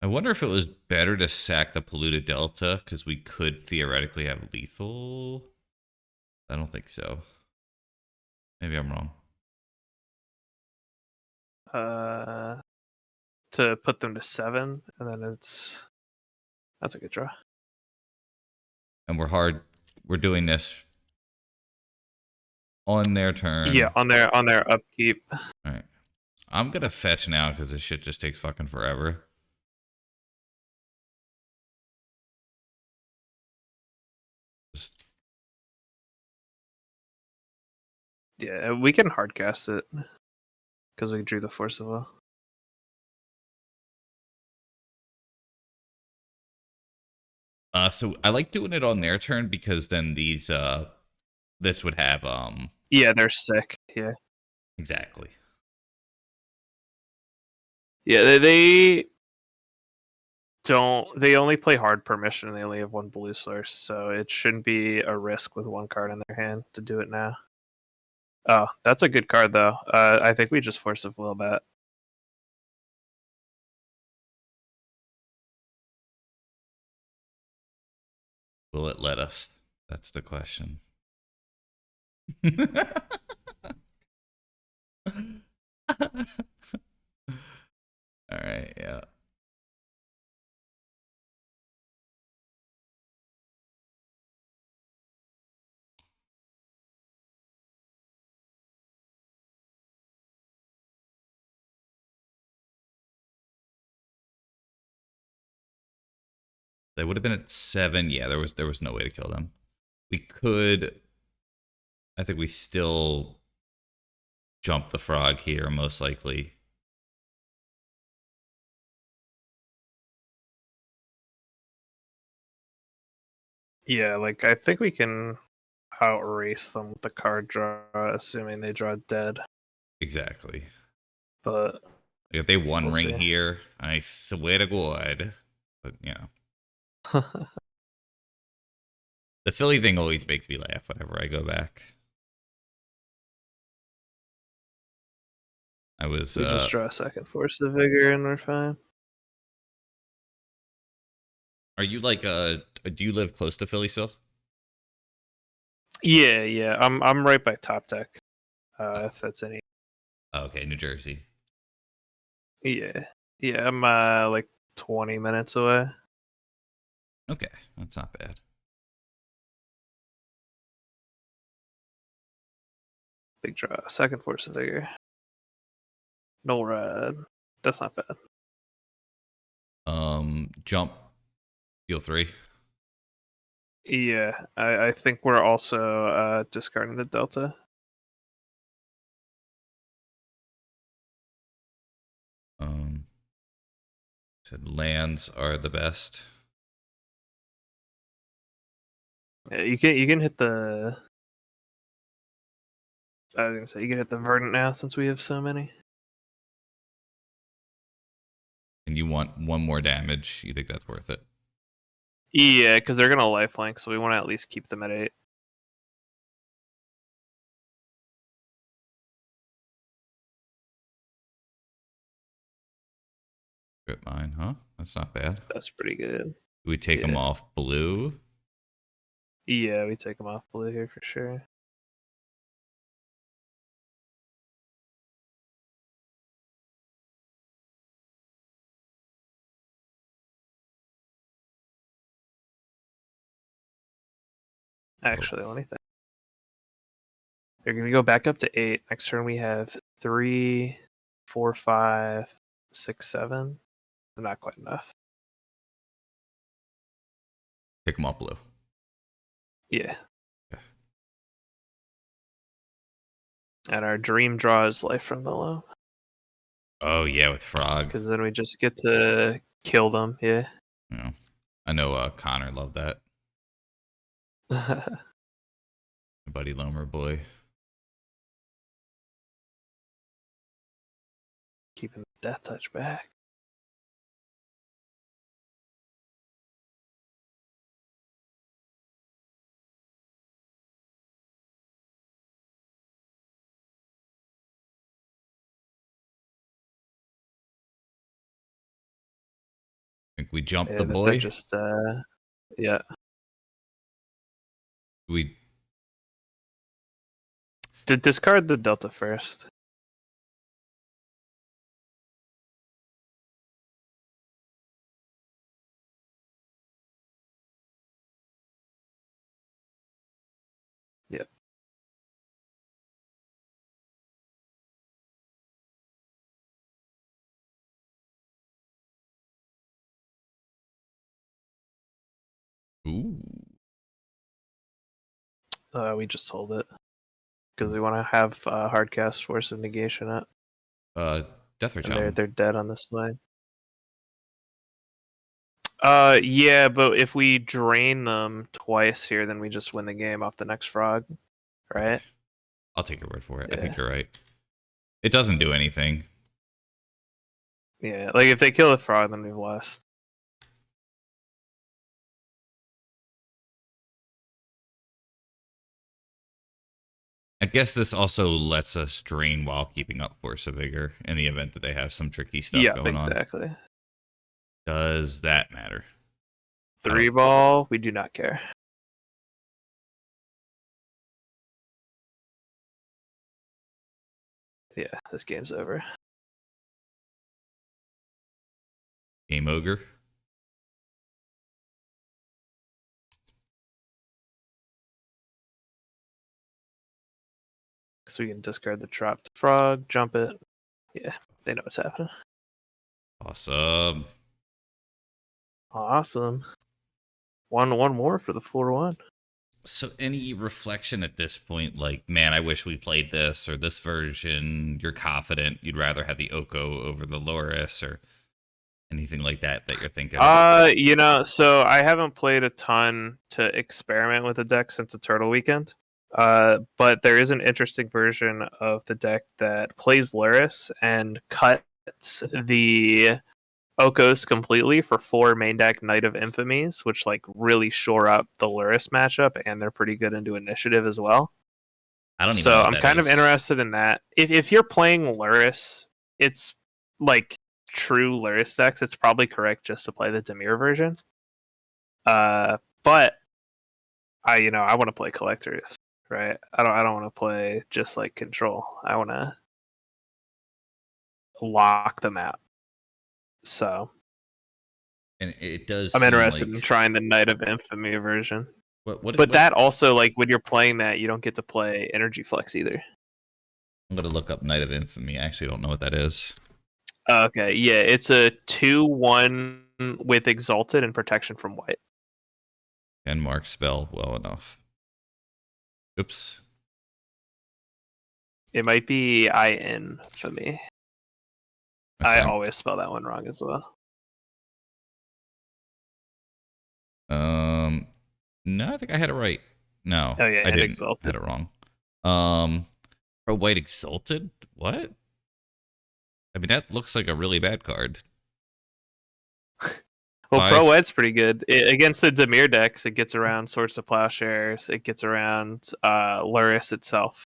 Speaker 1: I wonder if it was better to sack the polluted delta because we could theoretically have lethal. I don't think so. Maybe I'm wrong.
Speaker 2: To put them to 7, and then that's a good draw.
Speaker 1: And we're doing this on their turn.
Speaker 2: Yeah, on their upkeep.
Speaker 1: All right. I'm gonna fetch now because this shit just takes fucking forever.
Speaker 2: Yeah, we can hardcast it because we drew the force of will.
Speaker 1: So I like doing it on their turn because then these this would have
Speaker 2: Yeah, they're sick. Yeah.
Speaker 1: exactly.
Speaker 2: Yeah, they don't. They only play hard permission, and they only have one blue source, so it shouldn't be a risk with one card in their hand to do it now. Oh, that's a good card though. I think we just force of will that.
Speaker 1: Will it let us? That's the question. All right, yeah. They would have been at 7. Yeah, there was no way to kill them. We could. I think we still jump the frog here, most likely.
Speaker 2: Yeah, like I think we can outrace them with the card draw, assuming they draw dead.
Speaker 1: Exactly.
Speaker 2: But
Speaker 1: If they one
Speaker 2: We'll
Speaker 1: ring
Speaker 2: see.
Speaker 1: here, I swear to God. But, the Philly thing always makes me laugh whenever I go back. I was,
Speaker 2: We just draw a second Force of Vigor and we're fine.
Speaker 1: are you like, do you live close to Philly still?
Speaker 2: Yeah. I'm right by Top Deck. If that's any.
Speaker 1: Oh, okay, New Jersey.
Speaker 2: Yeah. I'm like 20 minutes away.
Speaker 1: Okay, that's not bad.
Speaker 2: Big draw. Second Force of Vigor. No red. That's not bad.
Speaker 1: Jump, deal 3.
Speaker 2: Yeah, I think we're also discarding the Delta.
Speaker 1: Said lands are the best.
Speaker 2: Yeah, you can hit the. I was gonna say you can hit the Verdant now since we have so many.
Speaker 1: And you want 1 more damage. You think that's worth it?
Speaker 2: Yeah, because they're gonna lifelink, so we want to at least keep them at 8.
Speaker 1: Grip mine, huh? That's not bad.
Speaker 2: That's pretty good.
Speaker 1: Do we take them
Speaker 2: Yeah.
Speaker 1: off blue?
Speaker 2: Yeah, we take them off blue here for sure. Actually, let me think. They're gonna go back up to 8. Next turn we have 3, 4, 5, 6, 7. Not quite enough.
Speaker 1: Take them off blue.
Speaker 2: Yeah. And our dream draw is Life from the Loam.
Speaker 1: Oh yeah, with frog.
Speaker 2: Because then we just get to kill them. Yeah.
Speaker 1: I know Connor loved that. My buddy Lomer boy.
Speaker 2: Keeping the Death Touch back.
Speaker 1: Think we jump
Speaker 2: Yeah,
Speaker 1: the
Speaker 2: they're
Speaker 1: boy.
Speaker 2: just yeah.
Speaker 1: We
Speaker 2: Discard the Delta first. Yep.
Speaker 1: ooh.
Speaker 2: We just hold it because we want to have hardcast Force of Negation up,
Speaker 1: Death or
Speaker 2: and
Speaker 1: Chum.
Speaker 2: they're dead on this line. Yeah, but if we drain them twice here, then we just win the game off the next frog, right?
Speaker 1: Okay. I'll take your word for it. I
Speaker 2: Yeah.
Speaker 1: think you're right. It doesn't do anything.
Speaker 2: Yeah, like if they kill the frog, then we've lost.
Speaker 1: I guess this also lets us drain while keeping up Force of Vigor in the event that they have some tricky stuff
Speaker 2: Yep,
Speaker 1: going on.
Speaker 2: exactly.
Speaker 1: Does that matter?
Speaker 2: 3 ball, we do not care. Yeah, this game's over.
Speaker 1: Game Ogre.
Speaker 2: So we can discard the trapped frog, jump it. Yeah, they know what's happening.
Speaker 1: Awesome.
Speaker 2: Awesome. One more for the 4-1.
Speaker 1: So any reflection at this point, like, man, I wish we played this or this version, you're confident you'd rather have the Oko over the Loris or anything like that you're thinking?
Speaker 2: So I haven't played a ton to experiment with the deck since the Turtle Weekend. But there is an interesting version of the deck that plays Luris and cut the Okos completely for 4 main deck Knight of Infamies, which like really shore up the Luris matchup, and they're pretty good into initiative as well.
Speaker 1: I don't even know
Speaker 2: So
Speaker 1: what
Speaker 2: I'm
Speaker 1: that
Speaker 2: kind of
Speaker 1: is.
Speaker 2: interested in that. If you're playing Luris, it's like true Luris decks. It's probably correct just to play the Dimir version. But I want to play collectors, right? I don't want to play just like control. I want to lock them out. So
Speaker 1: And it does
Speaker 2: I'm
Speaker 1: seem
Speaker 2: interested in
Speaker 1: like
Speaker 2: trying the Knight of Infamy version.
Speaker 1: what
Speaker 2: But
Speaker 1: what
Speaker 2: that also, like, when you're playing that, you don't get to play Energy Flex either.
Speaker 1: I'm gonna look up Night of Infamy. I actually don't know what that is.
Speaker 2: Okay, yeah, it's a 2/1 with Exalted and protection from white.
Speaker 1: And mark spell well enough. Oops.
Speaker 2: It might be IN for me. I always spell that one wrong as well.
Speaker 1: No, I think I had it right. No,
Speaker 2: Oh yeah,
Speaker 1: I
Speaker 2: and
Speaker 1: didn't. I had
Speaker 2: Exalted.
Speaker 1: it wrong. Um, Pro White Exalted? What? I mean, that looks like a really bad card.
Speaker 2: Well, Pro
Speaker 1: Five.
Speaker 2: White's pretty good. Against the Dimir decks, it gets around Swords to Plowshares, it gets around Luris itself.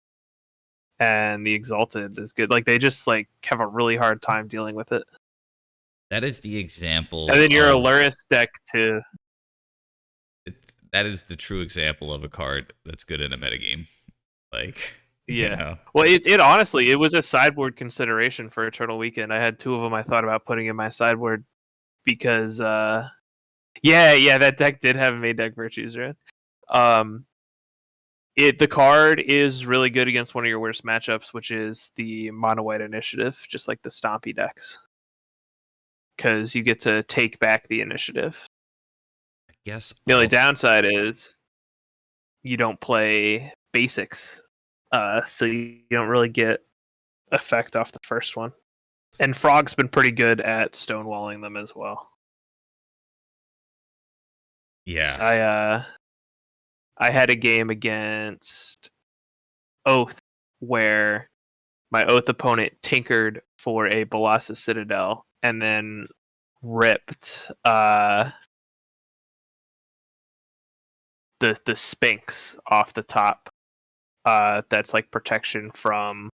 Speaker 2: And the Exalted is good. Like, they just like have a really hard time dealing with it.
Speaker 1: That is the
Speaker 2: And
Speaker 1: example
Speaker 2: then your
Speaker 1: of
Speaker 2: Luris deck too.
Speaker 1: that is the true example of a card that's good in a metagame. Like, you
Speaker 2: Yeah.
Speaker 1: know.
Speaker 2: Well, it honestly, it was a sideboard consideration for Eternal Weekend. I had 2 of them I thought about putting in my sideboard because yeah, that deck did have main deck virtues, right? Um the card is really good against one of your worst matchups, which is the mono white initiative, just like the stompy decks. Because you get to take back the initiative.
Speaker 1: I guess
Speaker 2: The only
Speaker 1: all
Speaker 2: downside is you don't play basics. So you don't really get effect off the first one. And Frog's been pretty good at stonewalling them as well.
Speaker 1: yeah.
Speaker 2: I had a game against Oath where my Oath opponent tinkered for a Colossus Citadel and then ripped the Sphinx off the top. That's like protection from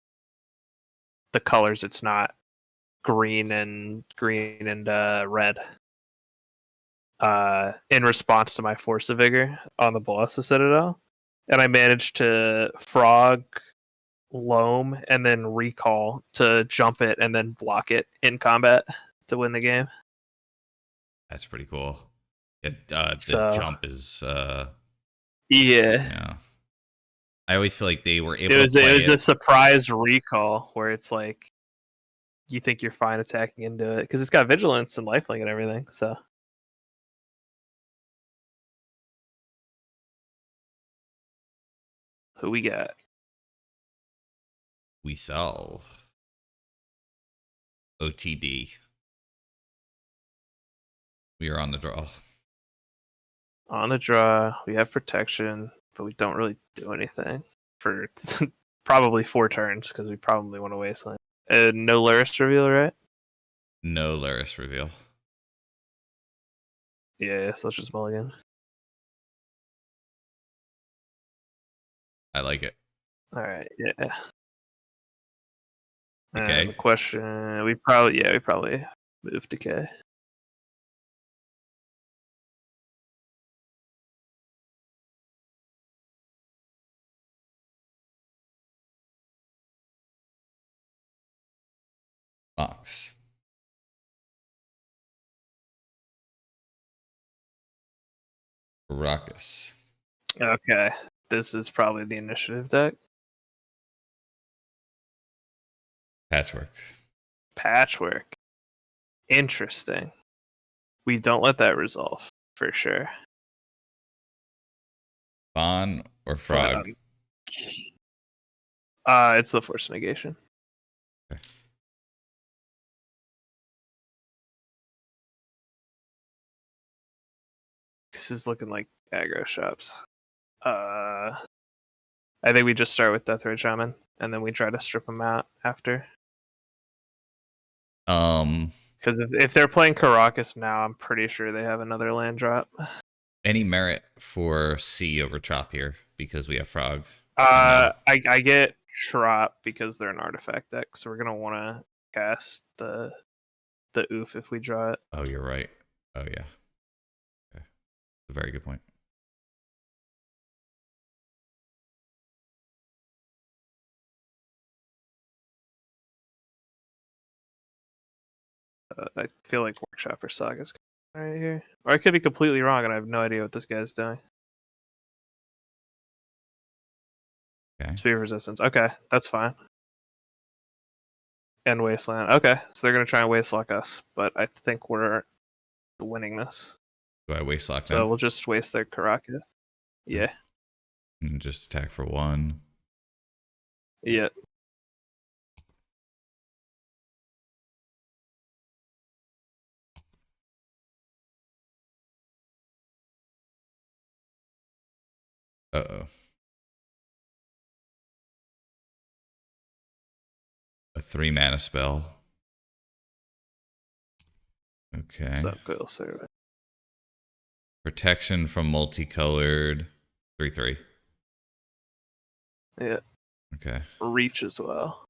Speaker 2: the colors it's not green and red. In response to my Force of Vigor on the Colossus Citadel. And I managed to frog, loam, and then recall to jump it and then block it in combat to win the game.
Speaker 1: That's pretty cool. The
Speaker 2: So
Speaker 1: jump is
Speaker 2: yeah,
Speaker 1: yeah. I always feel like they were
Speaker 2: it
Speaker 1: able to
Speaker 2: was it
Speaker 1: play
Speaker 2: was a
Speaker 1: it.
Speaker 2: surprise recall where it's like you think you're fine attacking into it because it's got vigilance and lifelink and everything. So who we got?
Speaker 1: We sell OTD. We are on the draw.
Speaker 2: On the draw, we have protection, but we don't really do anything for probably 4 turns because we probably want to wasteland. No Luris reveal, right?
Speaker 1: No Laris reveal.
Speaker 2: Yeah, so let's just mulligan.
Speaker 1: I like it.
Speaker 2: All right, yeah. And
Speaker 1: Okay.
Speaker 2: the question, we probably move decay.
Speaker 1: Box. Raucous.
Speaker 2: Okay, this is probably the initiative deck.
Speaker 1: Patchwork.
Speaker 2: Patchwork. Interesting. We don't let that resolve for sure.
Speaker 1: Fawn or
Speaker 2: But
Speaker 1: frog.
Speaker 2: it's the force negation.
Speaker 1: Okay.
Speaker 2: This is looking like aggro shops. I think we just start with Death Ray Shaman, and then we try to strip them out after. Because if they're playing Caracas now, I'm pretty sure they have another land drop.
Speaker 1: Any merit for C over Chop here because we have Frog? No.
Speaker 2: I get Trop because they're an artifact deck, so we're gonna want to cast the Ouphed if we draw it.
Speaker 1: Oh, you're right. Oh yeah. Okay. A very good point.
Speaker 2: I feel like Workshop or Saga's right here, or I could be completely wrong and I have no idea what this guy's doing.
Speaker 1: Okay.
Speaker 2: Speed resistance. Okay, that's fine. And Wasteland. Okay, so they're gonna try and wastelock us, but I think we're winning this.
Speaker 1: Do I waste lock
Speaker 2: So
Speaker 1: them?
Speaker 2: we'll just waste their Caracas. Yeah.
Speaker 1: And just attack for 1.
Speaker 2: Yeah.
Speaker 1: Uh-oh. A 3 mana spell. Okay.
Speaker 2: So Coil Survey.
Speaker 1: Protection from multicolored 3/3.
Speaker 2: Yeah.
Speaker 1: Okay.
Speaker 2: Reach as well.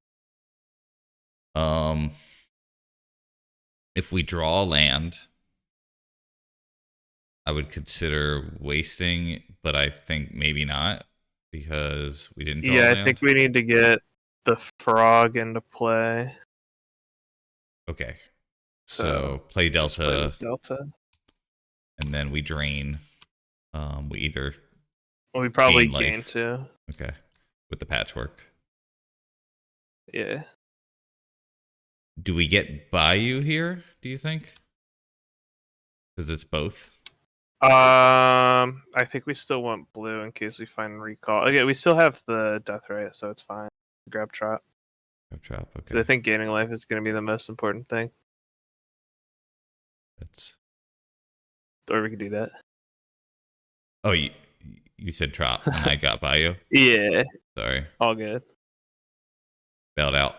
Speaker 1: If we draw land, I would consider wasting, but I think maybe not because we didn't draw land.
Speaker 2: I think we need to get the Frog into play.
Speaker 1: Okay. So play Delta, and then we drain. We either
Speaker 2: we probably
Speaker 1: gain
Speaker 2: gain
Speaker 1: life.
Speaker 2: 2.
Speaker 1: Okay. With the patchwork.
Speaker 2: Yeah.
Speaker 1: Do we get Bayou here, do you think? Because it's both.
Speaker 2: I think we still want blue in case we find recall. Okay, we still have the death right, so it's fine. Grab Trap.
Speaker 1: Grab Trap,
Speaker 2: Because
Speaker 1: okay.
Speaker 2: I think gaining life is going to be the most important thing.
Speaker 1: That's.
Speaker 2: Or we could do that.
Speaker 1: Oh, you said Trap, and I got Bayou?
Speaker 2: Yeah.
Speaker 1: Sorry.
Speaker 2: All good.
Speaker 1: Bailed out.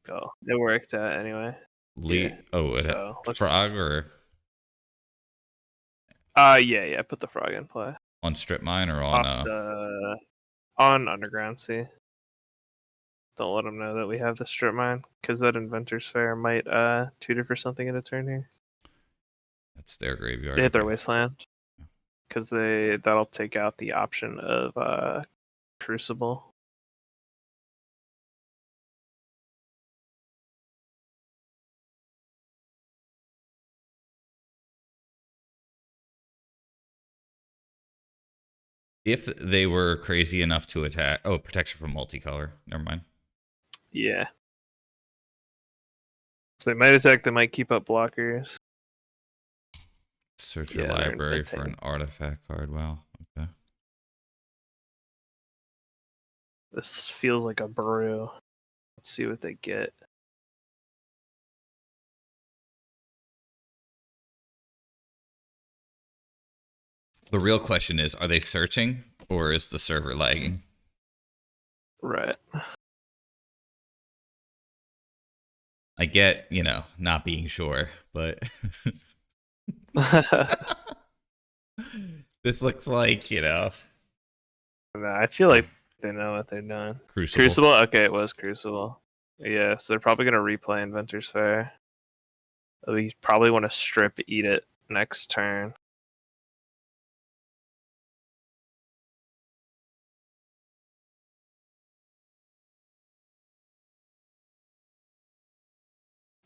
Speaker 2: Oh, it worked out anyway.
Speaker 1: Frog or
Speaker 2: yeah, put the Frog in play.
Speaker 1: on Strip Mine or on
Speaker 2: on Underground Sea. Don't let them know that we have the Strip Mine, because that Inventor's Fair might tutor for something in a turn here.
Speaker 1: That's their graveyard.
Speaker 2: They hit their Wasteland. Because that'll take out the option of Crucible.
Speaker 1: If they were crazy enough to attack... Oh, protection from multicolor. Never mind.
Speaker 2: Yeah. So they might attack, they might keep up blockers.
Speaker 1: Search your library for an artifact card. Wow. Okay.
Speaker 2: This feels like a brew. Let's see what they get.
Speaker 1: The real question is, are they searching or is the server lagging?
Speaker 2: Right.
Speaker 1: I get, not being sure, but this looks like,
Speaker 2: I feel like they know what they're doing.
Speaker 1: Crucible?
Speaker 2: Okay, it was Crucible. Yeah, so they're probably going to replay Inventor's Fair. We probably want to strip eat it next turn.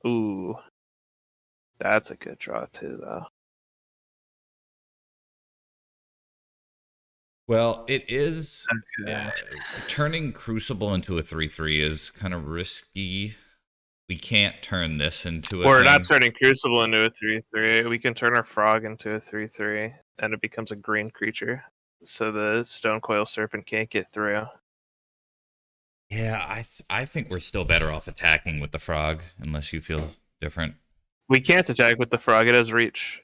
Speaker 2: Ooh. That's a good draw too, though.
Speaker 1: Well, it is. Turning Crucible into a 3/3 is kind of risky. We can't turn this into a.
Speaker 2: We're not turning Crucible into a 3/3. We can turn our Frog into a 3/3, and it becomes a green creature. So the Stone Coil Serpent can't get through.
Speaker 1: Yeah, I think we're still better off attacking with the Frog, unless you feel different.
Speaker 2: We can't attack with the Frog. It has reach.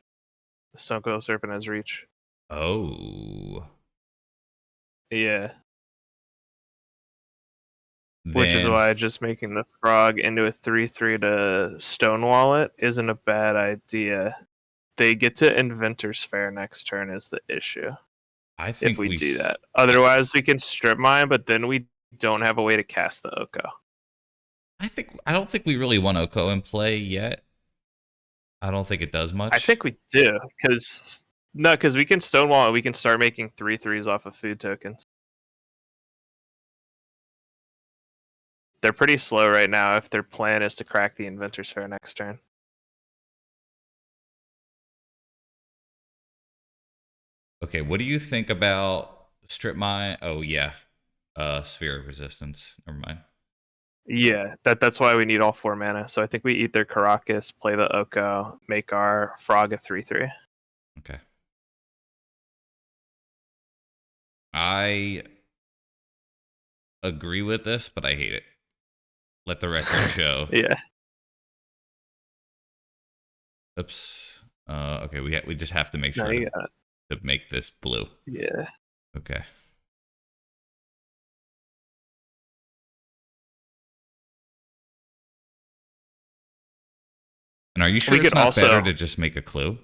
Speaker 2: The Stone Coil Serpent has reach.
Speaker 1: Oh.
Speaker 2: Yeah. Which is
Speaker 1: then
Speaker 2: why just making the frog into a 3/3 to stonewall it isn't a bad idea. They get to Inventor's Fair next turn is the issue.
Speaker 1: I
Speaker 2: If
Speaker 1: think
Speaker 2: we
Speaker 1: we
Speaker 2: do that. Otherwise, we can strip mine, but then we don't have a way to cast the Oko.
Speaker 1: I don't think we really want Oko in play yet. I don't think it does
Speaker 2: I
Speaker 1: much.
Speaker 2: think we do, because we can stonewall and we can start making 3/3s off of food tokens. They're pretty slow right now if their plan is to crack the Inventor's Fair next turn.
Speaker 1: Okay, what do you think about strip mine? Oh yeah, sphere of resistance. Never mind.
Speaker 2: Yeah, that's why we need all 4 mana. So I think we eat their Caracas, play the Oko, make our frog a 3/3.
Speaker 1: Okay. I agree with this, but I hate it. Let the record show.
Speaker 2: Yeah.
Speaker 1: Oops. Okay, we just have to make
Speaker 2: No,
Speaker 1: sure
Speaker 2: you got
Speaker 1: to make this blue.
Speaker 2: it. Yeah.
Speaker 1: Okay. And are you sure
Speaker 2: We
Speaker 1: it's
Speaker 2: could
Speaker 1: not better
Speaker 2: also
Speaker 1: to just make a clue?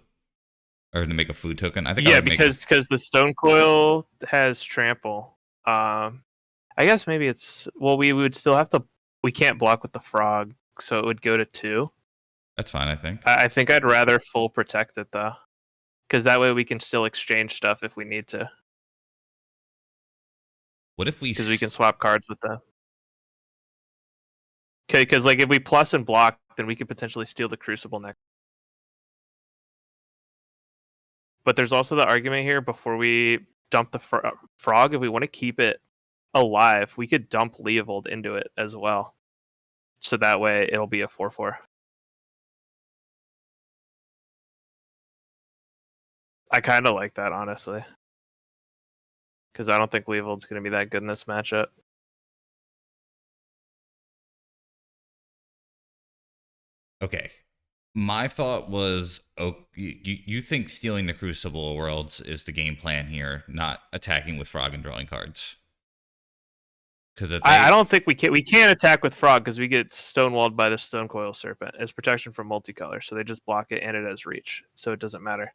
Speaker 1: Or to make a food token? I think I
Speaker 2: yeah,
Speaker 1: would make
Speaker 2: because the Stone Coil has trample. I guess maybe it's we would still have to. We can't block with the frog, so it would go to 2.
Speaker 1: that's fine, I think.
Speaker 2: I think I'd rather full protect it though, because that way we can still exchange stuff if we need to,
Speaker 1: What if we
Speaker 2: because we can swap cards with them. Okay, because like if we plus and block, then we could potentially steal the Crucible next. But there's also the argument here before we dump the frog, if we want to keep it alive, we could dump Leovold into it as well. So that way it'll be a 4/4. I kind of like that, honestly. Because I don't think Leovold's going to be that good in this matchup.
Speaker 1: Okay. My thought was, you think stealing the Crucible Worlds is the game plan here, not attacking with Frog and drawing cards. Because
Speaker 2: I don't think we can't attack with Frog because we get stonewalled by the Stone Coil Serpent as protection from multicolor. So they just block it and it has reach. So it doesn't matter.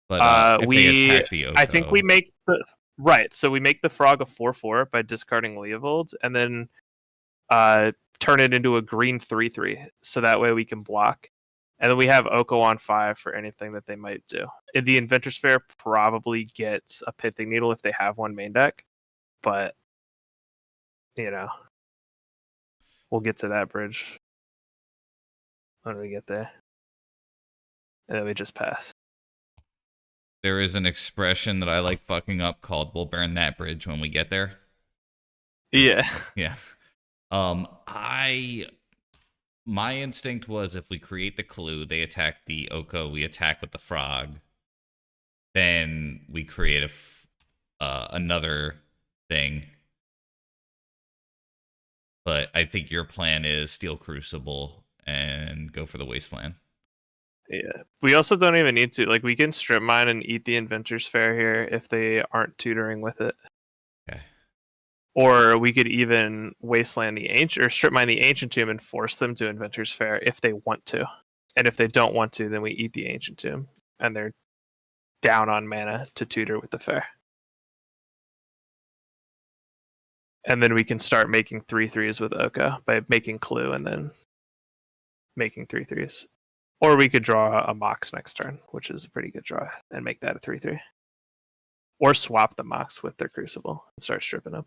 Speaker 1: But if they attack the Oko,
Speaker 2: I think we make the right. So we make the frog a 4/4 by discarding Leovold, and then turn it into a green 3/3. So that way we can block, and then we have Oko on 5 for anything that they might do. In the Inventor's Fair probably gets a Pithing Needle if they have one main deck, but you know we'll get to that bridge when we get there, and then we just pass.
Speaker 1: there is an expression that I like fucking up called "We'll burn that bridge when we get there."
Speaker 2: Yeah.
Speaker 1: Yeah. My instinct was if we create the clue, they attack the Oko, we attack with the frog, then we create another thing. But I think your plan is steal Crucible and go for the waste plan.
Speaker 2: Yeah. We also don't even need to. Like, we can strip mine and eat the Inventor's Fair here if they aren't tutoring with it.
Speaker 1: Okay.
Speaker 2: Or we could even wasteland the ancient or strip mine the ancient tomb and force them to Inventor's Fair if they want to. And if they don't want to, then we eat the ancient tomb and they're down on mana to tutor with the fair. And then we can start making 3/3s with Oko by making Clue and then making 3/3s. Or we could draw a Mox next turn, which is a pretty good draw, and make that a 3/3. Or swap the Mox with their Crucible and start stripping them.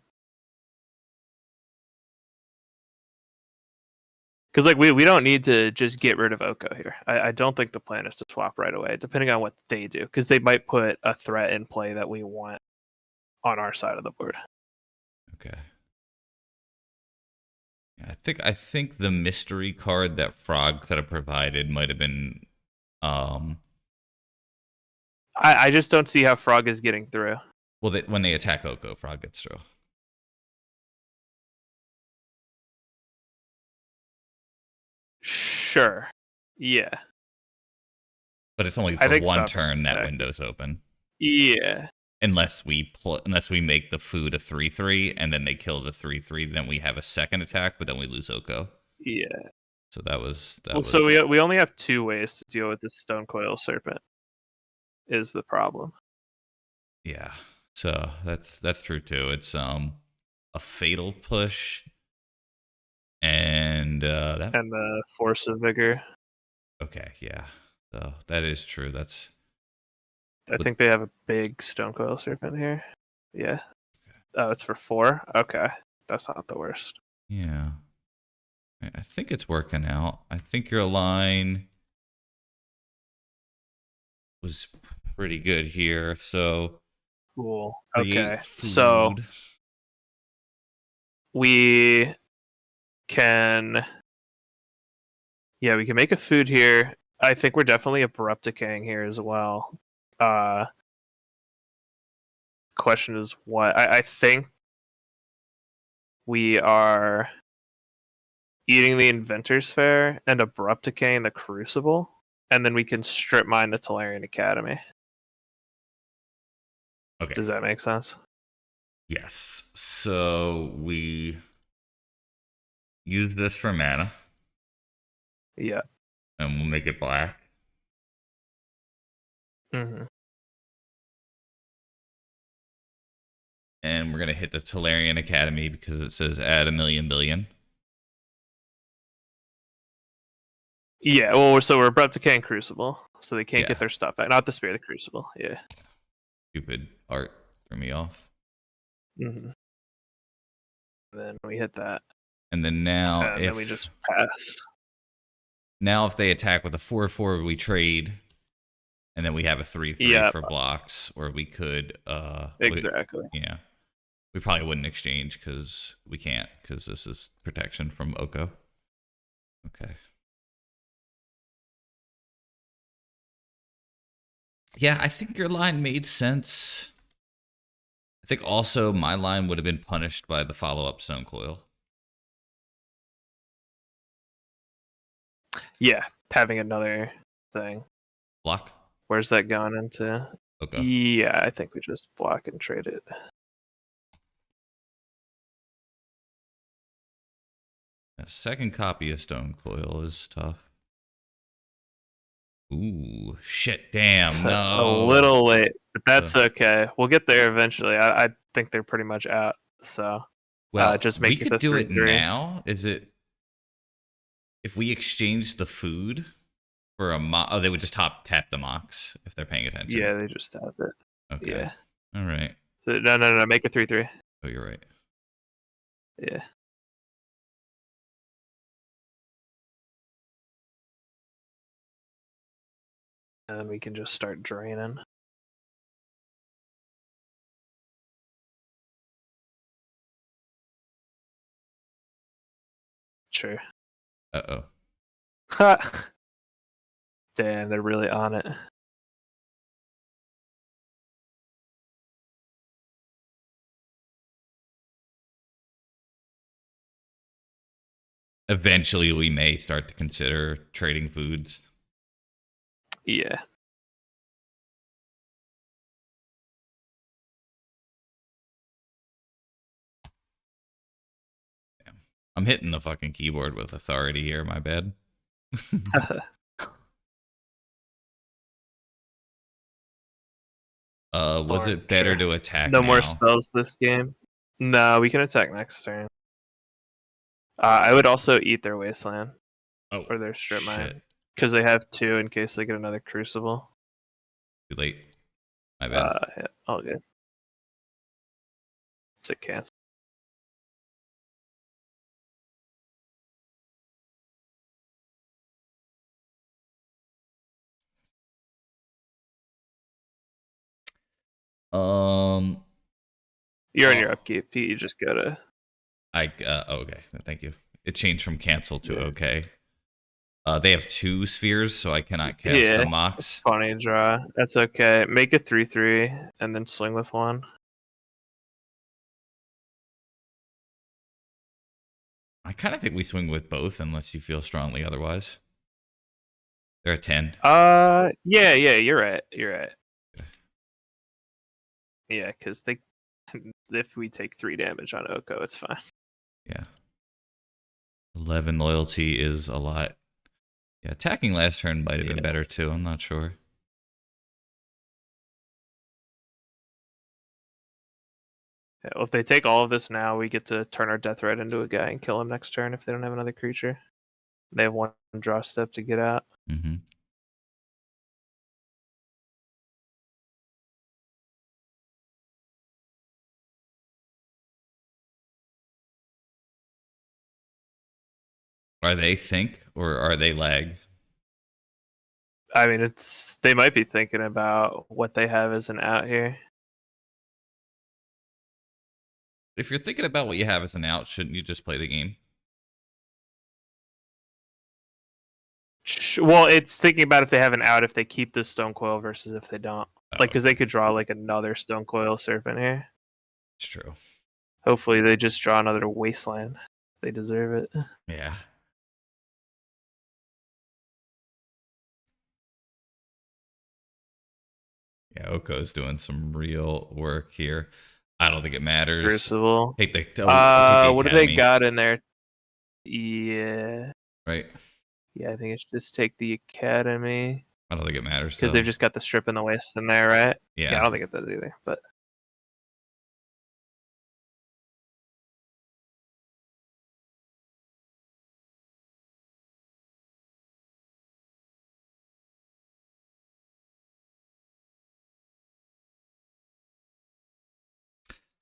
Speaker 2: Because like we don't need to just get rid of Oko here. I don't think the plan is to swap right away, depending on what they do, because they might put a threat in play that we want on our side of the board.
Speaker 1: Okay. I think the mystery card that Frog could have provided might have been
Speaker 2: I just don't see how Frog is getting through.
Speaker 1: well, when they attack Oko, Frog gets through.
Speaker 2: Sure. Yeah.
Speaker 1: But it's only
Speaker 2: I
Speaker 1: for
Speaker 2: think
Speaker 1: one
Speaker 2: so.
Speaker 1: turn that window's open.
Speaker 2: Yeah.
Speaker 1: unless we make the food a 3/3 and then they kill the 3/3, then we have a second attack, but then we lose Oko.
Speaker 2: Yeah.
Speaker 1: So that was
Speaker 2: Well, so we only have 2 ways to deal with the Stone Coil Serpent. Is the problem?
Speaker 1: yeah. So that's true too. It's a fatal push and that
Speaker 2: And the Force of Vigor.
Speaker 1: okay, yeah. So that is true. That's
Speaker 2: I think they have a big Stone Coil Serpent here. Yeah. Oh, it's for 4? Okay. That's not the worst.
Speaker 1: yeah. I think it's working out. I think your line was pretty good here. So
Speaker 2: Cool.
Speaker 1: create
Speaker 2: Okay. So
Speaker 1: food.
Speaker 2: we can we can make a food here. I think we're definitely abrupt decaying here as well. Question is what I think we are eating the Inventor's Fair and abrupt decaying the Crucible, and then we can strip mine the Tolarian Academy.
Speaker 1: Okay.
Speaker 2: Does that make sense?
Speaker 1: Yes. So we use this for mana,
Speaker 2: Yeah.
Speaker 1: and we'll make it black.
Speaker 2: Mm-hmm.
Speaker 1: And we're gonna hit the Tolarian Academy because it says add 1,000,000,000,000.
Speaker 2: Yeah, well, so we're abrupt decaying Crucible, so they can't
Speaker 1: Yeah.
Speaker 2: get their stuff back. Not the Spirit of Crucible, yeah.
Speaker 1: Stupid art threw me off.
Speaker 2: Mm-hmm. Then we hit that,
Speaker 1: And then now,
Speaker 2: and then we just pass.
Speaker 1: Now if they attack with a 4/4, we trade, and then we have a 3/3 for blocks, or we could
Speaker 2: exactly.
Speaker 1: we probably wouldn't exchange because we can't, because this is protection from Oko. Okay. Yeah, I think your line made sense. I think also my line would have been punished by the follow-up Stone Coil.
Speaker 2: Yeah, having another thing.
Speaker 1: Block?
Speaker 2: Where's that going into?
Speaker 1: Oko.
Speaker 2: Yeah, I think we just block and trade it.
Speaker 1: A second copy of Stone Coil is tough. Ooh, shit, damn, no.
Speaker 2: A little late, but that's okay. We'll get there eventually. I think they're pretty much out, so
Speaker 1: well,
Speaker 2: just make
Speaker 1: we
Speaker 2: it
Speaker 1: could do it
Speaker 2: 3/3.
Speaker 1: now. Is it if we exchange the food for a oh, they would just tap the Mox if they're paying attention.
Speaker 2: Yeah, they just tapped it.
Speaker 1: Okay.
Speaker 2: Yeah.
Speaker 1: All right.
Speaker 2: So, no, make it 3/3.
Speaker 1: Oh, you're right.
Speaker 2: Yeah. And then we can just start draining. Sure.
Speaker 1: Uh-oh.
Speaker 2: Damn, they're really on it.
Speaker 1: Eventually, we may start to consider trading foods.
Speaker 2: Yeah.
Speaker 1: Damn. I'm hitting the fucking keyboard with authority here, my bad. Was it better to attack
Speaker 2: no
Speaker 1: now?
Speaker 2: more spells this game? No, we can attack next turn. I would also eat their Wasteland.
Speaker 1: Oh,
Speaker 2: or their Strip Mine.
Speaker 1: shit.
Speaker 2: Because they have 2 in case they get another Crucible.
Speaker 1: Too late. My bad.
Speaker 2: Yeah, all good. It's a cancel. You're on your upkeep. You just go to.
Speaker 1: Okay. Thank you. It changed from cancel to okay. They have 2 spheres, so I cannot cast a Mox.
Speaker 2: Funny draw. That's okay. Make a 3/3 and then swing with 1.
Speaker 1: I kind of think we swing with both unless you feel strongly otherwise. They're a 10.
Speaker 2: Yeah, you're right. You're right. Yeah, because they if we take 3 damage on Oko, it's fine.
Speaker 1: Yeah. 11 loyalty is a lot. Yeah, attacking last turn might have been better too. I'm not sure.
Speaker 2: Yeah, well, if they take all of this now, we get to turn our death right into a guy and kill him next turn if they don't have another creature. They have 1 draw step to get out.
Speaker 1: Mm-hmm. Are they think or are they lag?
Speaker 2: I mean, it's they might be thinking about what they have as an out here.
Speaker 1: If you're thinking about what you have as an out, shouldn't you just play the game?
Speaker 2: Well, it's thinking about if they have an out if they keep the Stone Coil versus if they don't.
Speaker 1: Oh,
Speaker 2: Like, because they could draw like another Stone Coil Serpent here.
Speaker 1: it's true.
Speaker 2: Hopefully, they just draw another Wasteland. They deserve it.
Speaker 1: Yeah. Yeah, Oko's doing some real work here. I don't think it matters.
Speaker 2: Crucible.
Speaker 1: I'll take the
Speaker 2: What do they
Speaker 1: Academy.
Speaker 2: got in there? Yeah.
Speaker 1: Right.
Speaker 2: Yeah, I think it's just take the Academy.
Speaker 1: I don't think it matters
Speaker 2: Because
Speaker 1: though.
Speaker 2: they've just got the strip in the waist in there, right?
Speaker 1: Yeah.
Speaker 2: I don't think it does either. But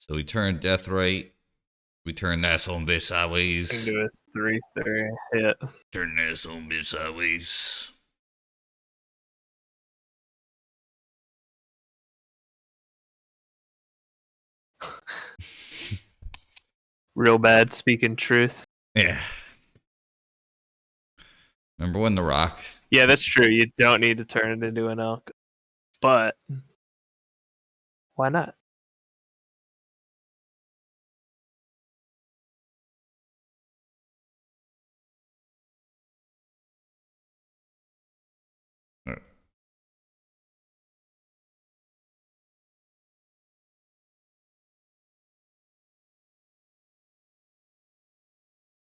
Speaker 1: So we turn Death Right. We turn that zombie sideways.
Speaker 2: do a 3/3 hit.
Speaker 1: Turn that zombie sideways.
Speaker 2: Real bad speaking truth.
Speaker 1: Yeah. Remember when The Rock?
Speaker 2: Yeah, that's true. You don't need to turn it into an elk. But why not?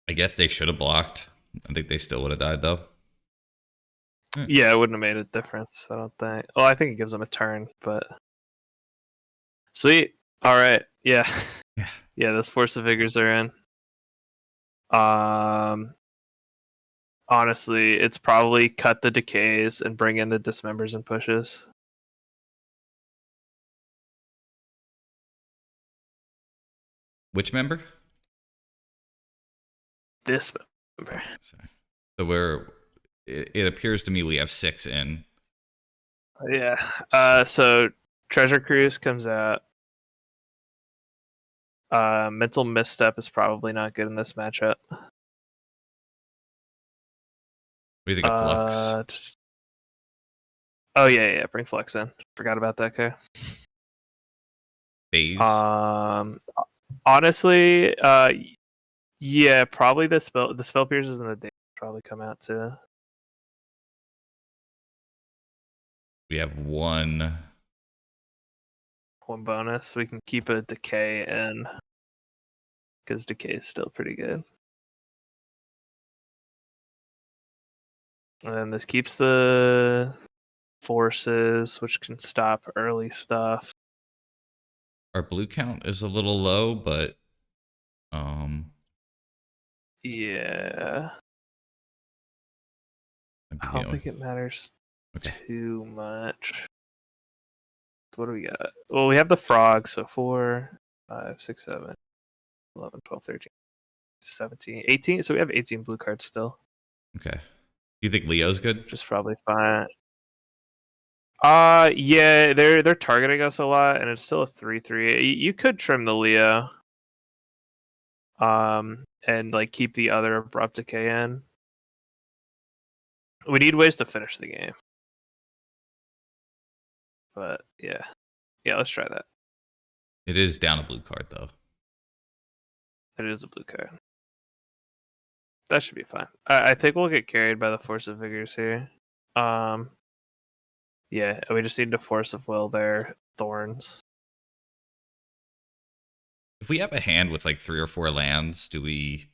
Speaker 1: I guess they should have blocked. I think they still would have died though.
Speaker 2: Yeah, it wouldn't have made a difference, I don't think. Well, I think it gives them a turn, but sweet. All right. Yeah.
Speaker 1: Yeah.
Speaker 2: Yeah, those Force of Vigors are in. Honestly, it's probably cut the decays and bring in the dismembers and pushes.
Speaker 1: Which member?
Speaker 2: This member.
Speaker 1: Sorry. So it appears to me we have 6 in.
Speaker 2: Yeah. So Treasure Cruise comes out. Mental Misstep is probably not good in this matchup.
Speaker 1: What do you think of Flux?
Speaker 2: Oh yeah, bring Flux in. Forgot about that guy.
Speaker 1: Phase?
Speaker 2: Honestly, yeah, probably the spell pierces and the Dazed probably come out too.
Speaker 1: We have one
Speaker 2: bonus. We can keep a decay in because decay is still pretty good. And then this keeps the forces, which can stop early stuff.
Speaker 1: Our blue count is a little low, but
Speaker 2: yeah. I don't think it matters too much. What do we got? Well, we have the frog, so 4, 5, 6, 7, 11, 12, 13, 17, 18. So we have 18 blue cards still.
Speaker 1: Okay. Do you think Leo's good?
Speaker 2: Which is probably fine. Yeah, they're targeting us a lot, and it's still a 3/3. You could trim the Leo, and like keep the other abrupt decay in. We need ways to finish the game, but yeah, let's try that.
Speaker 1: It is down a blue card though.
Speaker 2: It is a blue card. That should be fine. I think we'll get carried by the Force of Vigors here. Yeah, we just need to Force of Will their Thorns.
Speaker 1: If we have a hand with like 3 or 4 lands, do we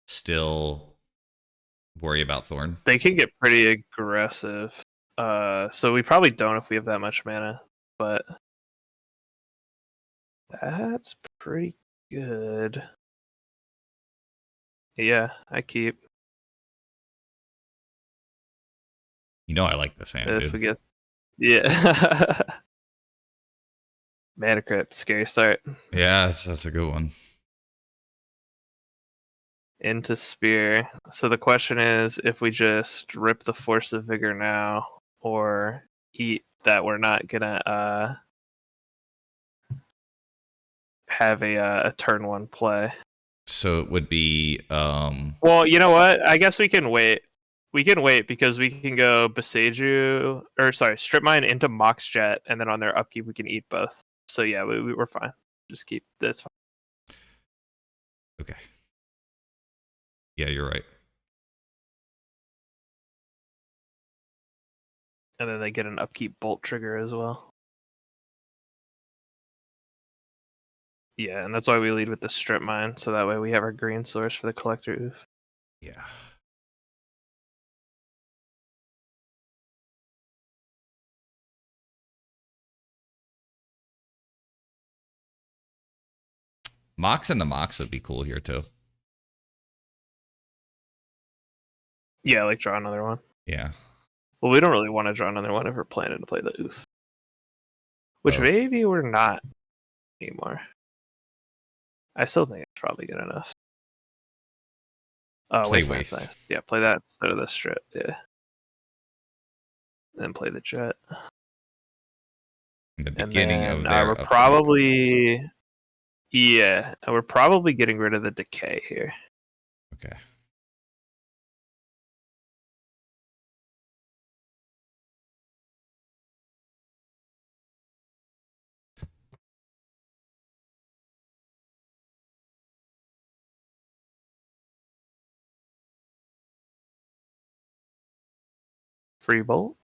Speaker 1: still worry about Thorn?
Speaker 2: They can get pretty aggressive. So we probably don't if we have that much mana, but that's pretty good. Yeah, I keep.
Speaker 1: You know I like this hand,
Speaker 2: If
Speaker 1: dude.
Speaker 2: we get, yeah. Mana crypt, scary start.
Speaker 1: Yeah, that's a good one.
Speaker 2: Into spear. So the question is if we just rip the force of vigor now or eat that we're not gonna have a turn 1 play.
Speaker 1: So it would be
Speaker 2: Well, you know what? I guess we can wait. We can wait because we can go Beseju or sorry, Strip Mine into Mox Jet, and then on their upkeep we can eat both. So yeah, we're fine. Just keep that's fine.
Speaker 1: okay. Yeah, you're right.
Speaker 2: And then they get an upkeep bolt trigger as well. Yeah, and that's why we lead with the Strip Mine, so that way we have our green source for the Collector Ouphed.
Speaker 1: Yeah. Mox and the Mox would be cool here too.
Speaker 2: Yeah, like draw another one.
Speaker 1: Yeah.
Speaker 2: Well, we don't really want to draw another one if we're planning to play the Ouphed. Which maybe we're not anymore. I still think it's probably good enough.
Speaker 1: Play
Speaker 2: Wasteland's
Speaker 1: Waste.
Speaker 2: nice. Yeah, play that instead of the Strip. Yeah. And then play the Jet.
Speaker 1: In the
Speaker 2: And
Speaker 1: beginning
Speaker 2: then
Speaker 1: of their
Speaker 2: we're
Speaker 1: upkeep.
Speaker 2: probably... Yeah, we're probably getting rid of the Decay here.
Speaker 1: Okay.
Speaker 2: Free Bolt.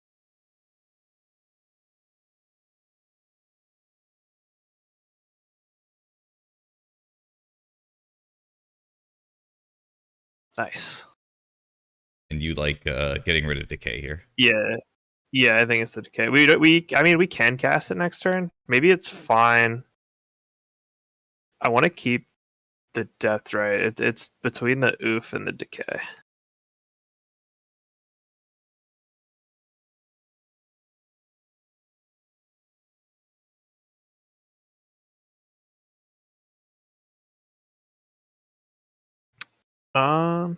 Speaker 2: Nice.
Speaker 1: And you like getting rid of Decay here.
Speaker 2: Yeah. Yeah, I think it's the Decay. We can cast it next turn. Maybe it's fine. I want to keep the Death Right. It's between the Ouphed and the Decay. Um,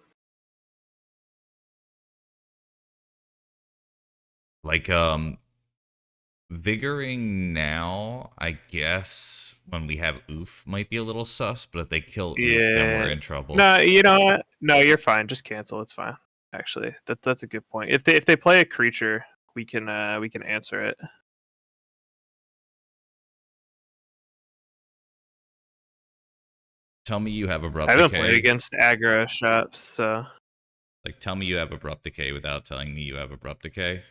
Speaker 1: Like Vigoring now, I guess when we have Oof might be a little sus, but if they kill Oof, then we're
Speaker 2: yeah.
Speaker 1: in trouble.
Speaker 2: No, you know what? No, you're fine. Just cancel. It's fine. Actually, that's a good point. If they play a creature, we can answer it.
Speaker 1: Tell me you have
Speaker 2: I
Speaker 1: Abrupt
Speaker 2: haven't played
Speaker 1: Decay.
Speaker 2: against aggro shops, so
Speaker 1: Like, tell me you have Abrupt Decay without telling me you have Abrupt Decay.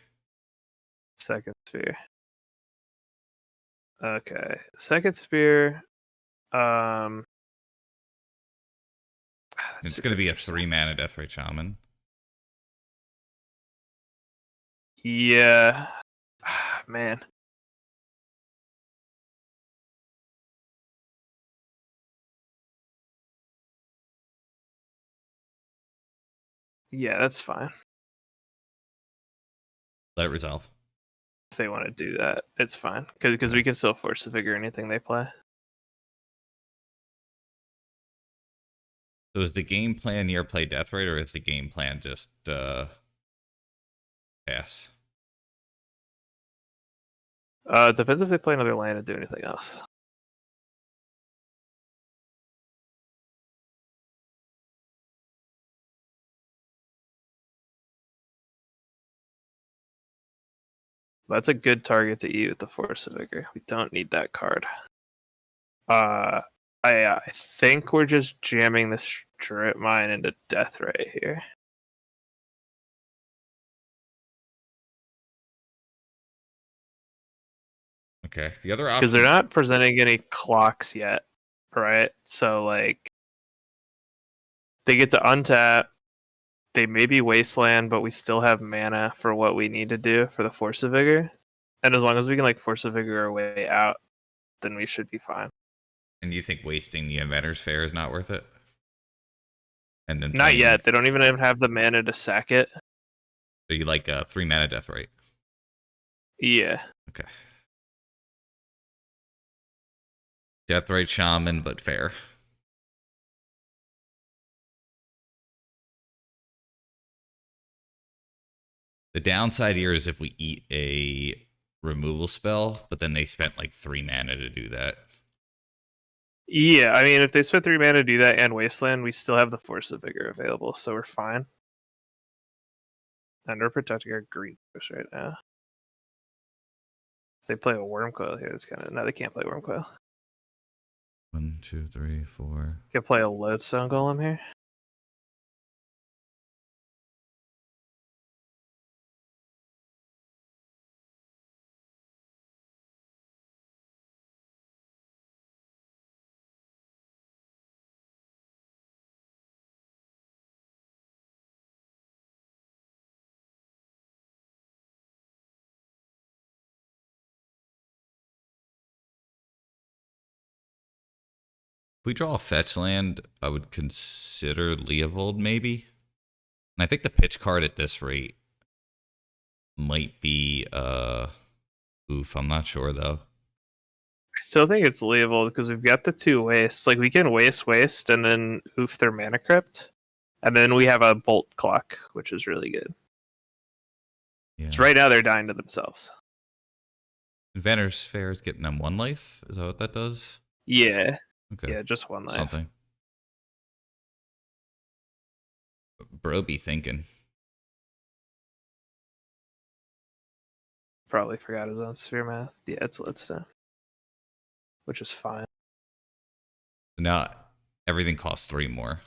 Speaker 2: second sphere. Okay, second spear. Um,
Speaker 1: It's going to be a 3-mana Deathrite Shaman.
Speaker 2: Yeah, man. Yeah, that's fine.
Speaker 1: Let it resolve.
Speaker 2: If they want to do that, it's fine because we can still force the vigor anything they play.
Speaker 1: So is the game plan here play Deathrite, or is the game plan just pass?
Speaker 2: It depends if they play another land and do anything else. That's a good target to eat with the Force of Vigor. We don't need that card. I think we're just jamming the Strip Mine into Death right here.
Speaker 1: Okay. The other option,
Speaker 2: Because they're not presenting any clocks yet. right? So like they get to untap. They may be wasteland, but we still have mana for what we need to do for the Force of Vigor. And as long as we can like Force of Vigor our way out, then we should be fine.
Speaker 1: And you think wasting the Inventor's Fair is not worth it? And then
Speaker 2: Not
Speaker 1: playing,
Speaker 2: yet. They don't even have the mana to sack it.
Speaker 1: so you like 3 mana death, right?
Speaker 2: Yeah.
Speaker 1: Okay. Deathrite Shaman, but fair. The downside here is if we eat a removal spell, but then they spent like 3 mana to do that.
Speaker 2: Yeah, I mean, if they spent 3 mana to do that and Wasteland, we still have the Force of Vigor available, so we're fine. And we're protecting our green right now. If they play a Wormcoil here, it's kind of... No, they can't play Wormcoil.
Speaker 1: 1, 2, 3, 4.
Speaker 2: Can play a Lodestone Golem here.
Speaker 1: If we draw a fetch land, I would consider Leovold maybe. And I think the pitch card at this rate might be Oof, I'm not sure though.
Speaker 2: I still think it's Leovold because we've got the 2 wastes. Like we can waste, and then oof their mana crypt, and then we have a bolt clock, which is really good.
Speaker 1: Yeah.
Speaker 2: So right now they're dying to themselves.
Speaker 1: Inventor's Fair is getting them 1 life. Is that what that does?
Speaker 2: Yeah.
Speaker 1: Okay.
Speaker 2: Yeah, just 1 life.
Speaker 1: Something. Bro be thinking.
Speaker 2: Probably forgot his own sphere math. Yeah, it's Lodestone, which is fine.
Speaker 1: Now everything costs 3 more.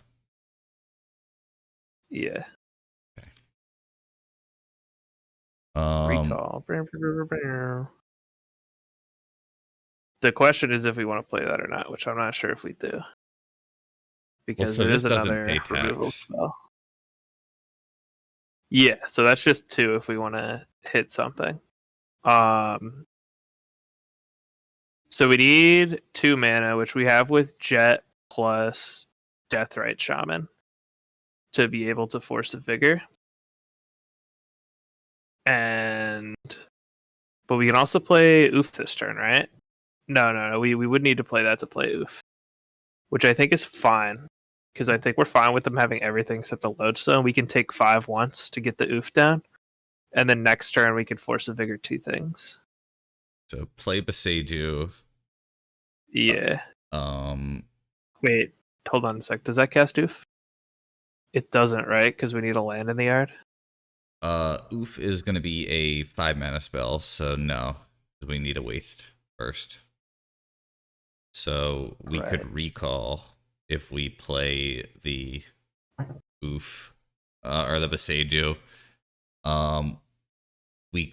Speaker 2: Yeah.
Speaker 1: Okay.
Speaker 2: Recall. The question is if we want to play that or not, which I'm not sure if we do. Because
Speaker 1: so
Speaker 2: it
Speaker 1: this
Speaker 2: is
Speaker 1: doesn't
Speaker 2: another
Speaker 1: pay
Speaker 2: removal
Speaker 1: tax.
Speaker 2: spell. Yeah, so that's just 2 if we want to hit something. So we need 2 mana, which we have with Jet plus Deathrite Shaman to be able to Force of Vigor. But we can also play Ouphed this turn, right? No. We would need to play that to play Ouphed, which I think is fine because I think we're fine with them having everything except the Lodestone. We can take 5 once to get the Ouphed down, and then next turn we can Force of Vigor 2 things.
Speaker 1: So play Beseju.
Speaker 2: Yeah.
Speaker 1: Um.
Speaker 2: Wait, hold on a sec. Does that cast Ouphed? It doesn't, right? Because we need a land in the yard.
Speaker 1: Oof is going to be a 5 mana spell, so no. We need a waste first. So we could recall if we play the Oof or the Beseju. We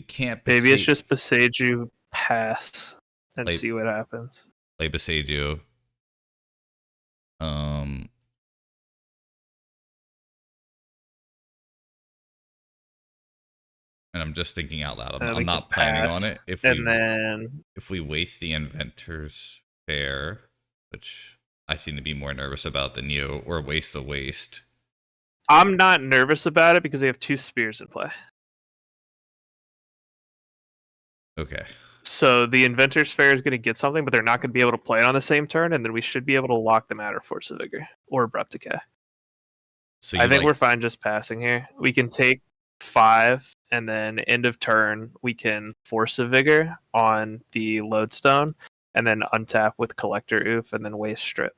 Speaker 1: can't
Speaker 2: Maybe it's just Beseju pass and see what happens.
Speaker 1: Play Beseju. And I'm just thinking out loud. I'm not planning on it. If we waste the Inventor's Fair, which I seem to be more nervous about than you, or waste the waste.
Speaker 2: I'm not nervous about it because they have 2 spears in play.
Speaker 1: Okay.
Speaker 2: So the Inventor's Fair is going to get something, but they're not going to be able to play it on the same turn, and then we should be able to lock them out or Force of Vigor or Abrupt Decay.
Speaker 1: So
Speaker 2: I think we're fine just passing here. We can take 5, and then end of turn, we can Force of Vigor on the Lodestone, and then untap with Collector Ouphed, and then Waste Strip.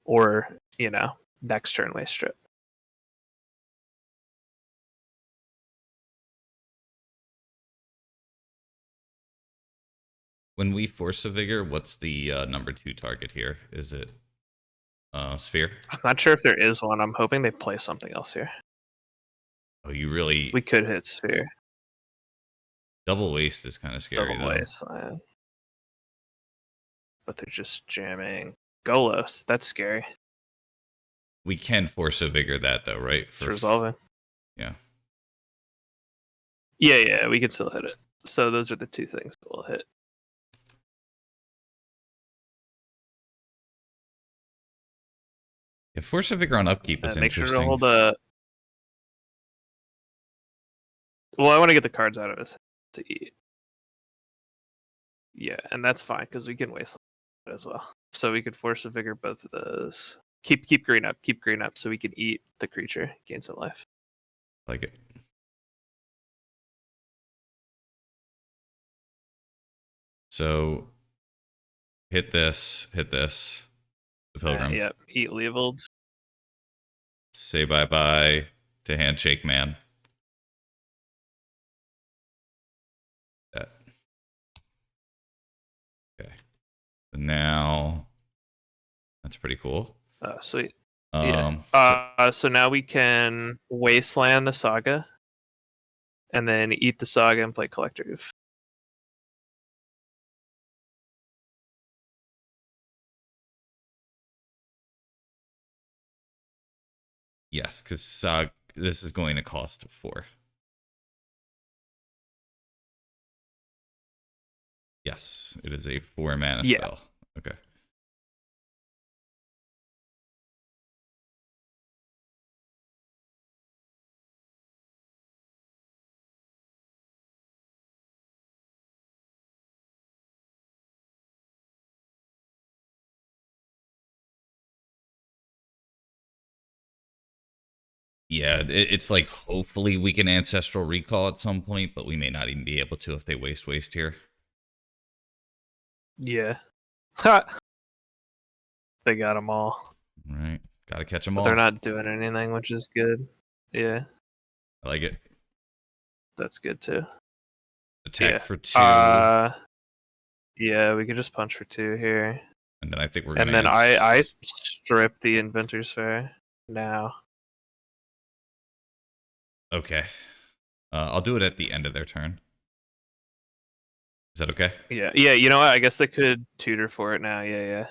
Speaker 2: Or, next turn Waste Strip.
Speaker 1: When we Force a Vigor, what's the number 2 target here? Is it Sphere?
Speaker 2: I'm not sure if there is one. I'm hoping they play something else here.
Speaker 1: Oh, you really...
Speaker 2: We could hit Sphere.
Speaker 1: Double waste is kind of scary,
Speaker 2: Double
Speaker 1: though.
Speaker 2: waste. but they're just jamming Golos. That's scary.
Speaker 1: We can force a vigor that though, right?
Speaker 2: It's resolving.
Speaker 1: Yeah.
Speaker 2: Yeah, we can still hit it. So those are the two things that we'll hit.
Speaker 1: Yeah, force a vigor on upkeep is
Speaker 2: Make sure to
Speaker 1: interesting.
Speaker 2: hold a. Well, I want to get the cards out of his hand to eat. Yeah, and that's fine because we can waste as well. So we could force a vigor both of those. Keep green up, so we can eat the creature, gain some life.
Speaker 1: Like it. So hit this. The pilgrim.
Speaker 2: Yep, eat Leovold.
Speaker 1: Say bye bye to Handshake Man. That. Okay. So now that's pretty cool.
Speaker 2: Sweet.
Speaker 1: So,
Speaker 2: So now we can wasteland the saga, and then eat the saga and play collective.
Speaker 1: yes, because this is going to cost 4. Yes, it is a 4 mana spell. Okay. Yeah, it's like hopefully we can Ancestral Recall at some point, but we may not even be able to if they waste here.
Speaker 2: Yeah. Ha! They got them all.
Speaker 1: All right. Gotta catch them
Speaker 2: But
Speaker 1: all.
Speaker 2: they're not doing anything, which is good. Yeah.
Speaker 1: I like it.
Speaker 2: That's good too.
Speaker 1: Attack for 2.
Speaker 2: Yeah, we could just punch for 2 here.
Speaker 1: And then I think we're gonna.
Speaker 2: And then I strip the Inventor's Fair now.
Speaker 1: Okay. I'll do it at the end of their turn. Is that okay?
Speaker 2: Yeah. You know what? I guess they could tutor for it now. Yeah.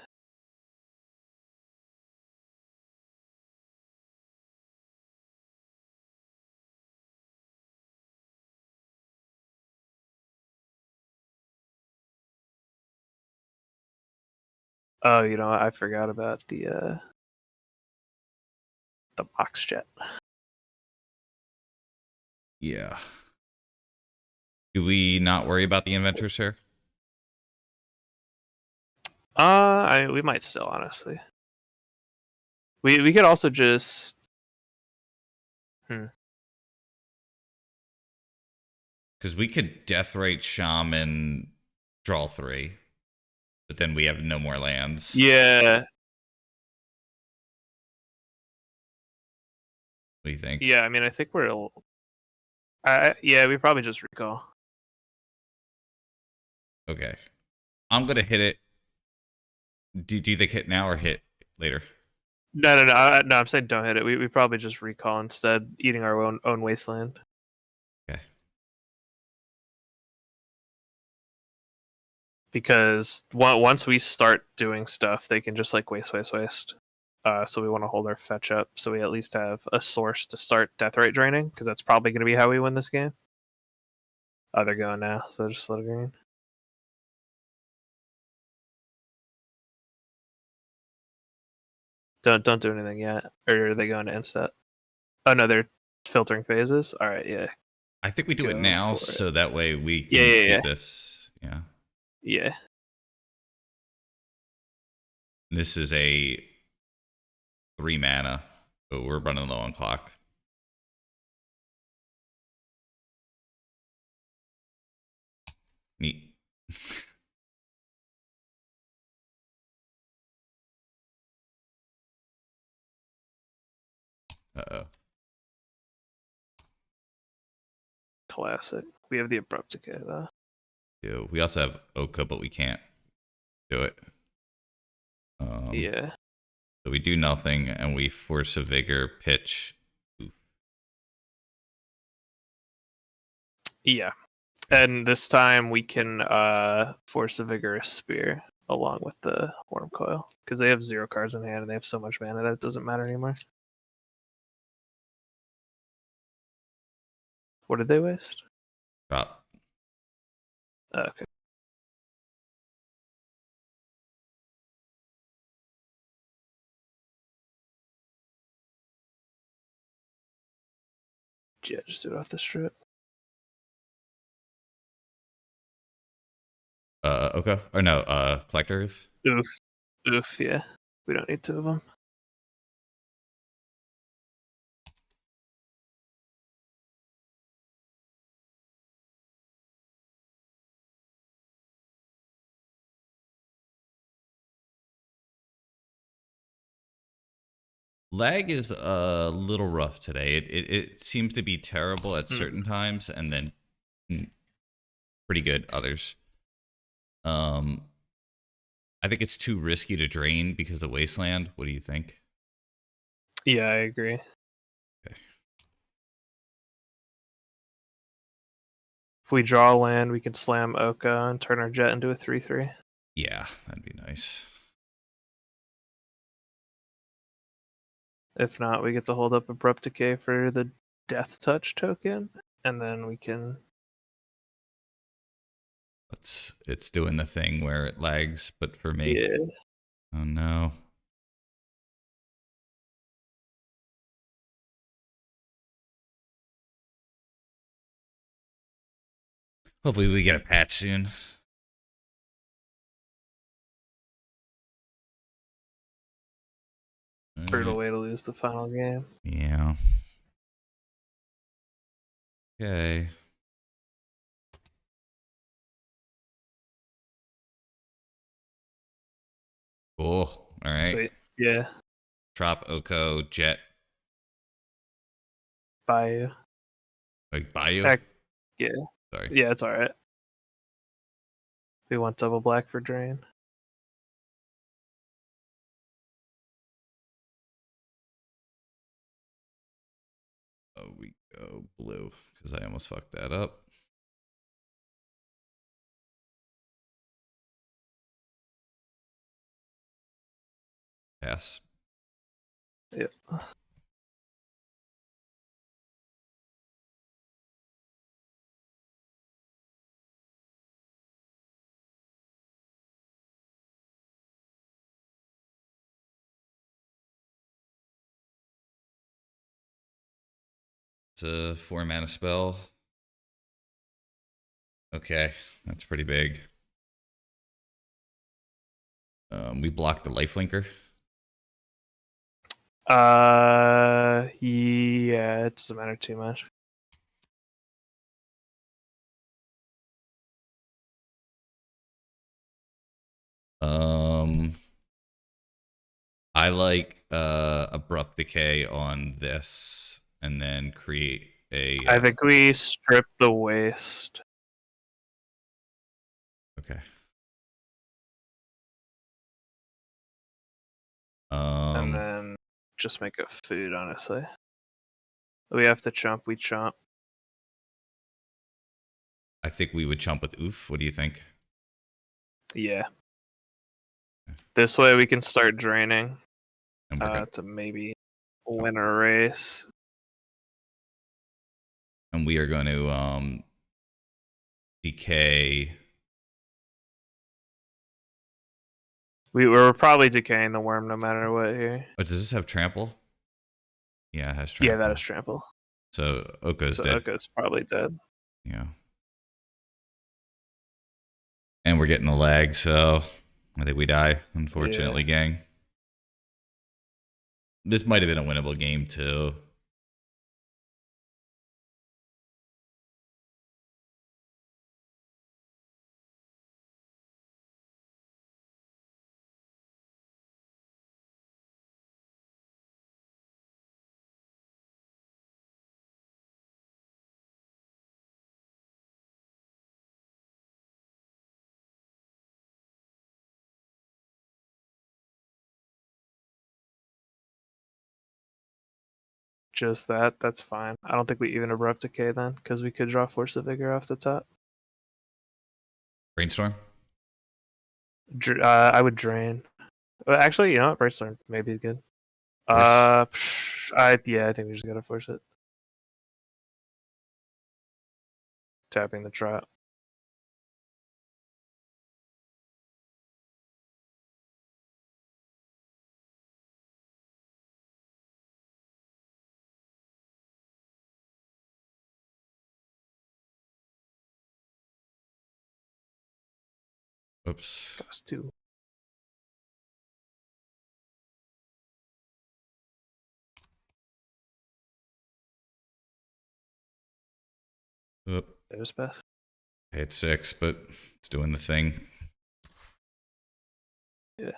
Speaker 2: Oh, you know what? I forgot about the box jet.
Speaker 1: Yeah. Do we not worry about the Inventors here?
Speaker 2: We might still, honestly. We could also just.
Speaker 1: Because we could Deathrite Shaman, draw 3, but then we have no more lands.
Speaker 2: Yeah.
Speaker 1: What do you think?
Speaker 2: Yeah, I mean, I think we're. We probably just recall.
Speaker 1: Okay. I'm gonna hit it. Do you think hit now or hit later?
Speaker 2: No. No, I'm saying don't hit it. We probably just recall instead, eating our own wasteland.
Speaker 1: Okay.
Speaker 2: Because once we start doing stuff, they can just like waste. So we want to hold our fetch up, so we at least have a source to start Deathrite draining, because that's probably going to be how we win this game. Oh, they're going now, so just let it green. Don't do anything yet, or are they going to insta? Oh no, they're filtering phases. All right, yeah.
Speaker 1: I think we do it now, so that way we can get this. Yeah.
Speaker 2: Yeah.
Speaker 1: This is a 3 mana, but we're running low on clock. Neat. Uh-oh.
Speaker 2: Classic. We have the abrupt decay though.
Speaker 1: Yeah, we also have Oka, but we can't do it.
Speaker 2: Yeah.
Speaker 1: So we do nothing, and we force a vigor, pitch. Oof.
Speaker 2: Yeah. And this time we can force a vigorous spear along with the Worm Coil because they have 0 cards in hand and they have so much mana that it doesn't matter anymore. What did they waste?
Speaker 1: Drop.
Speaker 2: Okay. Yeah, just do it off the strip.
Speaker 1: Okay. Or no, Collector Roof.
Speaker 2: Oof, yeah. We don't need 2 of them.
Speaker 1: Lag is a little rough today. It seems to be terrible at certain times and then pretty good others. I think it's too risky to drain because of Wasteland. What do you think?
Speaker 2: Yeah, I agree.
Speaker 1: Okay.
Speaker 2: If we draw land, we can slam Oka and turn our jet into a 3/3.
Speaker 1: Yeah, that'd be nice.
Speaker 2: If not, we get to hold up Abrupt Decay for the Death Touch token, and then we can.
Speaker 1: It's doing the thing where it lags, but for me.
Speaker 2: Yeah.
Speaker 1: Oh no. Hopefully we get a patch soon.
Speaker 2: Brutal way to lose the final game.
Speaker 1: Yeah. Okay. Cool. All right.
Speaker 2: Sweet. Yeah.
Speaker 1: Drop Oko, Jet,
Speaker 2: Bayou.
Speaker 1: like Bayou.
Speaker 2: Heck, yeah.
Speaker 1: Sorry.
Speaker 2: Yeah, it's alright. We want double black for drain.
Speaker 1: Oh, we go blue because I almost fucked that up. Pass.
Speaker 2: Yep.
Speaker 1: It's a 4 mana spell. Okay, that's pretty big. We blocked the lifelinker.
Speaker 2: Yeah, it doesn't matter too much.
Speaker 1: I like abrupt decay on this, and then create a.
Speaker 2: I think we strip the waste.
Speaker 1: Okay.
Speaker 2: And then just make a food, honestly. We have to chump, we chump.
Speaker 1: I think we would chump with Ouphed. What do you think?
Speaker 2: Yeah. This way we can start draining
Speaker 1: And
Speaker 2: to maybe win a race.
Speaker 1: And we are going to decay.
Speaker 2: We were probably decaying the worm no matter what here.
Speaker 1: Oh, does this have trample? Yeah, it has trample.
Speaker 2: Yeah, that is trample.
Speaker 1: So Oko's dead.
Speaker 2: Oko's probably dead.
Speaker 1: Yeah. And we're getting a lag, so I think we die, unfortunately, gang. This might have been a winnable game, too.
Speaker 2: Just that, that's fine. I don't think we even abrupt decay then, because we could draw Force of Vigor off the top.
Speaker 1: Brainstorm?
Speaker 2: I would drain. Actually, you know what? Brainstorm maybe is good.
Speaker 1: Force.
Speaker 2: I think we just gotta force it. Tapping the trap.
Speaker 1: Oops.
Speaker 2: Cost 2.
Speaker 1: Oop.
Speaker 2: It was best.
Speaker 1: I hit 6, but it's doing the thing.
Speaker 2: Yeah.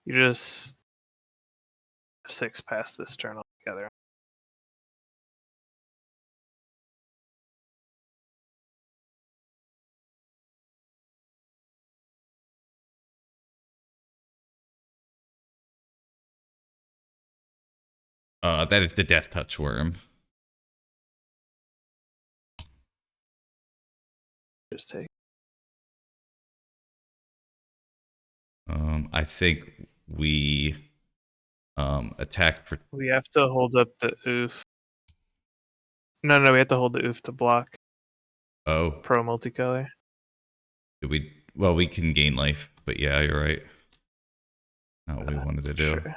Speaker 2: You just 6 past this turn altogether.
Speaker 1: That is the Death Touch Worm.
Speaker 2: Just take.
Speaker 1: I think we attack for.
Speaker 2: We have to hold up the Ouphed. No, we have to hold the Ouphed to block
Speaker 1: Oh,
Speaker 2: pro multicolor.
Speaker 1: did we? Well, we can gain life, but yeah, you're right. Not what we wanted to do.
Speaker 2: Sure.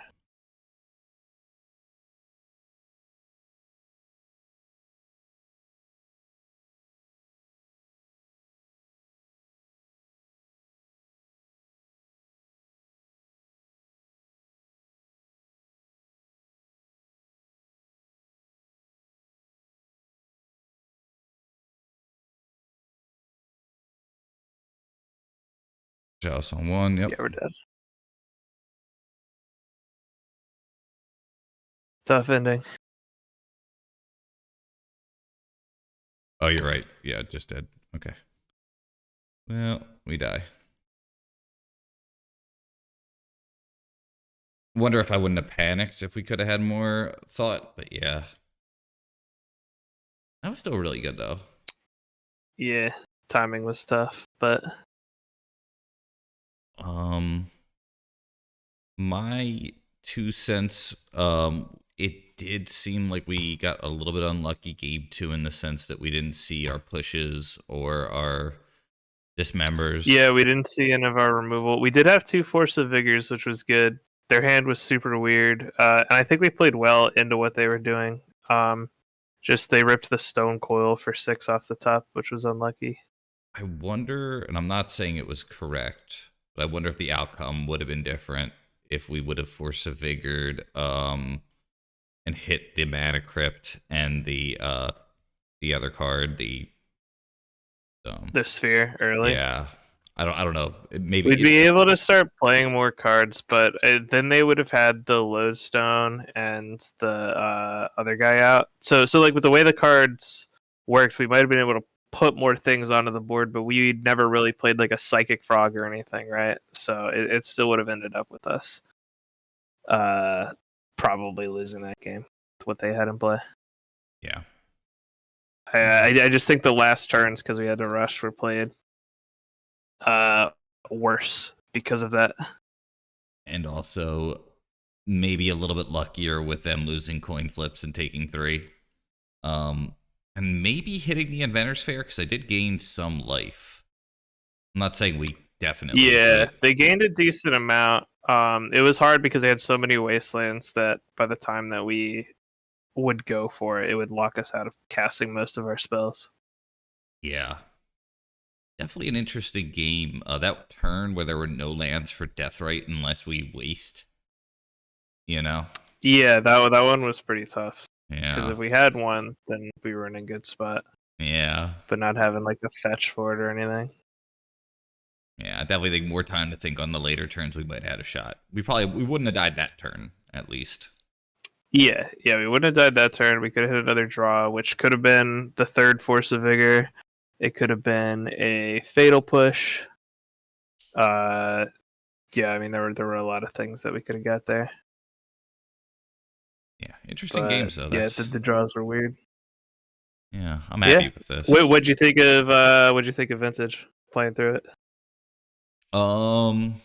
Speaker 1: Joust on 1. Yep.
Speaker 2: Yeah, we're dead. Tough ending.
Speaker 1: Oh, you're right. Yeah, just dead. Okay. Well, we die. Wonder if I wouldn't have panicked if we could have had more thought, but yeah. That was still really good, though.
Speaker 2: Yeah, timing was tough, but
Speaker 1: My 2 cents, it did seem like we got a little bit unlucky game 2 in the sense that we didn't see our pushes or our dismembers.
Speaker 2: yeah, we didn't see any of our removal. We did have 2 Force of Vigors, which was good. Their hand was super weird, and I think we played well into what they were doing. Just they ripped the stone coil for 6 off the top, which was unlucky.
Speaker 1: I wonder, and I'm not saying it was correct, but I wonder if the outcome would have been different if we would have force of vigored and hit the mana crypt and the other card, the
Speaker 2: Sphere early.
Speaker 1: yeah. I don't know. Maybe
Speaker 2: We'd be able to start playing more cards, but then they would have had the lodestone and the other guy out. So like with the way the cards worked, we might have been able to put more things onto the board, but we never really played like a psychic frog or anything, right? So it still would have ended up with us probably losing that game with what they had in play.
Speaker 1: yeah.
Speaker 2: I just think the last turns, because we had to rush, were played worse because of that.
Speaker 1: And also maybe a little bit luckier with them losing coin flips and taking 3. And maybe hitting the Inventor's Fair because I did gain some life. I'm not saying we definitely.
Speaker 2: Yeah,
Speaker 1: but
Speaker 2: they gained a decent amount. It was hard because they had so many wastelands that by the time that we would go for it, it would lock us out of casting most of our spells.
Speaker 1: yeah. Definitely an interesting game. That turn where there were no lands for Deathrite unless we waste. You know?
Speaker 2: Yeah, that one was pretty tough. Because
Speaker 1: Yeah.
Speaker 2: if we had one, then we were in a good spot.
Speaker 1: Yeah.
Speaker 2: But not having like a fetch for it or anything.
Speaker 1: Yeah, I definitely think more time to think on the later turns we might have had a shot. We wouldn't have died that turn, at least.
Speaker 2: Yeah, we wouldn't have died that turn. We could have hit another draw, which could have been the 3rd Force of Vigor. It could have been a Fatal Push. Yeah, I mean there were a lot of things that we could have got there.
Speaker 1: Yeah, interesting
Speaker 2: But,
Speaker 1: games though.
Speaker 2: yeah, the draws were weird.
Speaker 1: Yeah, I'm happy with this.
Speaker 2: What'd you think of Vintage playing through it?
Speaker 1: Um,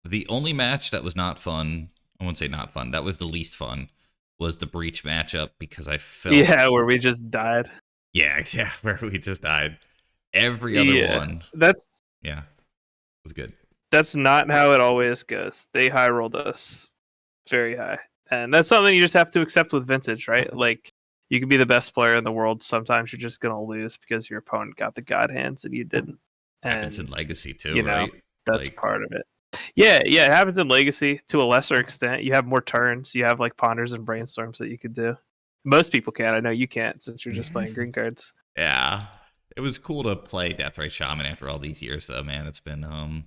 Speaker 1: the only match that was not fun, I won't say not fun, that was the least fun, was the Breach matchup because I felt,
Speaker 2: Yeah, where we just died.
Speaker 1: yeah, yeah, where we just died. Every other
Speaker 2: Yeah,
Speaker 1: one,
Speaker 2: that's
Speaker 1: yeah, was good.
Speaker 2: that's not how it always goes. They high rolled us very high, and that's something you just have to accept with vintage, right? Like you can be the best player in the world. Sometimes you're just gonna lose because your opponent got the god hands and you didn't,
Speaker 1: Happens in
Speaker 2: and
Speaker 1: Legacy too,
Speaker 2: you know
Speaker 1: right?
Speaker 2: that's
Speaker 1: Like,
Speaker 2: part of it. Yeah, yeah, it happens in Legacy to a lesser extent. You have more turns. You have like ponders and brainstorms that you could do. Most people can. I know you can't since you're just playing green cards.
Speaker 1: yeah, it was cool to play Deathray Shaman after all these years, though, man. It's been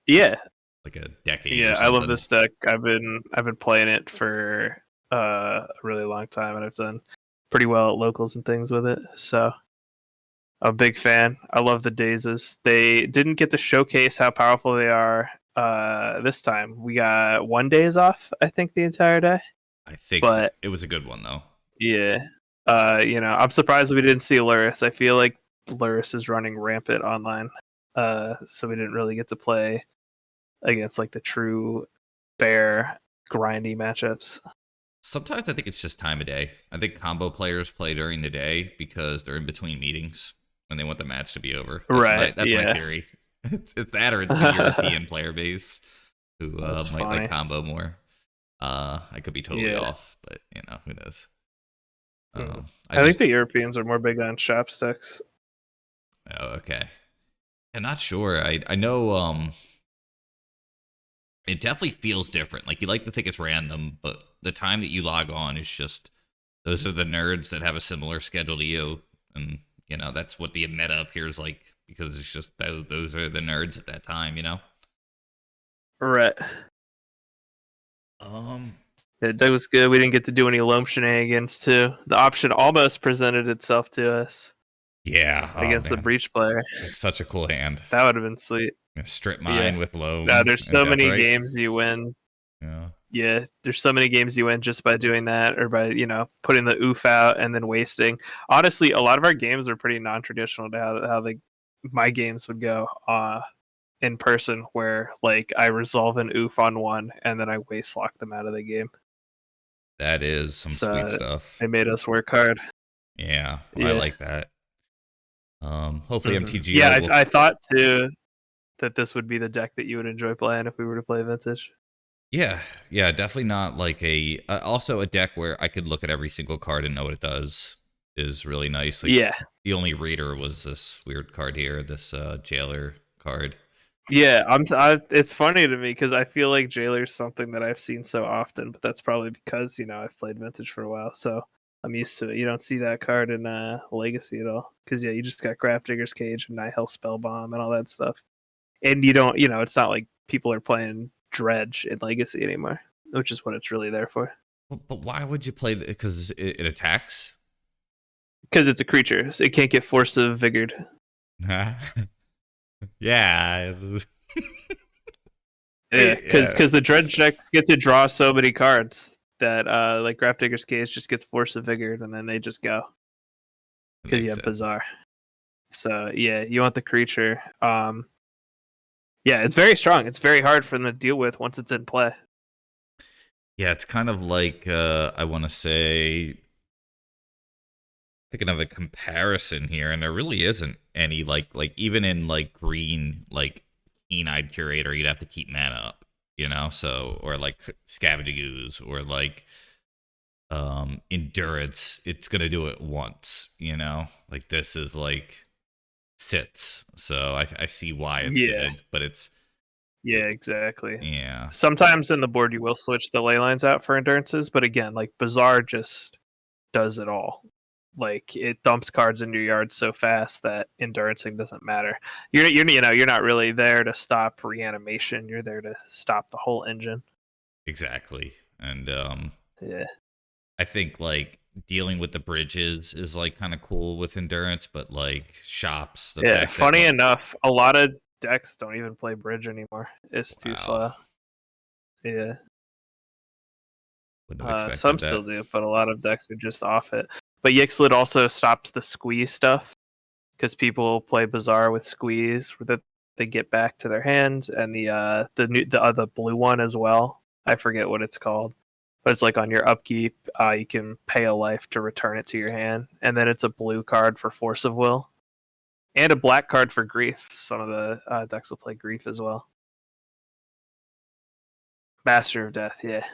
Speaker 2: Yeah,
Speaker 1: like a decade or
Speaker 2: yeah, I love
Speaker 1: something.
Speaker 2: this deck. I've been playing it for a really long time, and I've done pretty well at locals and things with it. So I'm a big fan. I love the Dazes. They didn't get to showcase how powerful they are this time. We got 1 days off, I think, the entire day.
Speaker 1: I think so.
Speaker 2: But
Speaker 1: It was a good one though.
Speaker 2: yeah, I'm surprised we didn't see Luris. I feel like Luris is running rampant online, so we didn't really get to play against like the true bear grindy matchups.
Speaker 1: Sometimes I think it's just time of day. I think combo players play during the day because they're in between meetings when they want the match to be over.
Speaker 2: Right.
Speaker 1: That's my
Speaker 2: Yeah.
Speaker 1: theory. It's that or it's the European player base who
Speaker 2: That's
Speaker 1: might like
Speaker 2: funny.
Speaker 1: combo more. I could be totally
Speaker 2: Yeah.
Speaker 1: off, but who knows?
Speaker 2: Mm.
Speaker 1: I
Speaker 2: I think
Speaker 1: just
Speaker 2: the Europeans are more big on chopsticks.
Speaker 1: oh, okay. I'm not sure. I know it definitely feels different. Like you like to think it's random, but the time that you log on is just those are the nerds that have a similar schedule to you, and that's what the meta appears like because it's just those are the nerds at that time.
Speaker 2: Right.
Speaker 1: Um.
Speaker 2: Yeah, that was good. We didn't get to do any loam shenanigans too. The option almost presented itself to us
Speaker 1: Yeah. Oh
Speaker 2: against the
Speaker 1: man,
Speaker 2: breach player.
Speaker 1: it's such a cool hand.
Speaker 2: That would have been sweet.
Speaker 1: Strip
Speaker 2: Yeah.
Speaker 1: mine with
Speaker 2: Now
Speaker 1: loam
Speaker 2: there's
Speaker 1: and
Speaker 2: so many
Speaker 1: deathrite.
Speaker 2: games you win.
Speaker 1: Yeah.
Speaker 2: Yeah, there's so many games you win just by doing that or by, putting the oof out and then wasting. Honestly, a lot of our games are pretty non-traditional to how my games would go in person where like I resolve an oof on one and then I waste lock them out of the game.
Speaker 1: That is some sweet
Speaker 2: So
Speaker 1: stuff.
Speaker 2: they made us work hard.
Speaker 1: Yeah, I
Speaker 2: Yeah.
Speaker 1: like that. Hopefully
Speaker 2: Yeah,
Speaker 1: MTGO will.
Speaker 2: I thought too that this would be the deck that you would enjoy playing if we were to play Vintage.
Speaker 1: Yeah, yeah, definitely not like also a deck where I could look at every single card and know what it does is really nice. Like
Speaker 2: Yeah.
Speaker 1: the only reader was this weird card here, this jailer card.
Speaker 2: Yeah, it's funny to me because I feel like Jailer's something that I've seen so often, but that's probably because I've played Vintage for a while, so I'm used to it. You don't see that card in Legacy at all because you just got Grafdigger's Cage and Night Hell Spellbomb and all that stuff, and you don't, it's not like people are playing Dredge in Legacy anymore, which is what it's really there for.
Speaker 1: But why would you play? Because it attacks.
Speaker 2: Because it's a creature, so it can't get Force of Vigored.
Speaker 1: Yeah.
Speaker 2: Yeah,
Speaker 1: Yeah.
Speaker 2: because the Dredge decks get to draw so many cards that like Grafdigger's Cage just gets Force of Vigored and then they just go
Speaker 1: That
Speaker 2: because you
Speaker 1: makes
Speaker 2: have
Speaker 1: sense.
Speaker 2: Bazaar. So yeah, you want the creature. Yeah, it's very strong. It's very hard for them to deal with once it's in play.
Speaker 1: Yeah, it's kind of like I want to say thinking of a comparison here, and there really isn't any like even in like green like keen-eyed curator, you'd have to keep mana up, so or like scavenging ooze or like endurance, it's gonna do it once, like this is like sits, so I see why it's
Speaker 2: Yeah,
Speaker 1: good, but it's
Speaker 2: yeah, exactly.
Speaker 1: yeah,
Speaker 2: Sometimes in the board you will switch the ley lines out for endurances, but again, like Bazaar just does it all. Like it dumps cards in your yard so fast that endurancing doesn't matter. You're not really there to stop reanimation. You're there to stop the whole engine.
Speaker 1: exactly. And
Speaker 2: Yeah.
Speaker 1: I think like dealing with the bridges is like kind of cool with endurance, but like shops, the
Speaker 2: Yeah.
Speaker 1: fact that
Speaker 2: Funny enough, a lot of decks don't even play bridge anymore. It's too
Speaker 1: wow,
Speaker 2: slow. Yeah.
Speaker 1: wouldn't have expected
Speaker 2: Some
Speaker 1: that.
Speaker 2: still do, but a lot of decks are just off it. But Yixlid also stops the squeeze stuff because people play Bazaar with squeeze they get back to their hand, and the blue one as well. I forget what it's called, but it's like on your upkeep, you can pay a life to return it to your hand, and then it's a blue card for Force of Will, and a black card for Grief. Some of the decks will play Grief as well. Master of Death, yeah.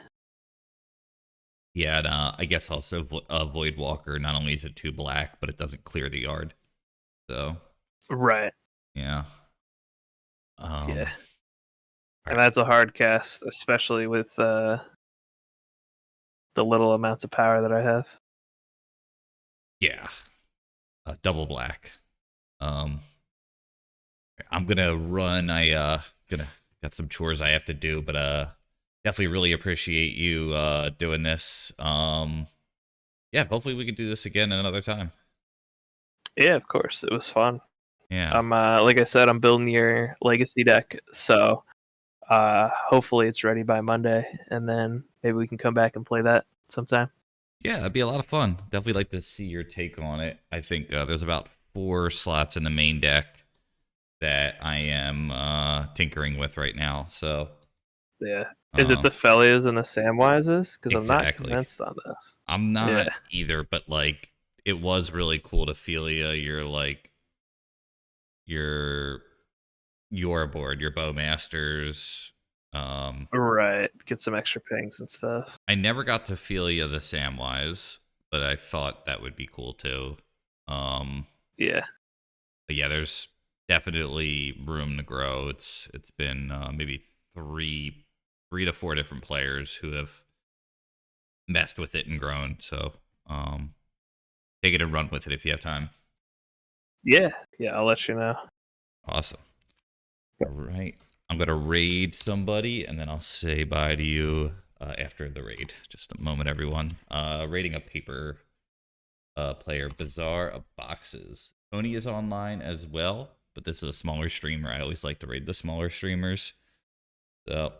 Speaker 1: Yeah, and I guess also Void Walker. Not only is it 2 black, but it doesn't clear the yard. So
Speaker 2: Right.
Speaker 1: yeah.
Speaker 2: Yeah.
Speaker 1: Right.
Speaker 2: And that's a hard cast, especially with the little amounts of power that I have.
Speaker 1: Yeah. Double black. I'm gonna run. Gonna got some chores I have to do, but definitely really appreciate you doing this. Yeah, hopefully we can do this again another time.
Speaker 2: Yeah, of course. It was fun.
Speaker 1: Yeah.
Speaker 2: I'm like I said, I'm building your legacy deck, so hopefully it's ready by Monday, and then maybe we can come back and play that sometime.
Speaker 1: Yeah, it'd be a lot of fun. Definitely like to see your take on it. I think there's about 4 slots in the main deck that I am tinkering with right now. So
Speaker 2: Yeah. Is it the Felias and the Samwises? Because I'm not
Speaker 1: exactly.
Speaker 2: convinced on this.
Speaker 1: I'm not
Speaker 2: Yeah.
Speaker 1: either, but like it was really cool to feel your like your board, your Bowmasters.
Speaker 2: Right. Get some extra pings and stuff.
Speaker 1: I never got to feel the Samwise, but I thought that would be cool too.
Speaker 2: Yeah.
Speaker 1: But yeah, there's definitely room to grow. It's been maybe three to 4 different players who have messed with it and grown. So take it and run with it if you have time.
Speaker 2: Yeah. Yeah, I'll let you know.
Speaker 1: Awesome. All right. I'm going to raid somebody, and then I'll say bye to you after the raid. Just a moment, everyone. Raiding a paper player, Bazaar of Boxes. Tony is online as well, but this is a smaller streamer. I always like to raid the smaller streamers. So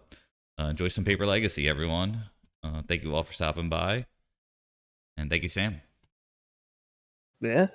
Speaker 1: enjoy some Paper Legacy, everyone. Thank you all for stopping by. And thank you, Sam.
Speaker 2: Yeah.